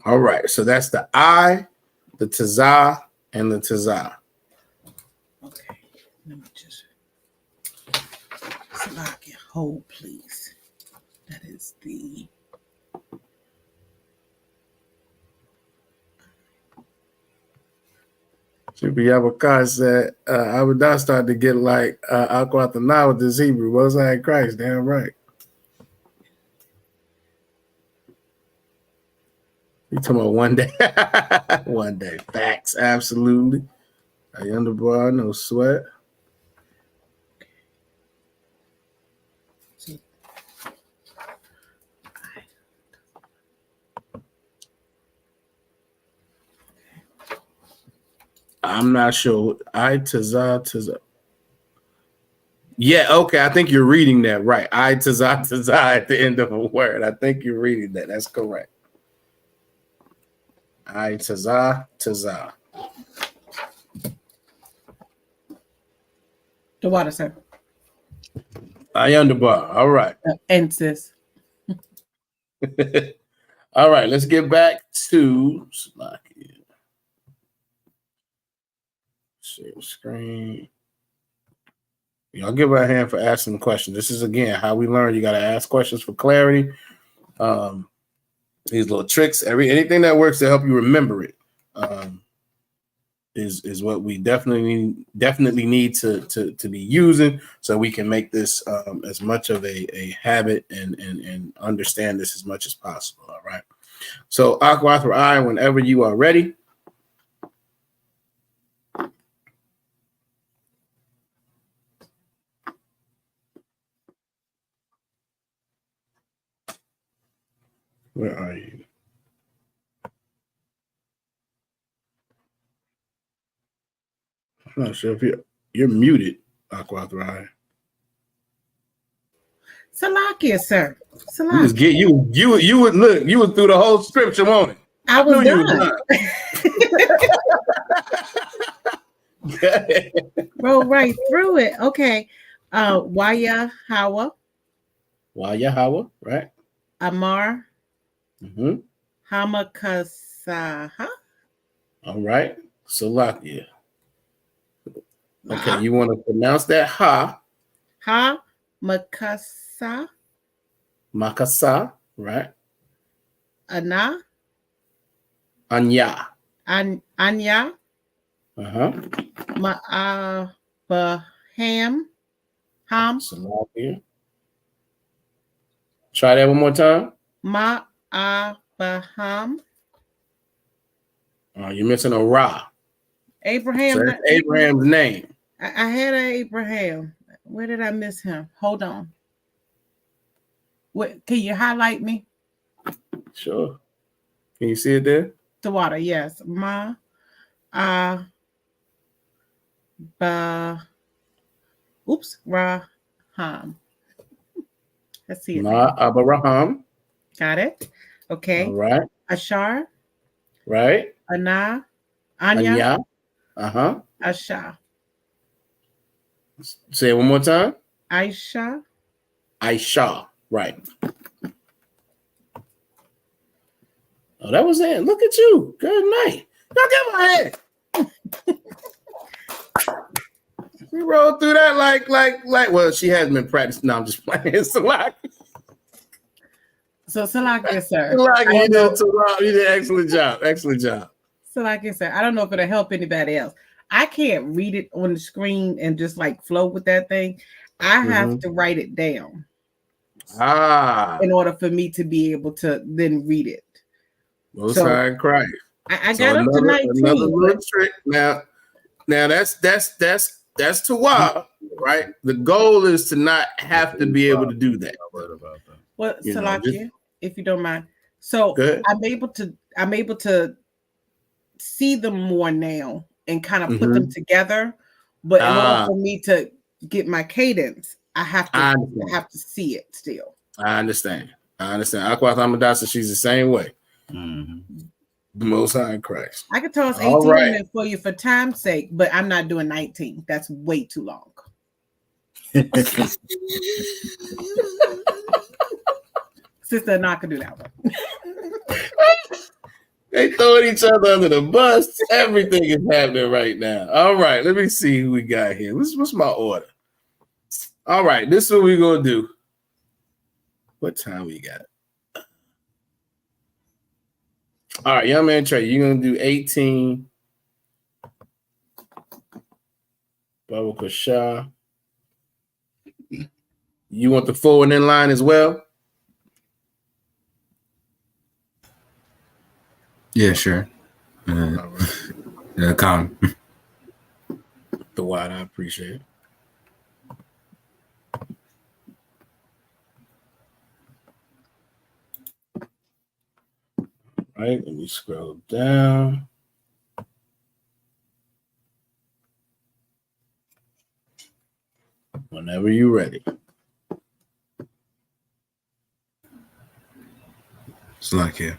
All right, so that's the I, the Tazah, and the Tazah. Okay, let me just select it. Hold, please. That is the. Shibi said, I would not start to get like Aquathana with this Hebrew. Most High in Christ, damn right. You talking about one day? One day. Facts, absolutely. I underbar, no sweat. I'm not sure. Tazah. Yeah, okay. I think you're reading that right. Tazah at the end of a word. I think you're reading that. That's correct. Tazah. The water, sir. Underbar. All right. And sis. All right. Let's get back to share screen. Y'all give her a hand for asking the question. This is again how we learn. You got to ask questions for clarity. These little tricks, anything that works to help you remember it, is what we definitely need to be using, so we can make this as much of a habit and understand this as much as possible. All right. So Aquathrai, whenever you are ready. Where are you? I'm not sure if you're muted, Aquathrai. Salakia, sir. Salakia. You would look. You were through the whole scripture, won't it? I was done. roll right through it. Okay. Waya Hawa, Wayahawa, right? Amar, Mm-hmm. Hamakasaha. All right. Salakia. Okay, Ah. you want to pronounce that ha, Ha Makasa makasa, right? Ana Anya. Anya Uh-huh. Ma'abaham Ham Salakia. Try that one more time. Ma'abaham. You're missing a ra. Abraham. So that's Abraham's name. I had an Abraham. Where did I miss him? Hold on. What? Can you highlight me? Sure. Can you see it there? The water, yes. Raham. Let's see it. Ma Abraham. Got it. Okay. All right. Ashar. Right. Anya. Anya. Uh-huh. Asha. Say it one more time. Aisha. Aisha. Right. Oh, that was it. Look at you. Good night. Now get my head. We rolled through that like. Well, she has been practicing. No, I'm just playing. Salak. So Salakia, sir. Salak, you did an excellent job. Excellent job. Salakia, sir. I don't know if it'll help anybody else. I can't read it on the screen and just like flow with that thing. I have to write it down. In order for me to be able to then read it. Most High in Christ. I got up to 19. Another little trick. Now that's Tawah, right? The goal is to not have to be able to do that. Well, Salakia, if you don't mind. So I'm able to see them more now and kind of put them together. But in order for me to get my cadence, I have to see it still. I understand. Aquath Amadasa, she's the same way. Most High in Christ. I could toss 18 in there for you for time's sake, but I'm not doing 19. That's way too long. Sister, not gonna do that one. They throwing each other under the bus. Everything is happening right now. All right, let me see who we got here. What's my order? All right, this is what we're gonna do. What time we got? All right, young man Trey, you're gonna do 18. Baba Kasha. You want the forward in line as well? Yeah, sure. Come. The wide, I appreciate it. All right, let me scroll down. Whenever you're ready. It's like it.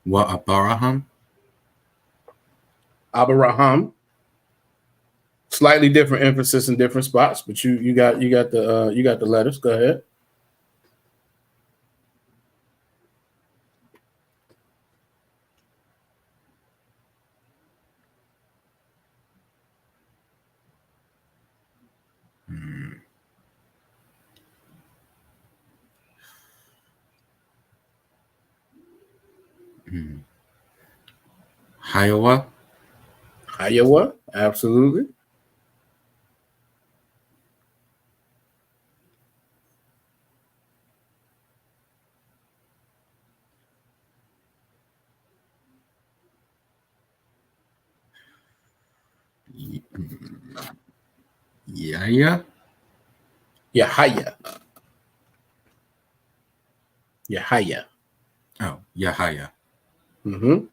What Abraham? Abraham. Slightly different emphasis in different spots, but you got the letters. Go ahead. Iowa. Iowa, absolutely. Yahya. Yahya. Yahya. Oh, Yahya. Mm-hmm.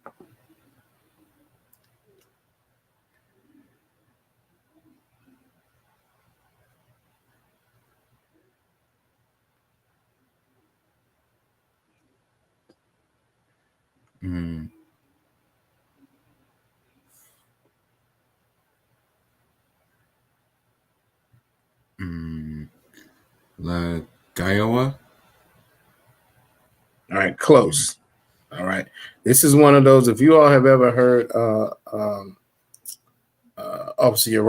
Mm. Mm. La Gaiowa. All right, close. All right. This is one of those. If you all have ever heard Officer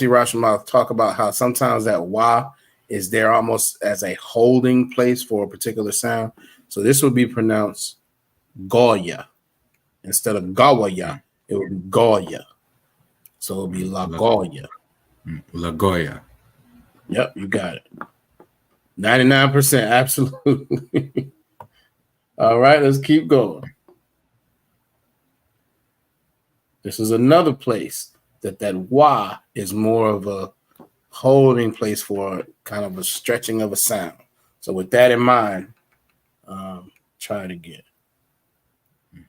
Rashomov talk about how sometimes that wa is there almost as a holding place for a particular sound. So this would be pronounced Goya instead of Gawaya. It would be Goya. So it would be La Goya. La Goya. Yep, you got it. 99%, absolutely. All right, let's keep going. This is another place that wa is more of a holding place for kind of a stretching of a sound. So with that in mind, try it again.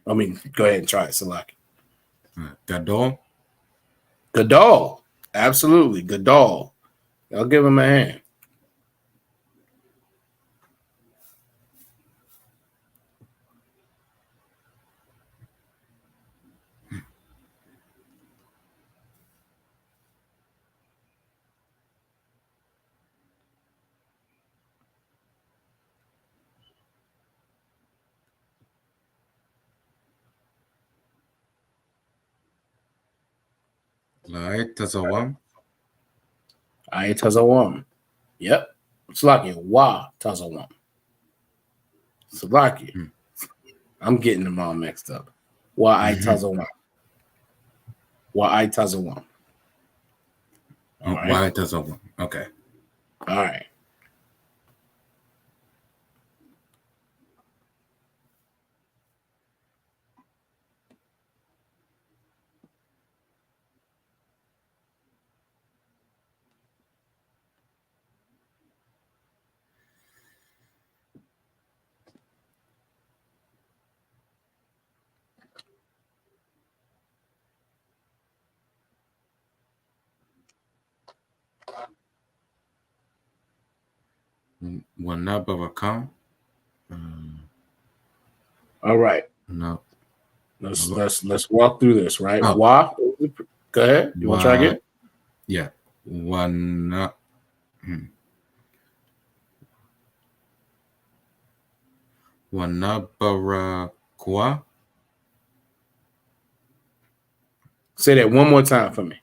I mean, go ahead and try it, Salaki. Gadol. Gadol. Absolutely. Gadol. I'll give him a hand. La Tazawam. I Tazawam. Yep. Salaki. Wa Tazawam. Salaki. I'm getting them all mixed up. Wa I Tazawam. Wa I Tazawam. Why Tazawam? Okay. All right. Wanabarakam. All right. No. Let's walk through this, right? Oh. Wa. Go ahead. You want to try again? Yeah. Wanabarakwa. Say that one more time for me.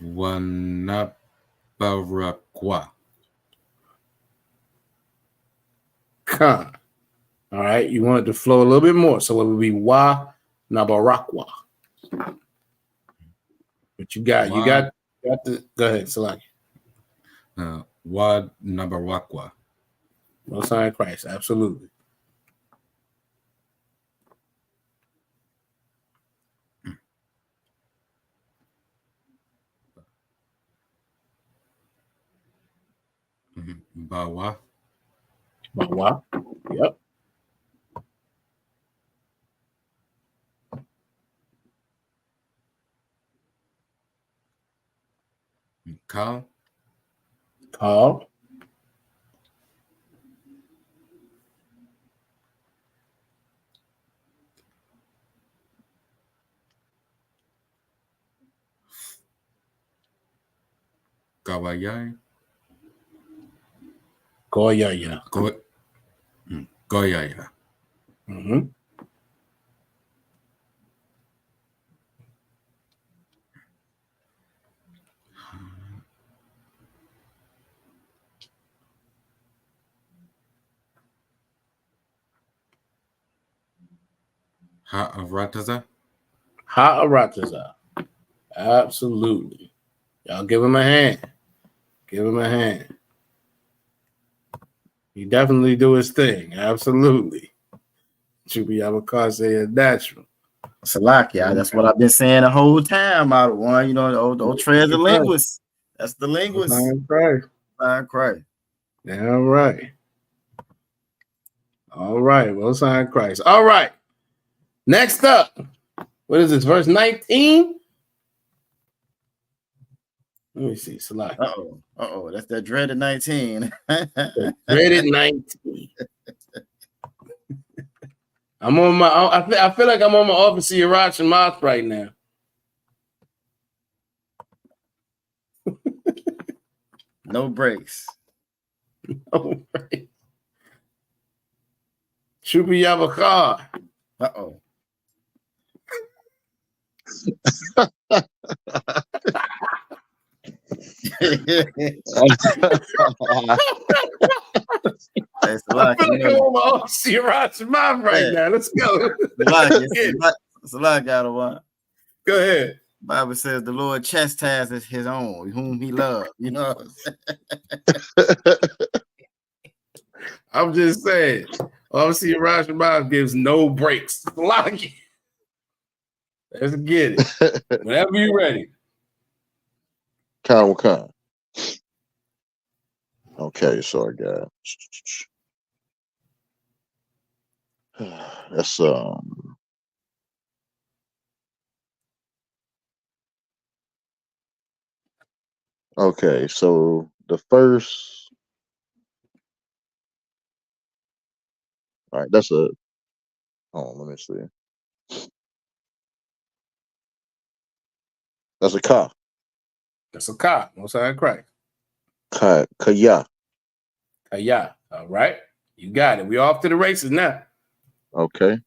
Wanabarakwa. Khan. All right. You want it to flow a little bit more. So it would be wa nabarakwa. But you got the go ahead, Salaki. Wa Nabarakwa. Most High Christ, absolutely. Bawa. Bawa. Yep. Kal. Call. Gawayai. Goyaya. Goyaya. Mm-hmm. Ha'arataza. Ha'arataza. Absolutely. Y'all give him a hand. Give him a hand. He definitely do his thing. Absolutely. Should be Abakase natural. Salakia, that's what I've been saying the whole time. Out of one, you know, the old transit linguist. That's the linguist. Christ. All right. All right. Well, sign Christ. All right. Next up. What is this? Verse 19? Let me see. Salaki. Uh-oh. That's that dreaded 19. Dreaded 19. I'm on my. I feel like I'm on my office Sirach and mouth right now. No breaks. No breaks. Shubi Yavakar. Uh-oh. Hey, I feel like I'm on my office Sirach and mouth right now. Let's go. Salak got a one. Go ahead. Bible says the Lord chastises his own, whom he loves. You know what I'm saying? I'm just saying. Obviously, Sirach and mouth gives no breaks. Let's get it. Whenever you're ready. Con. Okay, so I got that's okay, so the first all right, that's a let me see. That's a ka. That's a ka. Most High Christ. Kaya. Kaya. All right. You got it. We off to the races now. Okay.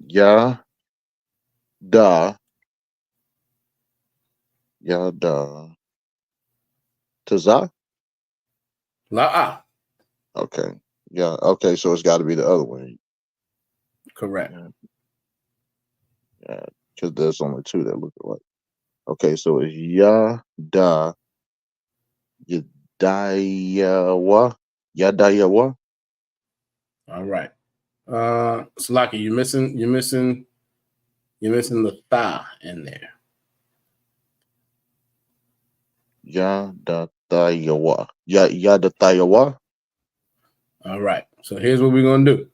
Ya da. Taza? La'a. Okay. Yeah. Okay. So it's got to be the other one. Correct. Yeah. Because there's only two that look alike. Okay. So it's ya da. Yadayawa. Yadayawa. All right. Slaki, you're missing the tha in there. Yadatayawa. Yadatayawa. All right. So here's what we're gonna do.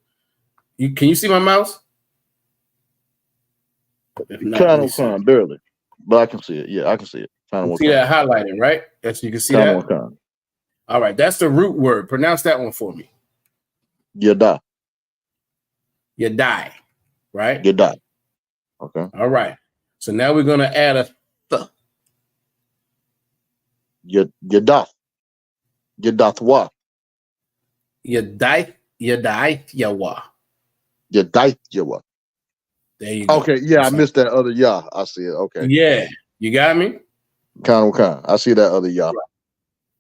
Can you see my mouse? If not, Kind of barely, but I can see it. Yeah, I can see it. You see that highlighting, right? Yes, you can see that. All right, that's the root word. Pronounce that one for me. Yada. Yadai, right? Yada. Okay. All right. So now we're gonna add a th. Yadath. Yadathwa. Yadaith yawa. Yadaith yawa. There you go. Okay, yeah, I missed that other ya. I see it. Okay. Yeah, you got me? Kind. I see that other ya.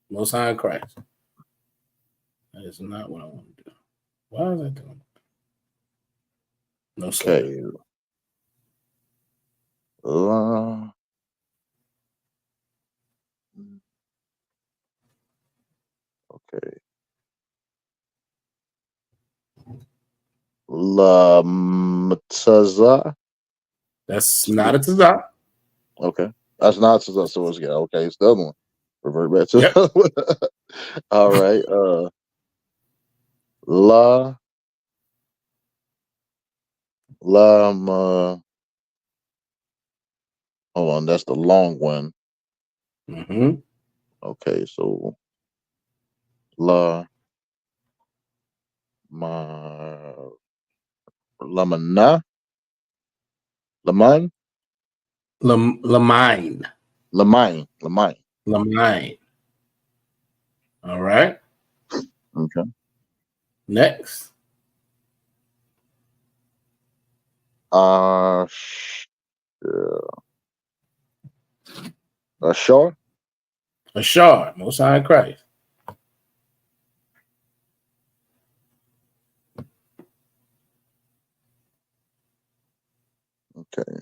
Most High Christ. That is not what I want to do. Why is that doing? No okay. Okay. La Mtaza. That's not a taza. Okay. That's not taza. So it's okay. It's the other one. Revert back to the other one. All right. Hold on, that's the long one. Mm-hmm. Okay, so Lamine. All right. Okay. Next. Ashar. Ashar. Most High Christ. Okay.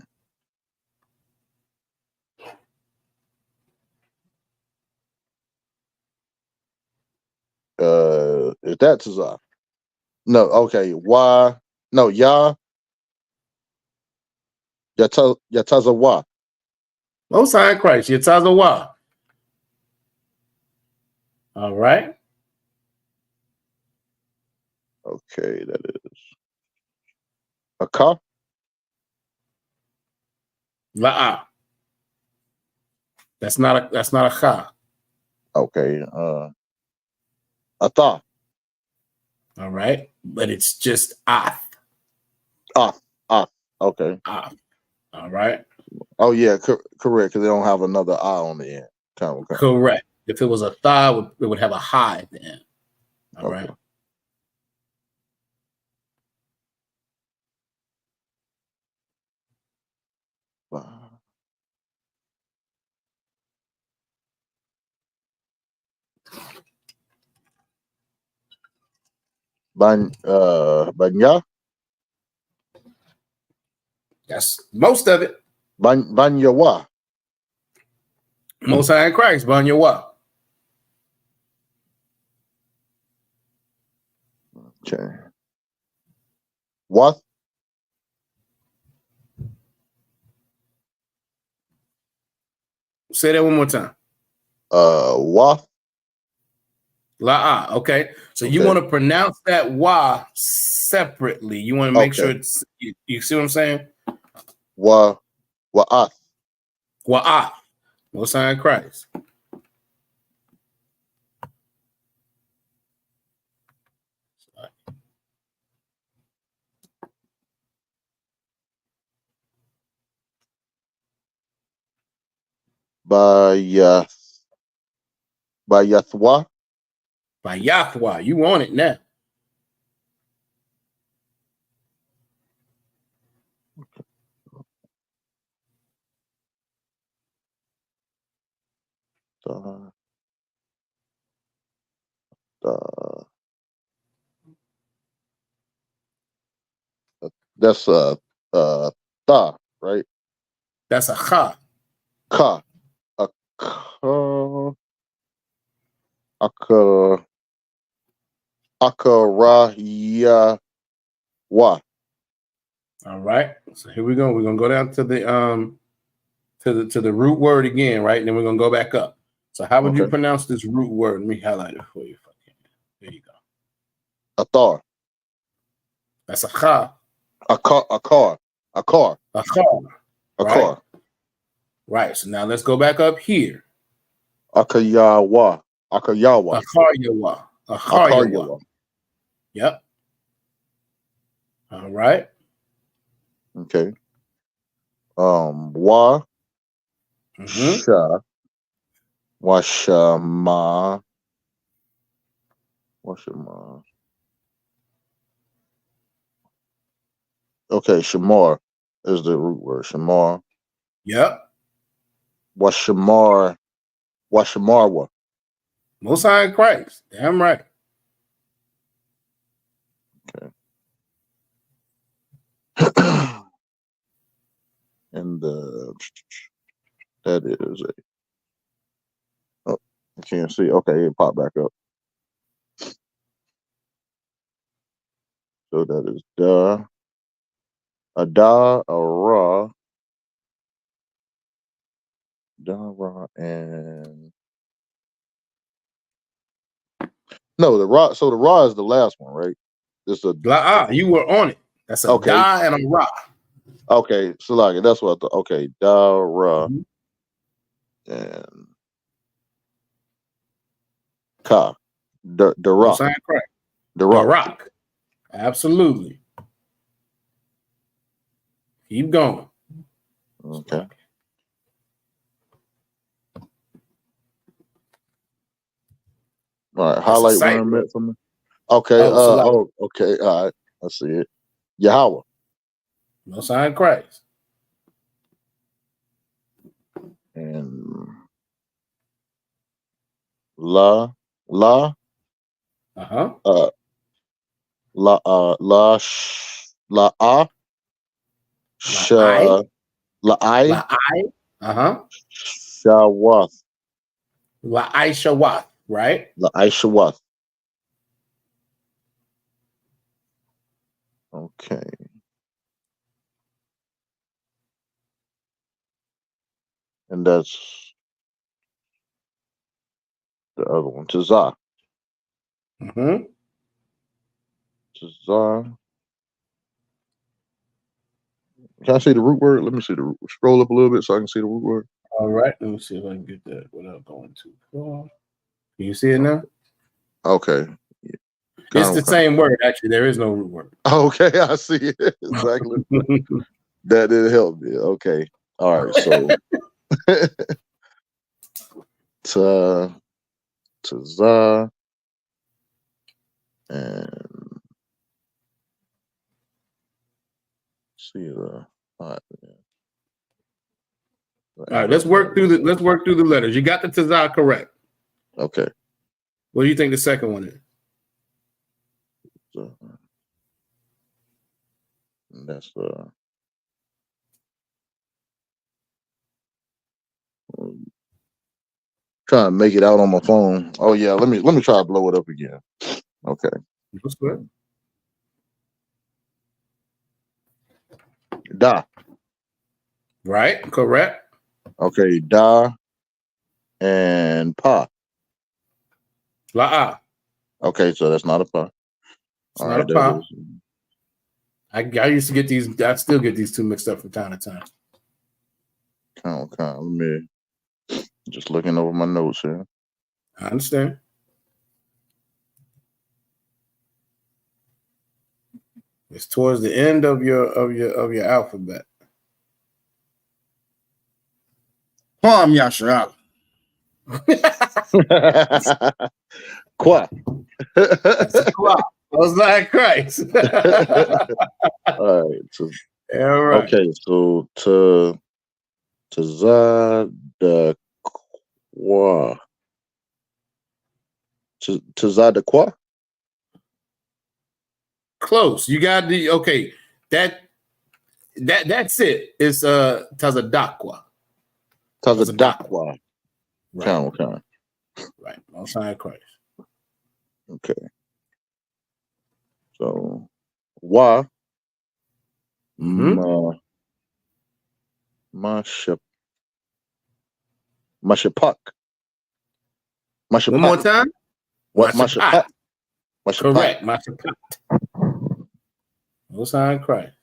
Is that Tazah? No, okay. Why? No, Yatazawa. Most High Christ. Yatazawa. All right. Okay, that is a car. La'a. That's not a cha. Okay. Atha. All right, but it's just Ath. Okay. Ath. All right. Oh yeah, correct. Because they don't have another I on the end. Correct. If it was a tha, it would have a ha at the end. All right. Banya. That's most of it. Banyawa. Most High in Christ, Banyawa. Okay. What? Say that one more time. Wa. La. Okay. So you want to pronounce that wa separately. You want to make sure it's. You see what I'm saying? Wa'ath. Wa'ath. Most High in Christ. Bayathwa. Bayathwa. You want it now. That's tha, right? That's a cha. Ka. A ka. Akaraya wa. All right. So here we go. We're gonna go down to the to the root word again, right? And then we're gonna go back up. So how would you pronounce this root word? Let me highlight it for you. There you go. Athar. That's a cha. A car. Right? Right. So now let's go back up here. Akayawa. Akaryawa. Yep. All right. Okay. Wa. Sha. Washama. Okay, shamar is the root word. Shamar. Yep. Washamarwa. Most High in Christ. Damn right. Okay. And that is a. Oh, I can't see. Okay, it popped back up. So that is da, a da, a ra, and no, the ra. So the ra is the last one, right? This a you were on it. That's a da and a ra. Okay, so like that's what I thought. Okay, da ra and ka, the rock, the rock. Absolutely. Keep going. Okay. All right, highlight where I'm at for me. Okay. Okay. All right. I see it. Yahweh. Most High in Christ. And La. La. La. Sha. La. Shawath. La Aishawath, right? La Aishawath. Okay. And that's the other one. Tazah. Tazah. Can I see the root word? Let me see the root. Scroll up a little bit so I can see the root word. All right. Let me see if I can get that without going too far. Can you see it now? Okay. It's the same word, actually. There is no root word. Okay, I see it. Exactly. That didn't help me. Okay. All right. So to za and see the All right, let's work through the letters. You got the tazah correct. Okay. What do you think the second one is? That's trying to make it out on my phone. Oh yeah, let me try to blow it up again. Okay. That's good. Da. Right, correct. Okay, da and pa. La'a. Okay, so that's not a pa. It's not a pa. I used to get these. I still get these two mixed up from time to time. Count. Let me just looking over my notes here. I understand. It's towards the end of your alphabet. Palm Yashara. Qua. Qua. Most High Christ. All right. All right. Okay, so to za da qua. To za da qua. Close. You got the okay. That's it. It's Tazadakwa. Tazadakwa. Right. Okay. Right. Most High Christ. Okay. So wa mashapak. One more time. What mashapak? Correct. Mashapat. Most High Christ.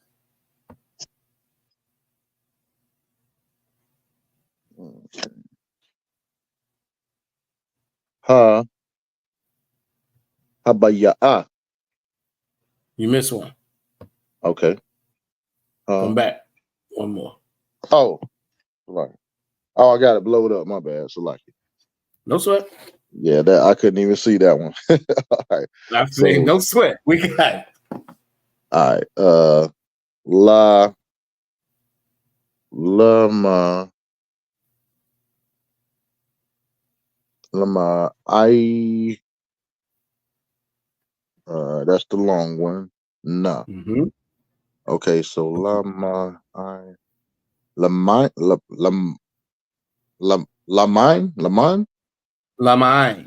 Ha Habaya'a. You missed one. Okay. Come back. One more. Oh, right. Oh, I got it blowed up. My bad. So lucky. No sweat. Yeah, that I couldn't even see that one. All right. I'm saying no sweat. We got it. All right. Lama I that's the long one. Nah. Okay, so Lama I Lamine Lamine.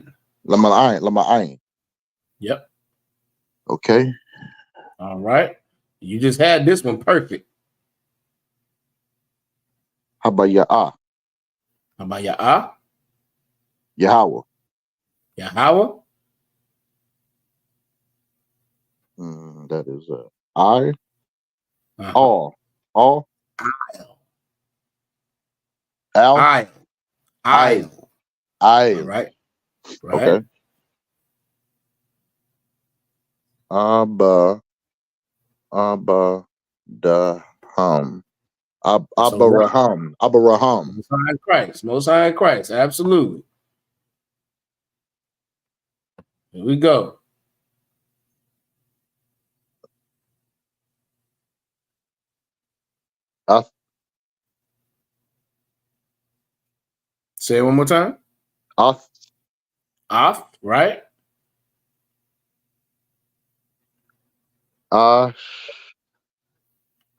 Yep. Okay. All right. You just had this one perfect. Habaya'a. Habaya'a. Yahweh. Yahweh. That is I. All. Al. Al. I. All right. Okay. Abba Daham. Abraham. Most High Christ. Most High Christ. Absolutely. Here we go. Say it one more time. Off, right?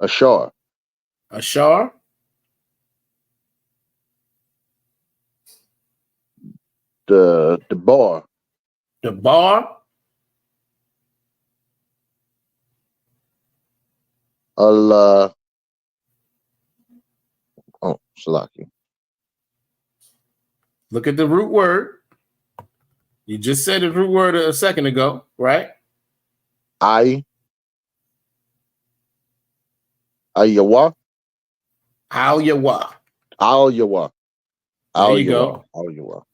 Ashar. The bar. Allah. Oh, Salaki. Look at the root word. You just said the root word a second ago, right? Ayawa. Al-Yawa. Al-Yawa. There you go. Al-Yawa.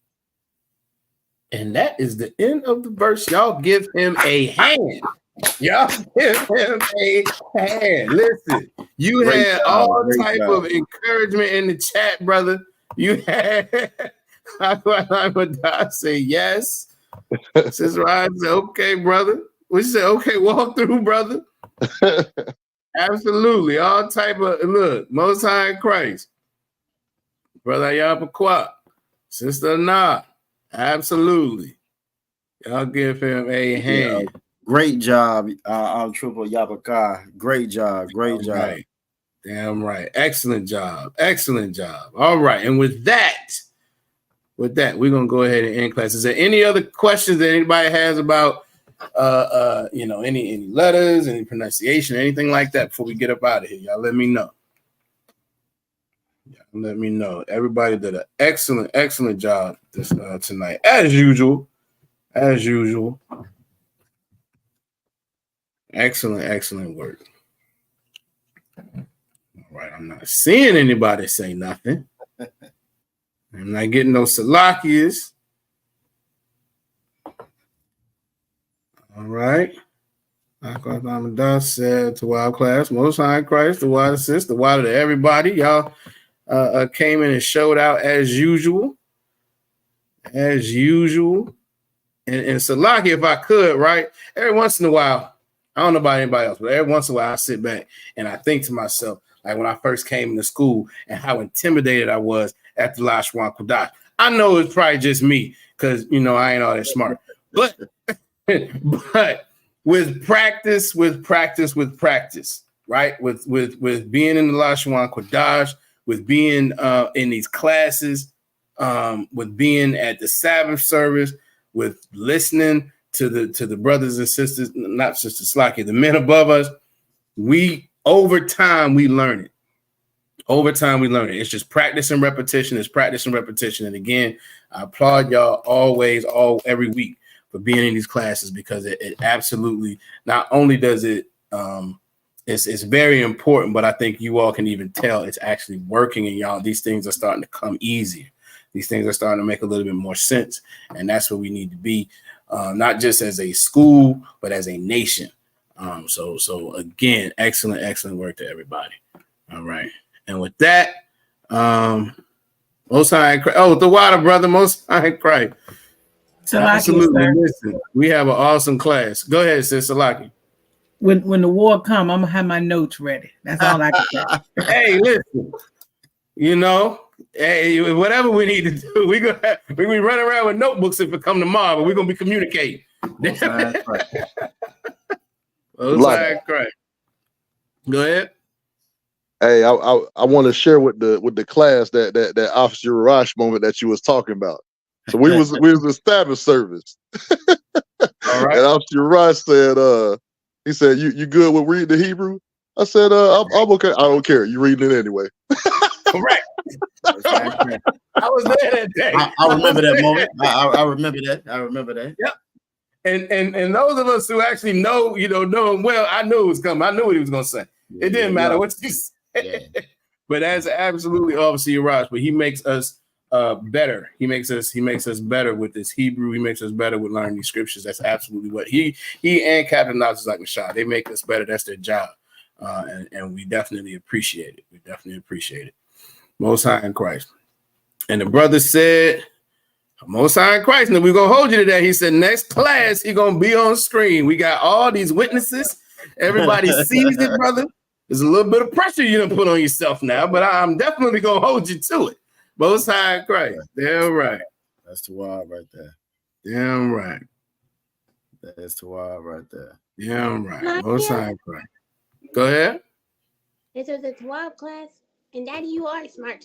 And that is the end of the verse. Y'all give him a hand. Y'all give him a hand. Listen, you Great had job. all Great type job. of encouragement in the chat, brother. You had I say yes. Sister Ryan said, okay, brother. We said, okay, walk through, brother. Absolutely. All type of look, Most High in Christ. Brother Yapaqua. Sister Nah. Absolutely. Y'all give him a hand. Great job, Triple Yapaka. Great job. Great job. Right. Damn right. Excellent job. Excellent job. All right. And with that, we're gonna go ahead and end class. Is there any other questions that anybody has about any letters, any pronunciation, anything like that before we get up out of here? Y'all let me know. Let me know. Everybody did an excellent job this tonight, as usual. Excellent work. All right, I'm not seeing anybody say nothing. I'm not getting no Salakias. All right. Ahmad said to Wild Class, Most High in Christ, the Wild Assist, the Wild to everybody. Y'all came in and showed out as usual. As usual. And Salaki, if I could, right? Every once in a while, I don't know about anybody else, but every once in a while I sit back and I think to myself, like when I first came into school and how intimidated I was at the Lashawan Qadash. I know it's probably just me because, I ain't all that smart. But with practice, right? With being in the Lashawan Qadash, with being in these classes, with being at the Sabbath service, with listening to the brothers and sisters, not Sister Slacky, the men above us, over time we learn it. It's just practice and repetition. And again, I applaud y'all every week for being in these classes because it absolutely, not only does it, it's very important, but I think you all can even tell it's actually working, and y'all, these things are starting to come easier. These things are starting to make a little bit more sense, and that's where we need to be, not just as a school, but as a nation. So again, excellent work to everybody. All right, and with that, Most High, the water brother, Most High Christ. Absolutely, listen, we have an awesome class. Go ahead, Sis Salaki. When the war come, I'm gonna have my notes ready. That's all I can say. Hey, listen, hey, whatever we need to do, we run around with notebooks if it come tomorrow, but we're gonna be communicating. Most High Christ. Go ahead. Hey, I want to share with the class that Officer Rush moment that you was talking about. So we was in Sabbath service. All right. And Officer Rush said, he said, you good with reading the Hebrew? I said, I'm okay. I don't care. You reading it anyway. Correct. I was there that day. I remember that moment. I remember that. Yep. And those of us who actually know him well, I knew it was coming. I knew what he was gonna say. It didn't matter what you said. Yeah. But that's absolutely obviously Raj. But he makes us better. He makes us better with this Hebrew. He makes us better with learning these scriptures. That's absolutely what he and Captain Knox like Mashah. They make us better. That's their job. And we definitely appreciate it. Most High in Christ. And the brother said, Most High in Christ. And we're going to hold you to that. He said, next class, he's going to be on screen. We got all these witnesses. Everybody sees it, brother. There's a little bit of pressure you done put on yourself now, but I'm definitely going to hold you to it. Most High in Christ. Damn right. That's the wild right there. Damn right. That's the wild right there. Damn right. Most High in Christ. Go ahead. This is a 12 class, and Daddy, you are smart.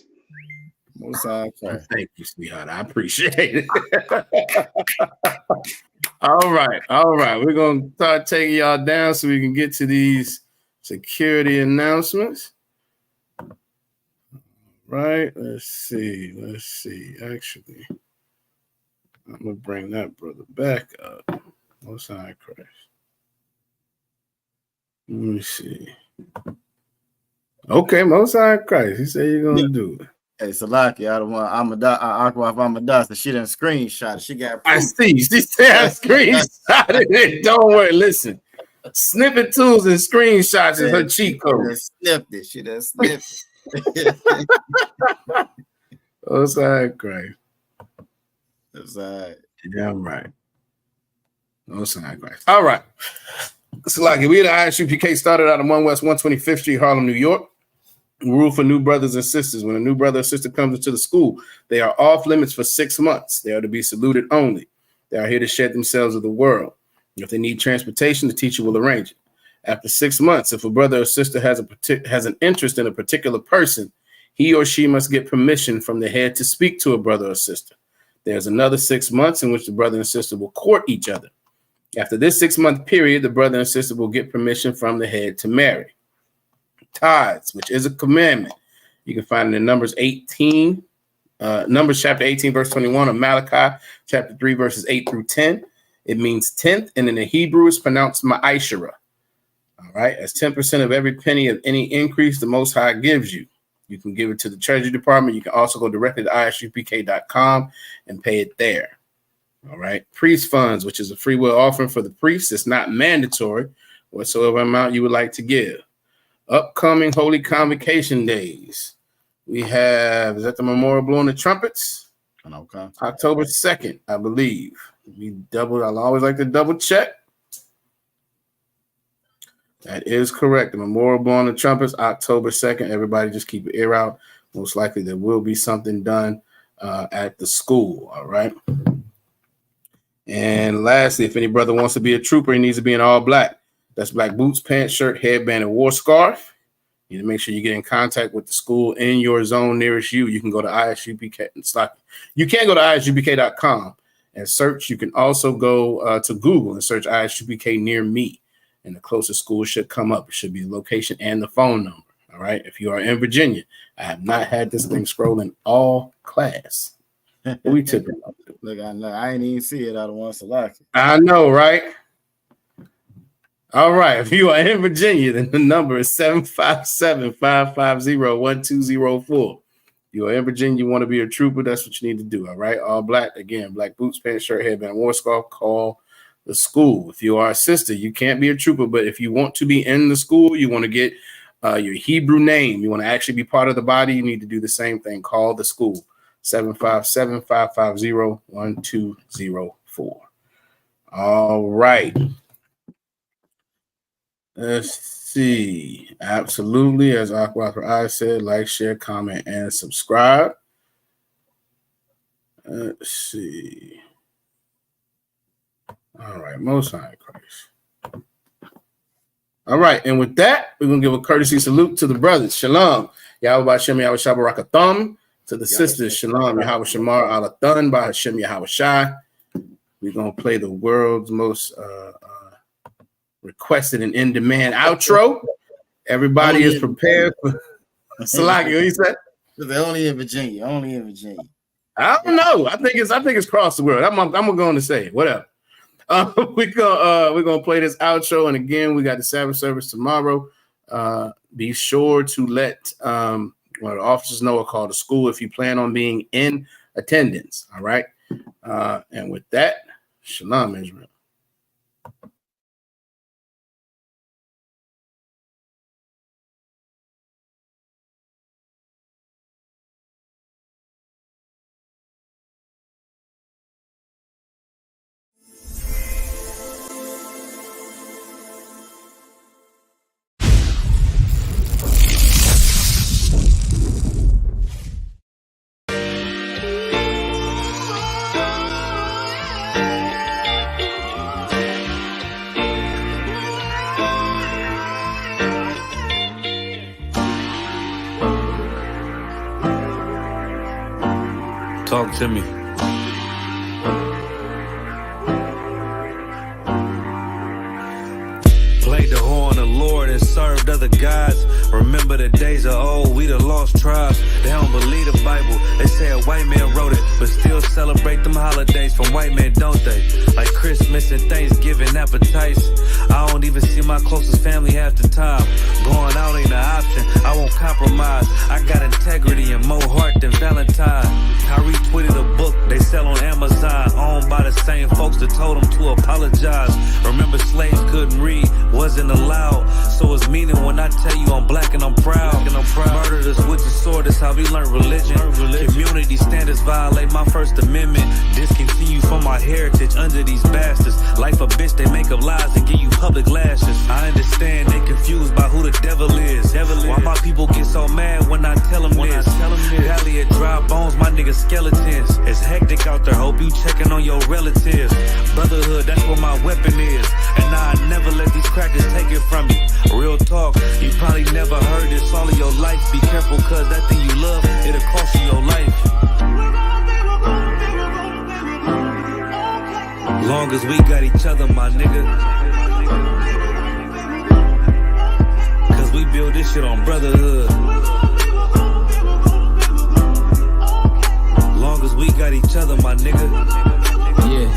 Most High Christ. Thank you, sweetheart. I appreciate it. All right. We're going to start taking y'all down so we can get to these security announcements. Right. Let's see. Actually, I'm going to bring that brother back up. Most High Christ. Let me see. Okay, Most High Christ. He said you're going to do it. Hey, Salaki, I don't want Aqua Amadas. So she done screenshot it. She got proof. I see. She said I screenshotted it. Don't worry. Listen. Snippet tools and screenshots is her cheat code. She done snipped it. Oh, it's all right, Craig. That's all right. Yeah, I'm right. Oh, it's all right, Craig. All right. So, like, we at the ISUPK started out on 1 West 125th Street, Harlem, New York. Rule for new brothers and sisters. When a new brother or sister comes into the school, they are off limits for 6 months. They are to be saluted only. They are here to shed themselves of the world. If they need transportation, the teacher will arrange it. After 6 months, if a brother or sister has an interest in a particular person, he or she must get permission from the head to speak to a brother or sister. There's another 6 months in which the brother and sister will court each other. After this 6-month period, the brother and sister will get permission from the head to marry. Tithes, which is a commandment. You can find it in Numbers chapter 18, verse 21, or Malachi chapter 3, verses 8 through 10. It means 10th, and in the Hebrew it's pronounced ma'ashara. All right, as 10% of every penny of any increase the Most High gives you. You can give it to the Treasury Department. You can also go directly to ISUPK.com and pay it there. All right, priest funds, which is a free will offering for the priest. It's not mandatory, whatsoever amount you would like to give. Upcoming Holy Convocation days. We have, is that the Memorial Blowing the Trumpets? Okay. October 2nd, I believe. I'll always like to double check. That is correct. The Memorial Blowing the Trumpets, October 2nd. Everybody just keep your ear out. Most likely there will be something done at the school. All right. And lastly, if any brother wants to be a trooper, he needs to be in all black. That's black boots, pants, shirt, headband, and war scarf. You need to make sure you get in contact with the school in your zone nearest you. You can go to ISUPK. You can go to ISUPK.com and search. You can also go to Google and search ISUPK near me, and the closest school should come up. It should be the location and the phone number. All right. If you are in Virginia, I have not had this thing scrolling all class. We typically do. Look, I ain't even see it. I don't want to select it. I know, right? All right. If you are in Virginia, then the number is 757-550-1204. You are in Virginia, you want to be a trooper, that's what you need to do. All right. All black, again, black boots, pants, shirt, headband, war scarf, call the school. If you are a sister, you can't be a trooper, but if you want to be in the school, you want to get your Hebrew name, you want to actually be part of the body, you need to do the same thing. Call the school, 757-550-1204. All right. Let's see. Absolutely. As I said, like, share, comment, and subscribe. Let's see. All right. Most High Christ. All right. And with that, we're going to give a courtesy salute to the brothers. Shalom. Yahweh Hashem Yahweh Shabarakatham. To the sisters. Shalom. Yahweh Shamar Alathan by Hashem Yahweh Shai. We're going to play the world's most requested and in-demand outro. Everybody is prepared for Salaki. What you said? They're only in Virginia. Only in Virginia. I don't know. I think it's across the world. I'm going to say it. Whatever. We're gonna play this outro, and again, we got the Sabbath service tomorrow. Be sure to let the officers know or call the school if you plan on being in attendance. All right. And with that, Shalom, Israel. Talk to me. Play the horn of the Lord and served other gods. Remember the days of old, we the lost tribes. They don't believe the Bible, they say a white man wrote it, but still celebrate them holidays from white men, don't they? Like Christmas and Thanksgiving appetites. I don't even see my closest family half the time. Going out ain't an option, I won't compromise. I got integrity and more heart than Valentine. Kyrie tweeted a book they sell on Amazon, owned by the same folks that told them to apologize. Remember slaves couldn't read, wasn't allowed, so it's meaning when I tell you I'm black and I'm proud. Murdered us with the sword, that's how we learned religion. Community standards violate my First Amendment. Discontinue from my heritage under these bastards. Life a bitch, they make up lies and give you public lashes. I understand they confused by who the devil is. Why my people get so mad when I tell them this? Valley of dry bones, my niggas skeletons. It's hectic out there, hope you checking on your relatives. Brotherhood, that's where my weapon is. And I never let these crackers take it from you. Real talk, you probably never heard this all of your life. Be careful, cause that thing you love, it'll cost you your life. Long as we got each other, my nigga. Cause we build this shit on brotherhood. Long as we got each other, my nigga. Yeah.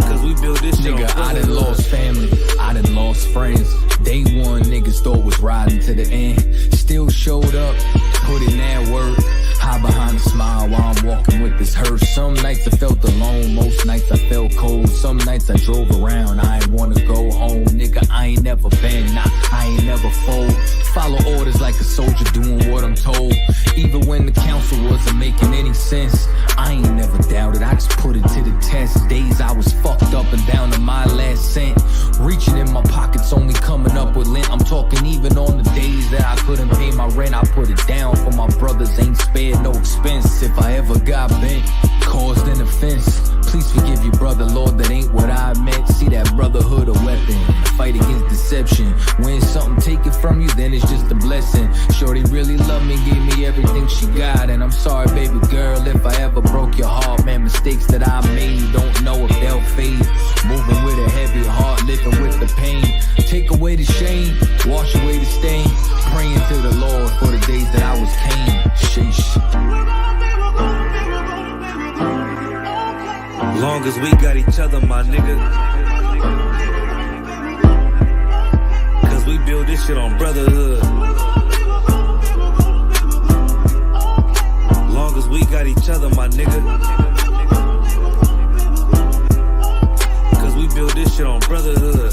Cause we build this shit Nigga, on I done brotherhood. lost family, I done lost friends. Day one, niggas thought was riding to the end. Still showed up, put in that work. Hide behind a smile while I'm walking with this hearse. Some nights I felt alone, most nights I felt cold. Some nights I drove around, I ain't wanna go home. Nigga, I ain't never been, I ain't never fold. Follow orders like a soldier doing what I'm told. Even when the council wasn't making any sense, I ain't never doubted, I just put it to the test. Days I was fucked up and down to my last cent. Reaching in my pockets, only coming up with lint. I'm talking even on the days that I couldn't pay my rent. I put it down for my brothers, ain't spared no expense. If I ever got bent, caused an offense, please forgive you, brother, Lord, that ain't what I meant. See that brotherhood a weapon, fight against deception. When something taken from you, then it's just a blessing. Shorty really loved me, gave me everything she got. And I'm sorry, baby girl, if I ever broke your heart. Man, mistakes that I made, don't know if they'll fade. Moving with a heavy heart, living with the pain. Take away the shame, wash away the stain. Praying to the Lord for the days that I was Cain. Sheesh. Long as we got each other, my nigga. Cause we build this shit on brotherhood. Long as we got each other, my nigga. Cause we build this shit on brotherhood.